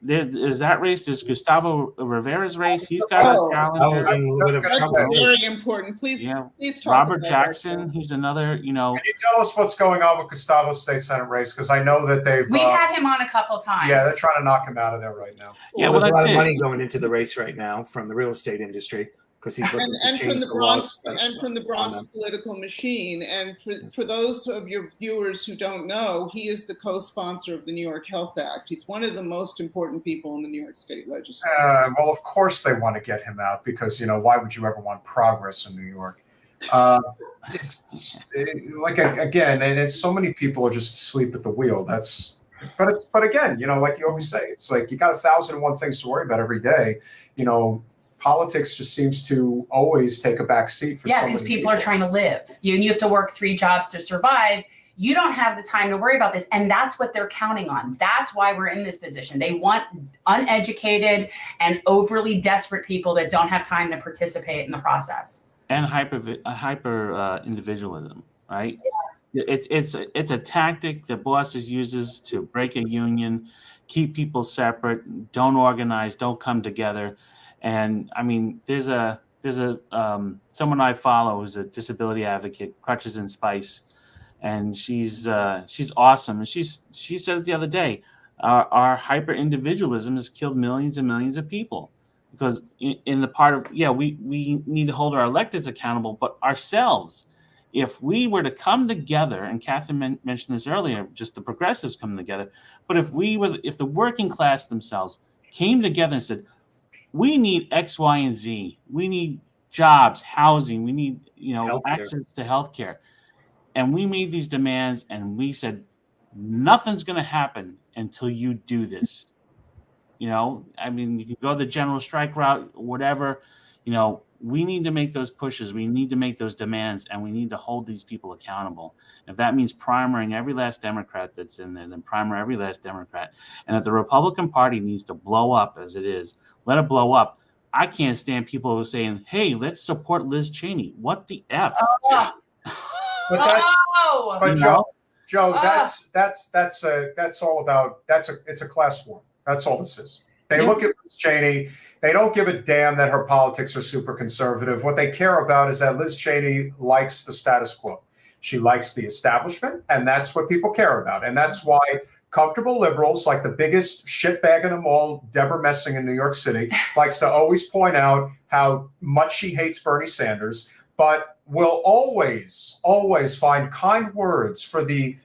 [SPEAKER 6] there's that race. There's Gustavo Rivera's race. He's got his challenges.
[SPEAKER 5] That's very important. Please talk
[SPEAKER 6] Robert Jackson. He's another. Can
[SPEAKER 1] you tell us what's going on with Gustavo's state senate race? Because I know that we've
[SPEAKER 2] had him on a couple times.
[SPEAKER 1] Yeah, they're trying to knock him out of there right now.
[SPEAKER 4] Well, there's a lot of money going into the race right now from the real estate industry. Because he's looking to change the laws.
[SPEAKER 5] And from the Bronx political machine. And for those of your viewers who don't know, he is the co-sponsor of the New York Health Act. He's one of the most important people in the New York State legislature.
[SPEAKER 1] Well, of course they want to get him out because, why would you ever want progress in New York? It's so many people are just asleep at the wheel. But again, like you always say, it's like you got 1,001 things to worry about every day. Politics just seems to always take a back seat for
[SPEAKER 2] because people are trying to live. You have to work 3 jobs to survive. You don't have the time to worry about this. And that's what they're counting on. That's why we're in this position. They want uneducated and overly desperate people that don't have time to participate in the process.
[SPEAKER 6] And hyper individualism, right? Yeah. It's a tactic that bosses uses to break a union, keep people separate, don't organize, don't come together. And I mean, there's someone I follow who's a disability advocate, Crutches and Spice, and she's awesome. And she said it the other day, our hyper individualism has killed millions and millions of people because in the part of we need to hold our electeds accountable, but ourselves, if we were to come together, and Catherine mentioned this earlier, just the progressives coming together, but if the working class themselves came together and said, we need X, Y, and Z, we need jobs, housing, we need
[SPEAKER 4] Healthcare.
[SPEAKER 6] access to healthcare, and we made these demands, and we said, nothing's going to happen until you do this. I mean, you can go the general strike route, whatever. We need to make those pushes. We need to make those demands, and we need to hold these people accountable. If that means primarying every last Democrat that's in there, then primary every last Democrat. And if the Republican Party needs to blow up as it is, let it blow up. I can't stand people who are saying, hey, let's support Liz Cheney. What the F?
[SPEAKER 2] Oh.
[SPEAKER 1] But Joe, that's all about, it's a class war. That's all this is. They look at Liz Cheney. They don't give a damn that her politics are super conservative. What they care about is that Liz Cheney likes the status quo. She likes the establishment, and that's what people care about. And that's why comfortable liberals, like the biggest shitbag of them all, Deborah Messing in New York City, likes to always point out how much she hates Bernie Sanders, but will always find kind words for the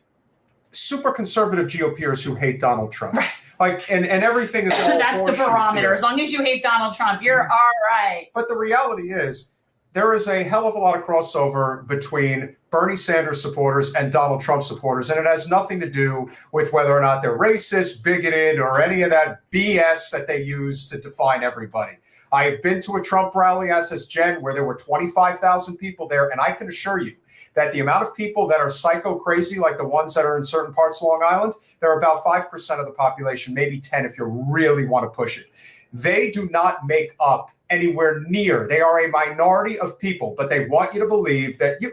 [SPEAKER 1] super conservative GOPers who hate Donald Trump. Right. And everything is all
[SPEAKER 2] that's the barometer.
[SPEAKER 1] Here.
[SPEAKER 2] As long as you hate Donald Trump, you're all right.
[SPEAKER 1] But the reality is, there is a hell of a lot of crossover between Bernie Sanders supporters and Donald Trump supporters, and it has nothing to do with whether or not they're racist, bigoted, or any of that BS that they use to define everybody. I have been to a Trump rally, as has Jen, where there were 25,000 people there, and I can assure you that the amount of people that are psycho crazy, like the ones that are in certain parts of Long Island, they're about 5% of the population, maybe 10 if you really want to push it. They do not make up anywhere near. They are a minority of people, but they want you to believe that you're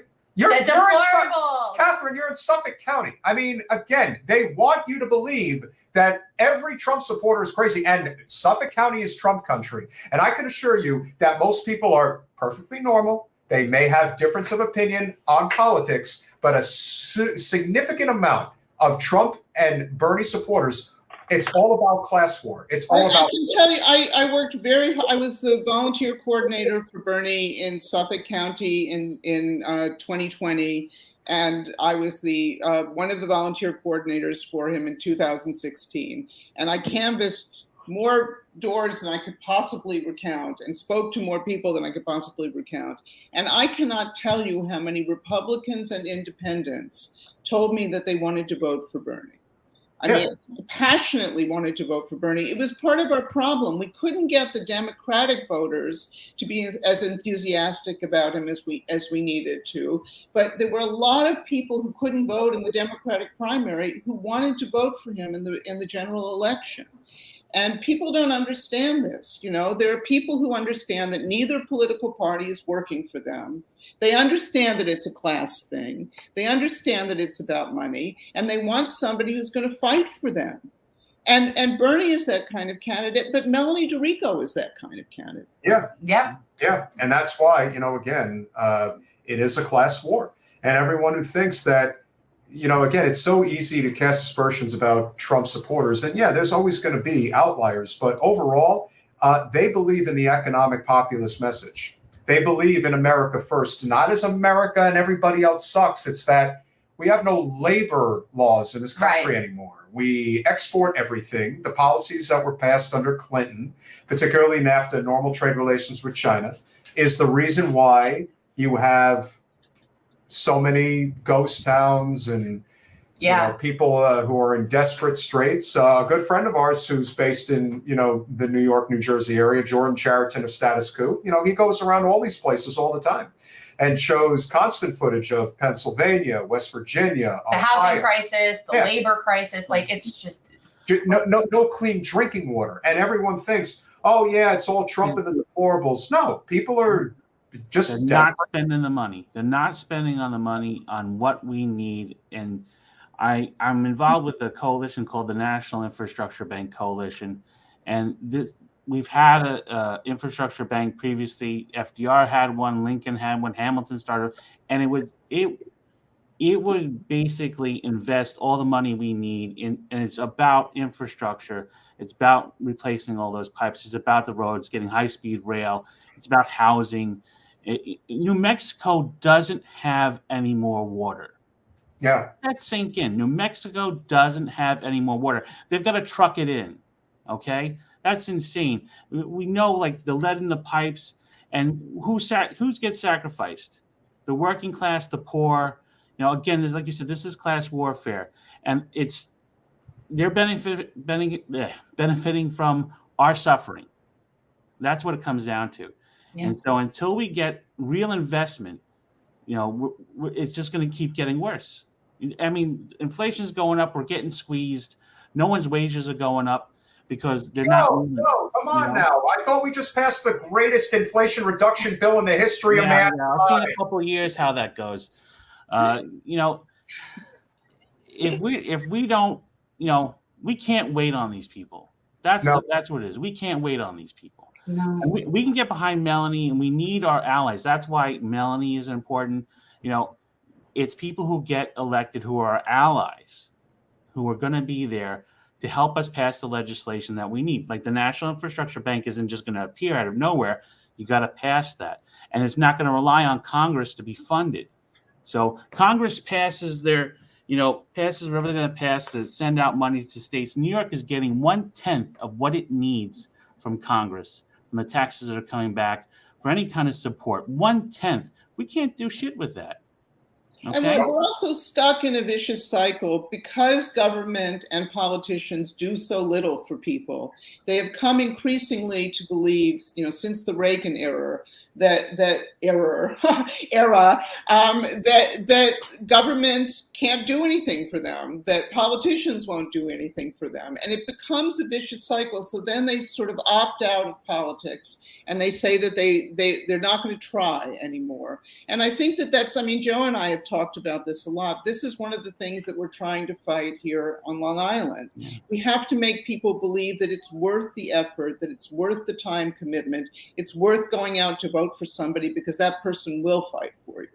[SPEAKER 1] in Catherine, you're in Suffolk County. I mean, again, they want you to believe that every Trump supporter is crazy, and Suffolk County is Trump country. And I can assure you that most people are perfectly normal. They may have difference of opinion on politics, but a significant amount of Trump and Bernie supporters, it's all about class war. It's all about.
[SPEAKER 5] I can tell you, I worked very hard. I was the volunteer coordinator for Bernie in Suffolk County in 2020, and I was the one of the volunteer coordinators for him in 2016. And I canvassed more doors than I could possibly recount and spoke to more people than I could possibly recount. And I cannot tell you how many Republicans and independents told me that they wanted to vote for Bernie. I mean, passionately wanted to vote for Bernie. It was part of our problem. We couldn't get the Democratic voters to be as enthusiastic about him as we needed to. But there were a lot of people who couldn't vote in the Democratic primary who wanted to vote for him in the general election. And people don't understand this. There are people who understand that neither political party is working for them. They understand that it's a class thing. They understand that it's about money, and they want somebody who's going to fight for them. And Bernie is that kind of candidate, but Melanie DeRico is that kind of candidate.
[SPEAKER 1] Yeah. And that's why, again, it is a class war. And everyone who thinks that, again, it's so easy to cast aspersions about Trump supporters. And there's always going to be outliers. But overall, they believe in the economic populist message. They believe in America first, not as America and everybody else sucks. It's that we have no labor laws in this country anymore. We export everything. The policies that were passed under Clinton, particularly NAFTA, normal trade relations with China, is the reason why you have so many ghost towns and people who are in desperate straits. A good friend of ours who's based in, the New York, New Jersey area, Jordan Chariton of Status Quo, he goes around all these places all the time and shows constant footage of Pennsylvania, West Virginia,
[SPEAKER 2] the
[SPEAKER 1] Ohio.
[SPEAKER 2] Housing crisis, the labor crisis. Like, it's just
[SPEAKER 1] no clean drinking water. And everyone thinks, oh yeah, it's all Trump and the deplorables. No, people are they're
[SPEAKER 6] not spending the money. They're not spending on the money on what we need. And I'm involved with a coalition called the National Infrastructure Bank Coalition. And we've had a infrastructure bank previously. FDR had one, Lincoln had one, Hamilton started, and it would basically invest all the money we need in, and it's about infrastructure. It's about replacing all those pipes. It's about the roads, getting high-speed rail. It's about housing. New Mexico doesn't have any more water.
[SPEAKER 1] Yeah.
[SPEAKER 6] That sink in. New Mexico doesn't have any more water. They've got to truck it in. Okay, that's insane. We know, like, the lead in the pipes, and who gets sacrificed? The working class, the poor. You know, again, like you said, this is class warfare, and they're benefiting from our suffering. That's what it comes down to. Yeah. And so until we get real investment, you know, it's just going to keep getting worse. I mean, inflation's going up. We're getting squeezed. No one's wages are going up because they're not.
[SPEAKER 1] No, come on now. I thought we just passed the greatest inflation reduction bill in the history of mankind.
[SPEAKER 6] Yeah, I'll see in a couple of years how that goes. You know, if we don't, you know, we can't wait on these people. That's what it is. We can't wait on these people. No. And we can get behind Melanie, and we need our allies. That's why Melanie is important. You know, it's people who get elected who are allies, who are going to be there to help us pass the legislation that we need. Like the National Infrastructure Bank isn't just going to appear out of nowhere. You got to pass that. And it's not going to rely on Congress to be funded. So Congress passes whatever they're going to pass to send out money to states. New York is getting 1/10 of what it needs from Congress, from the taxes that are coming back, for any kind of support. 1/10. We can't do shit with that. Okay.
[SPEAKER 5] And we're also stuck in a vicious cycle because government and politicians do so little for people. They have come increasingly to believe, you know, since the Reagan era, that government can't do anything for them, that politicians won't do anything for them, and it becomes a vicious cycle. So then they sort of opt out of politics. And they say that they're not going to try anymore. And I think that's, I mean, Joe and I have talked about this a lot. This is one of the things that we're trying to fight here on Long Island. We have to make people believe that it's worth the effort, that it's worth the time commitment. It's worth going out to vote for somebody because that person will fight for you.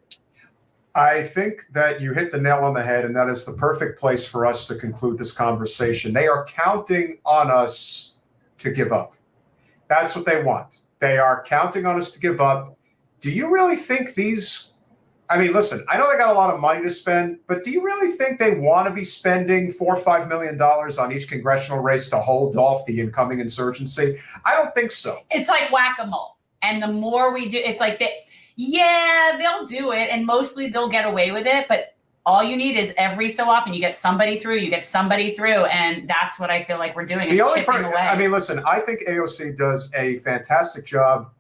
[SPEAKER 1] I think that you hit the nail on the head, and that is the perfect place for us to conclude this conversation. They are counting on us to give up. That's what they want. They are counting on us to give up. Do you really think listen, I know they got a lot of money to spend, but do you really think they want to be spending $4 or $5 million on each congressional race to hold off the incoming insurgency? I don't think so.
[SPEAKER 2] It's like whack-a-mole. And the more we do, it's like they'll do it, and mostly they'll get away with it, but all you need is every so often you get somebody through, and that's what I feel like we're doing.
[SPEAKER 1] The only part, I mean, listen, I think AOC does a fantastic job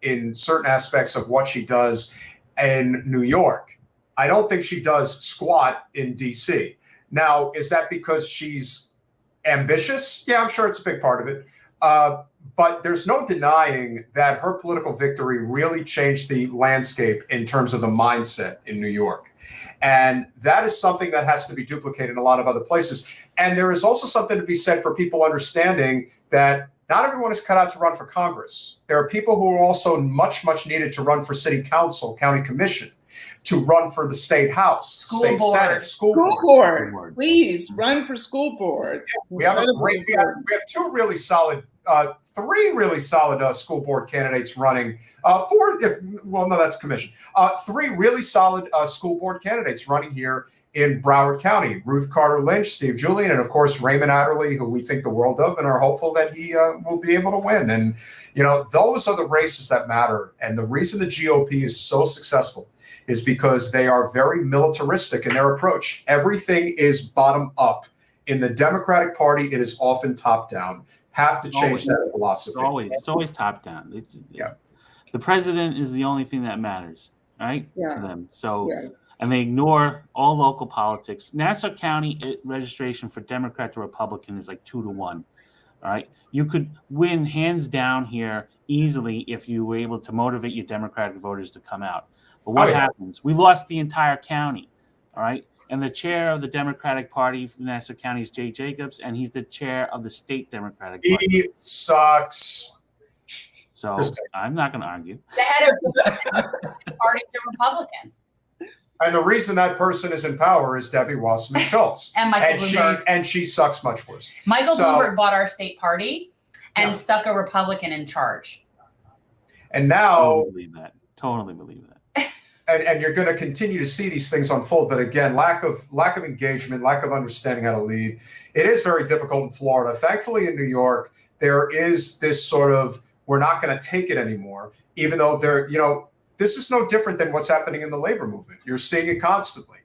[SPEAKER 1] in certain aspects of what she does in New York. I don't think she does squat in DC. Now, is that because she's ambitious? Yeah, I'm sure it's a big part of it. But there's no denying that her political victory really changed the landscape in terms of the mindset in New York. And that is something that has to be duplicated in a lot of other places. And there is also something to be said for people understanding that not everyone is cut out to run for Congress. There are people who are also much, much needed to run for city council, county commission, to run for the state house, state senate, school board.
[SPEAKER 5] Please run for school board.
[SPEAKER 1] We have two really solid, three really solid school board candidates running. That's commission. Three really solid school board candidates running here in Broward County: Ruth Carter Lynch, Steve Julian, and of course Raymond Adderley, who we think the world of and are hopeful that he will be able to win. And those are the races that matter. And the reason the GOP is so successful is because they are very militaristic in their approach. Everything is bottom up. In the Democratic Party, it is often top down. Have to change that philosophy.
[SPEAKER 6] It's always top down. The president is the only thing that matters, right? To them. So, and they ignore all local politics. Nassau County registration for Democrat to Republican is like 2-1. All right, you could win hands down here easily if you were able to motivate your Democratic voters to come out. But what happens? We lost the entire county, all right? And the chair of the Democratic Party for Nassau County is Jay Jacobs, and he's the chair of the state Democratic Party.
[SPEAKER 1] He sucks.
[SPEAKER 6] So I'm not going to argue.
[SPEAKER 2] The head of the party's a Republican.
[SPEAKER 1] And the reason that person is in power is Debbie Wasserman Schultz.
[SPEAKER 2] And Michael Bloomberg.
[SPEAKER 1] And she sucks much worse.
[SPEAKER 2] Michael Bloomberg bought our state party and stuck a Republican in charge.
[SPEAKER 1] And now,
[SPEAKER 6] Totally believe that.
[SPEAKER 1] And you're going to continue to see these things unfold. But again, lack of engagement, lack of understanding how to lead. It is very difficult in Florida. Thankfully, in New York, there is this sort of, we're not going to take it anymore, even though this is no different than what's happening in the labor movement. You're seeing it constantly.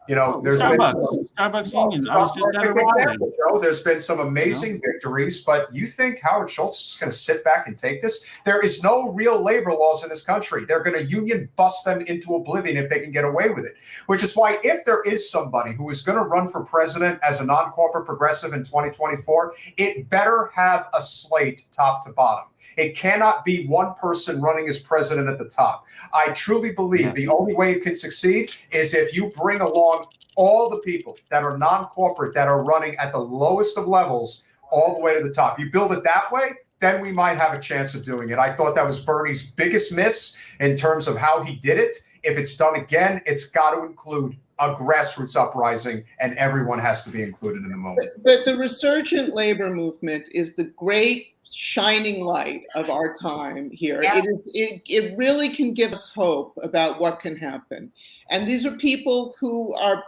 [SPEAKER 1] There's
[SPEAKER 6] Starbucks unions. I was just at a rally.
[SPEAKER 1] There's been some amazing victories, but you think Howard Schultz is going to sit back and take this? There is no real labor laws in this country. They're going to union bust them into oblivion if they can get away with it, which is why if there is somebody who is going to run for president as a non-corporate progressive in 2024, it better have a slate top to bottom. It cannot be one person running as president at the top. I truly believe the only way it can succeed is if you bring along all the people that are non-corporate, that are running at the lowest of levels, all the way to the top. You build it that way, then we might have a chance of doing it. I thought that was Bernie's biggest miss in terms of how he did it. If it's done again, it's got to include a grassroots uprising, and everyone has to be included in the moment.
[SPEAKER 5] But the resurgent labor movement is the great shining light of our time here.
[SPEAKER 2] Yeah.
[SPEAKER 5] It really can give us hope about what can happen. And these are people who are,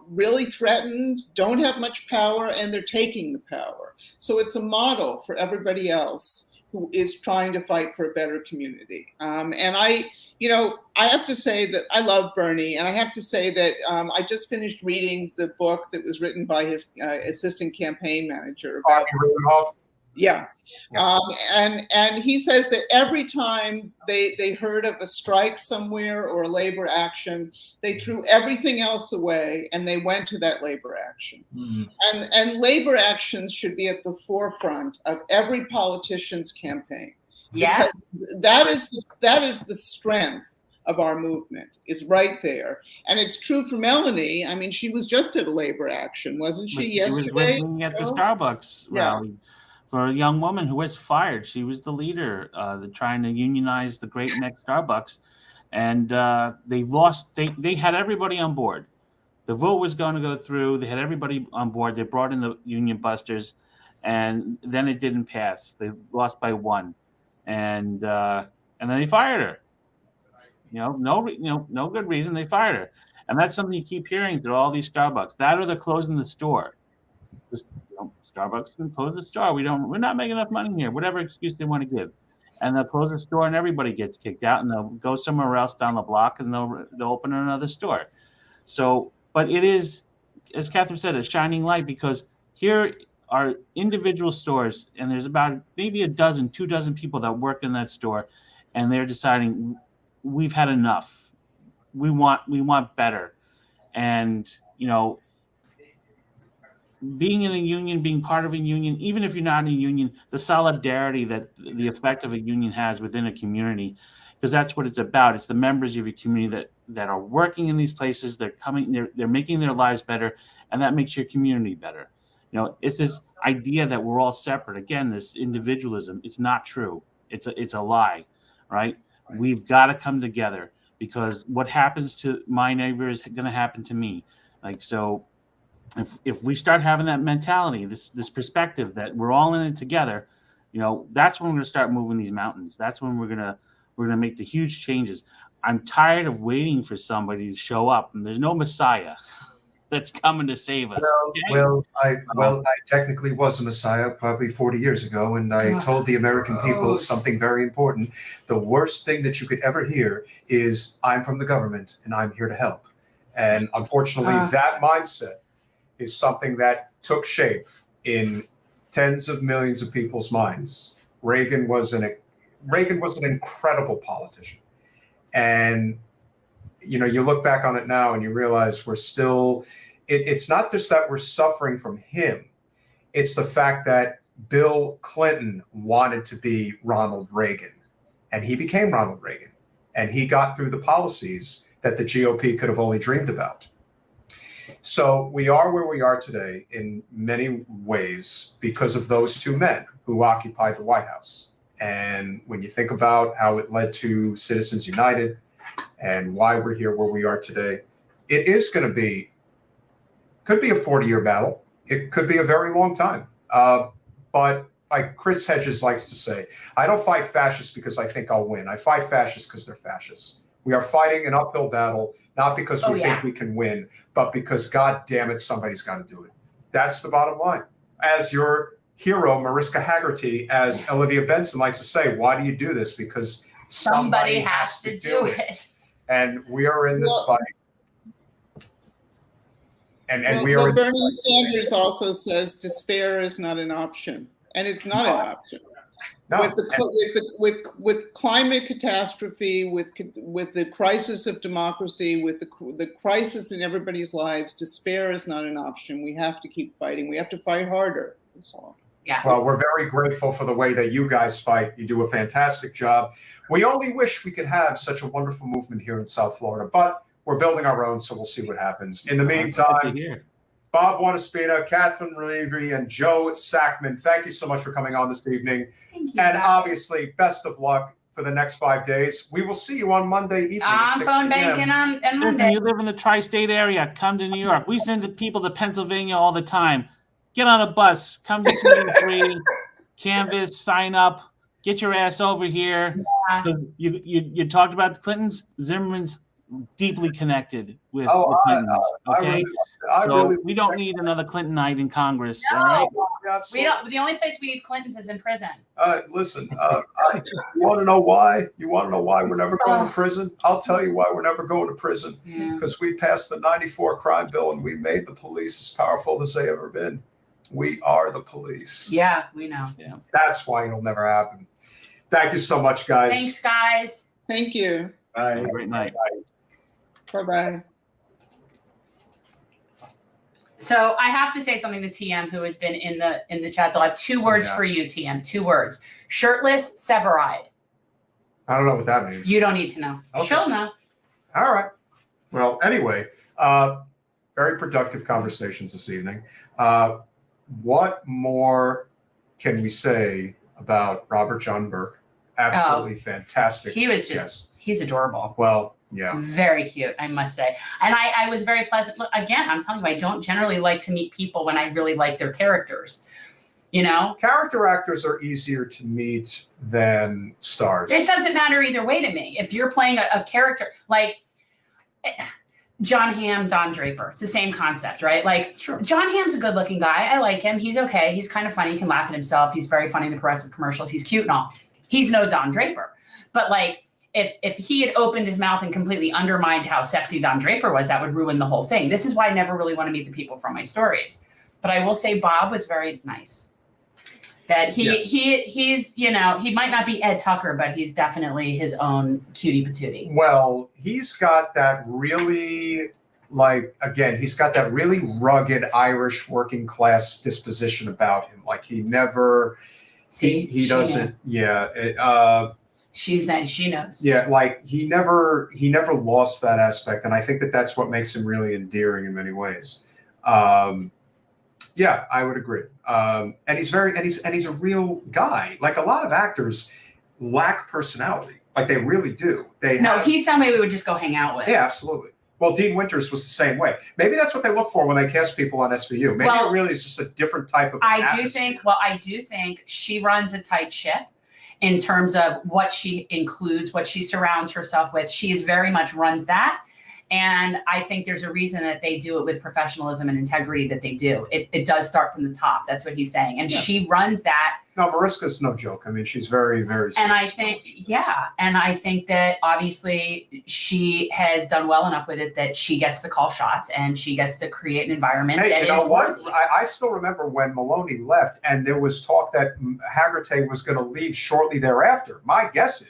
[SPEAKER 5] really threatened, don't have much power, and they're taking the power. So it's a model for everybody else who is trying to fight for a better community. And I have to say that I love Bernie, and I have to say that I just finished reading the book that was written by his assistant campaign manager about. Yeah. And he says that every time they heard of a strike somewhere or a labor action, they threw everything else away and they went to that labor action. Mm-hmm. And labor actions should be at the forefront of every politician's campaign.
[SPEAKER 2] Yeah.
[SPEAKER 5] Because that is the strength of our movement, is right there. And it's true for Melanie. I mean, she was just at a labor action, wasn't she, yesterday?
[SPEAKER 6] She was with me at the Starbucks rally. For a young woman who was fired. She was the leader, trying to unionize the great neck Starbucks. And they lost. They had everybody on board. The vote was going to go through. They had everybody on board. They brought in the union busters. And then it didn't pass. They lost by 1. And then they fired her. No good reason. They fired her. And that's something you keep hearing through all these Starbucks. That or they're closing the store. Starbucks can close the store. We're not making enough money here. Whatever excuse they want to give, and they'll close the store, and everybody gets kicked out, and they'll go somewhere else down the block, and they'll open another store. So, but it is, as Catherine said, a shining light, because here are individual stores, and there's about maybe 2 dozen people that work in that store, and they're deciding we've had enough. We want better, and being in a union, being part of a union, even if you're not in a union, the solidarity that the effect of a union has within a community, because that's what it's about. It's the members of your community that are working in these places. They're making their lives better, and that makes your community better. It's this idea that we're all separate. Again, this individualism. It's not true. It's a lie, right? We've got to come together, because what happens to my neighbor is going to happen to me. So. If we start having that mentality, this perspective that we're all in it together, that's when we're going to start moving these mountains. That's when we're gonna make the huge changes. I'm tired of waiting for somebody to show up, and there's no Messiah that's coming to save us.
[SPEAKER 1] I technically was a Messiah probably 40 years ago, and I told the American people something very important. The worst thing that you could ever hear is, "I'm from the government and I'm here to help." And unfortunately, that mindset is something that took shape in tens of millions of people's minds. Reagan was an incredible politician. And, you look back on it now and you realize we're still, it's not just that we're suffering from him. It's the fact that Bill Clinton wanted to be Ronald Reagan, and he became Ronald Reagan, and he got through the policies that the GOP could have only dreamed about. So we are where we are today in many ways because of those 2 men who occupied the White House. And when you think about how it led to Citizens United and why we're here where we are today, it is going to be, could be a 40-year battle. It could be a very long time. But like Chris Hedges likes to say, I don't fight fascists because I think I'll win. I fight fascists because they're fascists. We are fighting an uphill battle, not because we think we can win, but because, God damn it, somebody's got to do it. That's the bottom line. As your hero, Mariska Haggerty, as Olivia Benson likes to say, why do you do this? Because somebody has to do it. And we are in this fight. And we are.
[SPEAKER 5] Bernie Sanders also says despair is not an option, and it's not an option.
[SPEAKER 1] No.
[SPEAKER 5] With climate catastrophe, with the crisis of democracy, with the crisis in everybody's lives, despair is not an option. We have to keep fighting. We have to fight harder. That's all.
[SPEAKER 2] Yeah.
[SPEAKER 1] Well, we're very grateful for the way that you guys fight. You do a fantastic job. We only wish we could have such a wonderful movement here in South Florida, but we're building our own, so we'll see what happens. In the meantime, Bob Wanaspina, Catherine Levy, and Joe Sackman, thank you so much for coming on this evening.
[SPEAKER 2] Thank you.
[SPEAKER 1] And obviously, best of luck for the next 5 days. We will see you on Monday evening at 6
[SPEAKER 2] phone
[SPEAKER 1] p.m.
[SPEAKER 2] banking on
[SPEAKER 6] Listen,
[SPEAKER 2] Monday.
[SPEAKER 6] you live in the tri-state area, come to New York. We send the people to Pennsylvania all the time. Get on a bus, come to CD3, canvas, sign up, get your ass over here.
[SPEAKER 2] Yeah.
[SPEAKER 6] You talked about the Clintons. Zimmerman's deeply connected with the Clintons. Okay, we don't need another Clintonite in Congress.
[SPEAKER 2] No,
[SPEAKER 6] all right?
[SPEAKER 2] we don't. The only place we need Clintons is in prison.
[SPEAKER 1] Listen, you want to know why? You want to know why we're never going to prison? I'll tell you why we're never going to prison. Because we passed the '94 crime bill and we made the police as powerful as they ever been. We are the police.
[SPEAKER 2] Yeah, we know.
[SPEAKER 6] Yeah.
[SPEAKER 1] That's why it'll never happen. Thank you so much, guys.
[SPEAKER 2] Thanks, guys.
[SPEAKER 5] Thank you.
[SPEAKER 1] Bye.
[SPEAKER 6] Have a great night.
[SPEAKER 5] Bye-bye.
[SPEAKER 2] So I have to say something to TM, who has been in the chat. They'll have 2 words for you, TM. 2 words: shirtless, sever-eyed.
[SPEAKER 1] I don't know what that means.
[SPEAKER 2] You don't need to know.
[SPEAKER 1] Okay.
[SPEAKER 2] She'll know.
[SPEAKER 1] All right. Well, anyway, very productive conversations this evening. What more can we say about Robert John Burke? Absolutely fantastic.
[SPEAKER 2] He was just, he's adorable.
[SPEAKER 1] Well, yeah.
[SPEAKER 2] Very cute, I must say. And I was very pleasant. Look, again, I'm telling you, I don't generally like to meet people when I really like their characters. You know?
[SPEAKER 1] Character actors are easier to meet than stars.
[SPEAKER 2] It doesn't matter either way to me. If you're playing a character, like John Hamm, Don Draper, it's the same concept, right? Like,
[SPEAKER 1] Sure.
[SPEAKER 2] John Hamm's a good looking guy. I like him. He's okay. He's kind of funny. He can laugh at himself. He's very funny in the progressive commercials. He's cute and all. He's no Don Draper. But like, if he had opened his mouth and completely undermined how sexy Don Draper was, that would ruin the whole thing. This is why I never really want to meet the people from my stories. But I will say Bob was very nice. That he's, you know, he might not be Ed Tucker, but he's definitely his own cutie patootie.
[SPEAKER 1] Well, he's got that really, he's got that really rugged Irish working class disposition about him. Like he never, he doesn't,
[SPEAKER 2] She's saying she knows.
[SPEAKER 1] Yeah, like he never lost that aspect, and I think that's what makes him really endearing in many ways. Yeah, I would agree. And he's a real guy. Like a lot of actors lack personality. Like they really do.
[SPEAKER 2] He's somebody we would just go hang out with.
[SPEAKER 1] Yeah, absolutely. Well, Dean Winters was the same way. Maybe that's what they look for when they cast people on SVU. Maybe it really is just a different type of atmosphere.
[SPEAKER 2] I do think she runs a tight ship in terms of what she includes, what she surrounds herself with. She is very much runs that. And I think there's a reason that they do it with professionalism and integrity that they do. It does start from the top. That's what he's saying. And she runs that.
[SPEAKER 1] No, Mariska's no joke. I mean, she's very, very
[SPEAKER 2] And I think that obviously she has done well enough with it that she gets to call shots and she gets to create an environment that is worthy.
[SPEAKER 1] I still remember when Maloney left and there was talk that Haggerty was going to leave shortly thereafter. My guess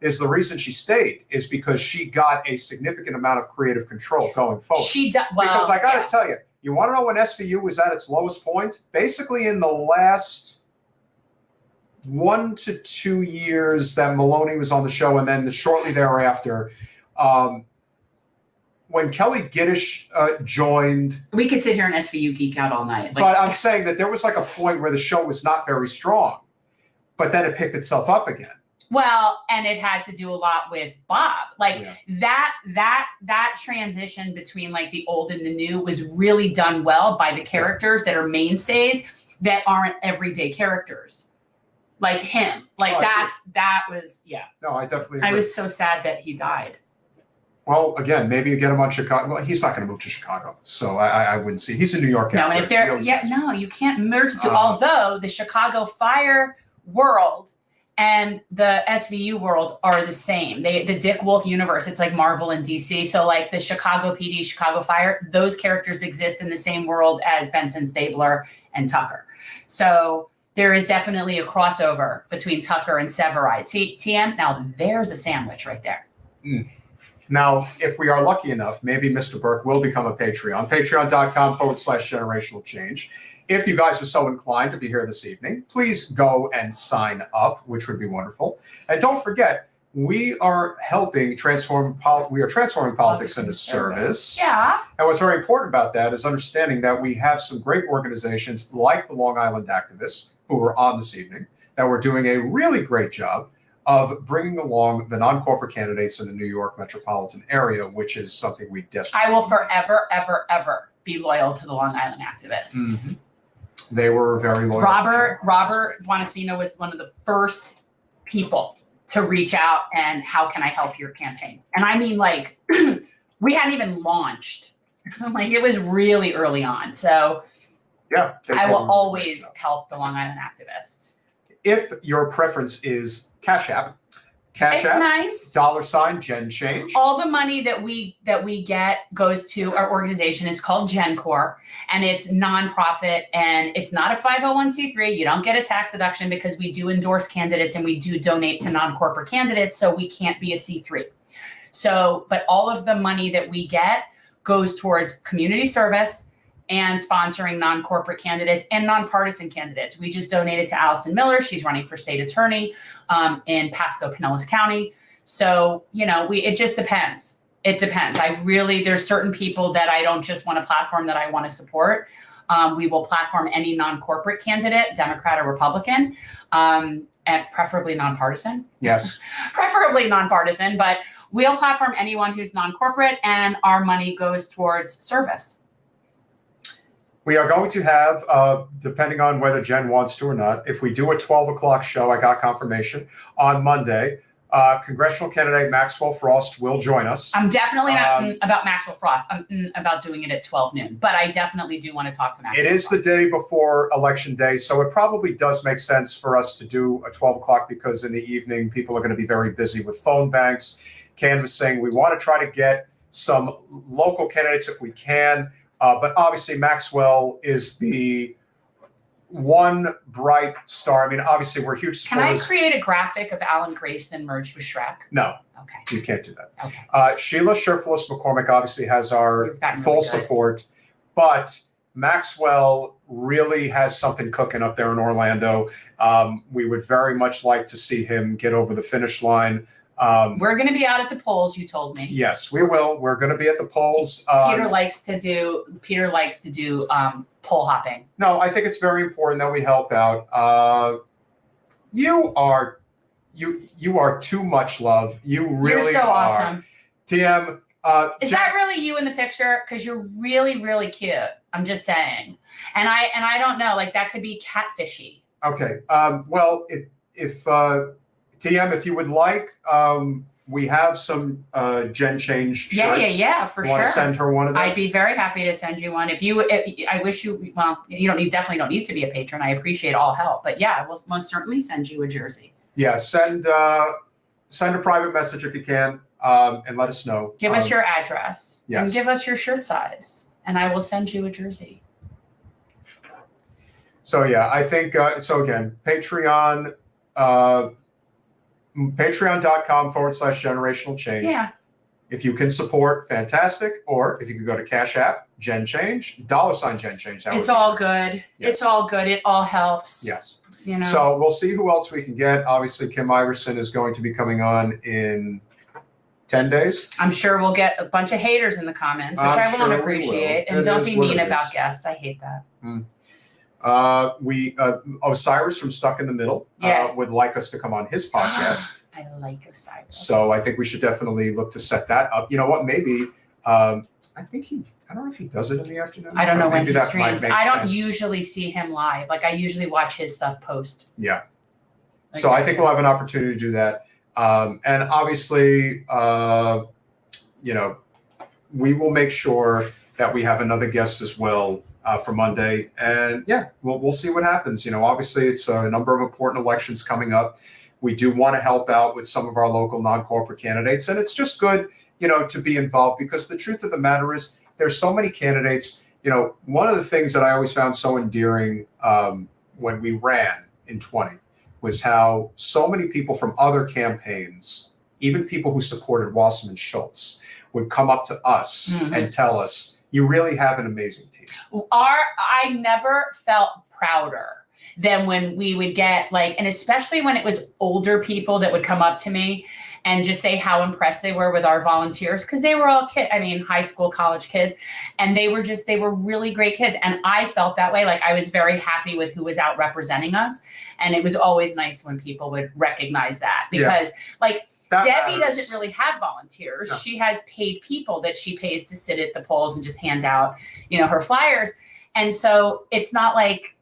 [SPEAKER 1] is the reason she stayed is because she got a significant amount of creative control going forward. Because I got to tell you, you want to know when SVU was at its lowest point? Basically in the last 1 to 2 years that Maloney was on the show, and then shortly thereafter, when Kelly Giddish joined.
[SPEAKER 2] We could sit here and SVU geek out all night.
[SPEAKER 1] But I'm saying that there was like a point where the show was not very strong, but then it picked itself up again.
[SPEAKER 2] Well, and it had to do a lot with Bob. That transition between like the old and the new was really done well by the characters that are mainstays. that aren't everyday characters. Like him. Like that was, yeah.
[SPEAKER 1] No, I definitely agree.
[SPEAKER 2] I was so sad that he died.
[SPEAKER 1] Well, again, maybe you get him on Chicago. Well, he's not going to move to Chicago, so I wouldn't see. He's a New York
[SPEAKER 2] No,
[SPEAKER 1] actor.
[SPEAKER 2] and if they're, no, you can't merge the two. Although the Chicago fire world and the SVU world are the same. The Dick Wolf universe, it's like Marvel and DC. So like the Chicago PD, Chicago Fire, those characters exist in the same world as Benson, Stabler, and Tucker. So there is definitely a crossover between Tucker and Severide. See, TM, now there's a sandwich right there.
[SPEAKER 1] Mm. Now, if we are lucky enough, maybe Mr. Burke will become a Patreon. Patreon.com/generational change. If you guys are so inclined to be here this evening, please go and sign up, which would be wonderful. And don't forget, we are helping transform politics into service.
[SPEAKER 2] Yeah.
[SPEAKER 1] And what's very important about that is understanding that we have some great organizations like the Long Island Activists, who are on this evening, that we're doing a really great job of bringing along the non-corporate candidates in the New York metropolitan area, which is something we desperately
[SPEAKER 2] I will forever, ever, ever be loyal to the Long Island Activists.
[SPEAKER 1] Mm-hmm. They were very loyal.
[SPEAKER 2] Robert Buonaspino was one of the first people to reach out and how can I help your campaign? And I mean, like, we hadn't even launched. Like, it was really early on. So
[SPEAKER 1] yeah,
[SPEAKER 2] I will always help the Long Island Activists.
[SPEAKER 1] If your preference is Cash App,
[SPEAKER 2] It's nice.
[SPEAKER 1] $Gen Change.
[SPEAKER 2] All the money that we get goes to our organization. It's called GenCorp, and it's nonprofit, and it's not a 501c3. You don't get a tax deduction because we do endorse candidates and we do donate to non-corporate candidates, so we can't be a C3. So, but all of the money that we get goes towards community service and sponsoring non-corporate candidates and nonpartisan candidates. We just donated to Allison Miller. She's running for state attorney in Pasco, Pinellas County. So, you know, it just depends. It depends. There's certain people that I don't just want a platform that I want to support. We will platform any non-corporate candidate, Democrat or Republican, and preferably nonpartisan.
[SPEAKER 1] Yes.
[SPEAKER 2] Preferably nonpartisan, but we'll platform anyone who's non-corporate, and our money goes towards service.
[SPEAKER 1] We are going to have, depending on whether Jen wants to or not, if we do a 12 o'clock show, I got confirmation, on Monday, congressional candidate Maxwell Frost will join us.
[SPEAKER 2] I'm definitely not about Maxwell Frost. I'm about doing it at 12 noon, but I definitely do want to talk to Maxwell
[SPEAKER 1] It is
[SPEAKER 2] Frost.
[SPEAKER 1] The day before Election Day, so it probably does make sense for us to do a 12 o'clock because in the evening, people are going to be very busy with phone banks, canvassing. We want to try to get some local candidates if we can. But obviously, Maxwell is the one bright star. I mean, obviously, we're huge supporters.
[SPEAKER 2] Can I create a graphic of Alan Grayson merged with Shrek?
[SPEAKER 1] No.
[SPEAKER 2] Okay.
[SPEAKER 1] You can't do that.
[SPEAKER 2] Okay.
[SPEAKER 1] Sheila Sherfulis McCormick obviously has our full support. But Maxwell really has something cooking up there in Orlando. We would very much like to see him get over the finish line.
[SPEAKER 2] We're going to be out at the polls, you told me.
[SPEAKER 1] Yes, we will. We're going to be at the polls.
[SPEAKER 2] Peter likes to do poll hopping.
[SPEAKER 1] No, I think it's very important that we help out. You are too much love. You really
[SPEAKER 2] You're so
[SPEAKER 1] are.
[SPEAKER 2] Awesome.
[SPEAKER 1] TM.
[SPEAKER 2] Is that really you in the picture? Because you're really, really cute. I'm just saying. And I don't know, like that could be catfishy.
[SPEAKER 1] Okay. Well, if TM, if you would like, we have some Gen Change shirts.
[SPEAKER 2] Yeah, for sure.
[SPEAKER 1] Want to send her one of them?
[SPEAKER 2] I'd be very happy to send you one. I wish you. Well, you definitely don't need to be a patron. I appreciate all help, but yeah, we'll most certainly send you a jersey.
[SPEAKER 1] Yeah, send a private message if you can, and let us know.
[SPEAKER 2] Give us your address.
[SPEAKER 1] Yes.
[SPEAKER 2] And give us your shirt size, and I will send you a jersey.
[SPEAKER 1] So yeah, I think so. Again, Patreon. Patreon.com/generational change.
[SPEAKER 2] Yeah.
[SPEAKER 1] If you can support, fantastic. Or if you could go to Cash App, Gen Change, $Gen Change.
[SPEAKER 2] It's all good.
[SPEAKER 1] Yes.
[SPEAKER 2] It's all good. It all helps.
[SPEAKER 1] Yes.
[SPEAKER 2] You know.
[SPEAKER 1] So we'll see who else we can get. Obviously, Kim Iverson is going to be coming on in 10 days.
[SPEAKER 2] I'm sure we'll get a bunch of haters in the comments, which I won't appreciate. And don't be mean about guests. I hate that.
[SPEAKER 1] Osiris from Stuck in the Middle would like us to come on his podcast.
[SPEAKER 2] I like Osiris.
[SPEAKER 1] So I think we should definitely look to set that up. You know what? Maybe I think I don't know if he does it in the afternoon.
[SPEAKER 2] I don't know when
[SPEAKER 1] Maybe
[SPEAKER 2] he
[SPEAKER 1] that might
[SPEAKER 2] streams.
[SPEAKER 1] make
[SPEAKER 2] I don't
[SPEAKER 1] sense.
[SPEAKER 2] usually see him live. Like, I usually watch his stuff post.
[SPEAKER 1] Yeah.
[SPEAKER 2] Like,
[SPEAKER 1] So I think we'll have an opportunity to do that. And obviously, you know, we will make sure that we have another guest as well for Monday. And yeah, we'll see what happens. You know, obviously it's a number of important elections coming up. We do want to help out with some of our local non-corporate candidates. And it's just good, you know, to be involved, because the truth of the matter is there's so many candidates. You know, one of the things that I always found so endearing when we ran in 20 was how so many people from other campaigns, even people who supported Wasserman Schultz, would come up to us and tell us, you really have an amazing team.
[SPEAKER 2] I never felt prouder than when we would get like, and especially when it was older people that would come up to me and just say how impressed they were with our volunteers, because they were all high school, college kids, and they were really great kids. And I felt that way. Like, I was very happy with who was out representing us. And it was always nice when people would recognize that, because that Debbie doesn't really have volunteers. No. She has paid people that she pays to sit at the polls and just hand out, you know, her flyers. And so it's not like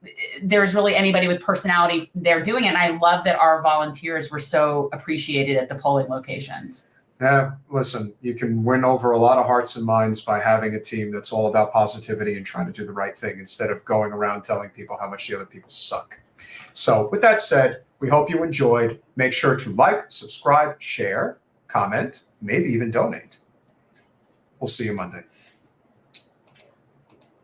[SPEAKER 2] there's really anybody with personality there doing it. And I love that our volunteers were so appreciated at the polling locations.
[SPEAKER 1] Yeah, listen, you can win over a lot of hearts and minds by having a team that's all about positivity and trying to do the right thing instead of going around telling people how much the other people suck. So with that said, we hope you enjoyed. Make sure to like, subscribe, share, comment, maybe even donate. We'll see you Monday.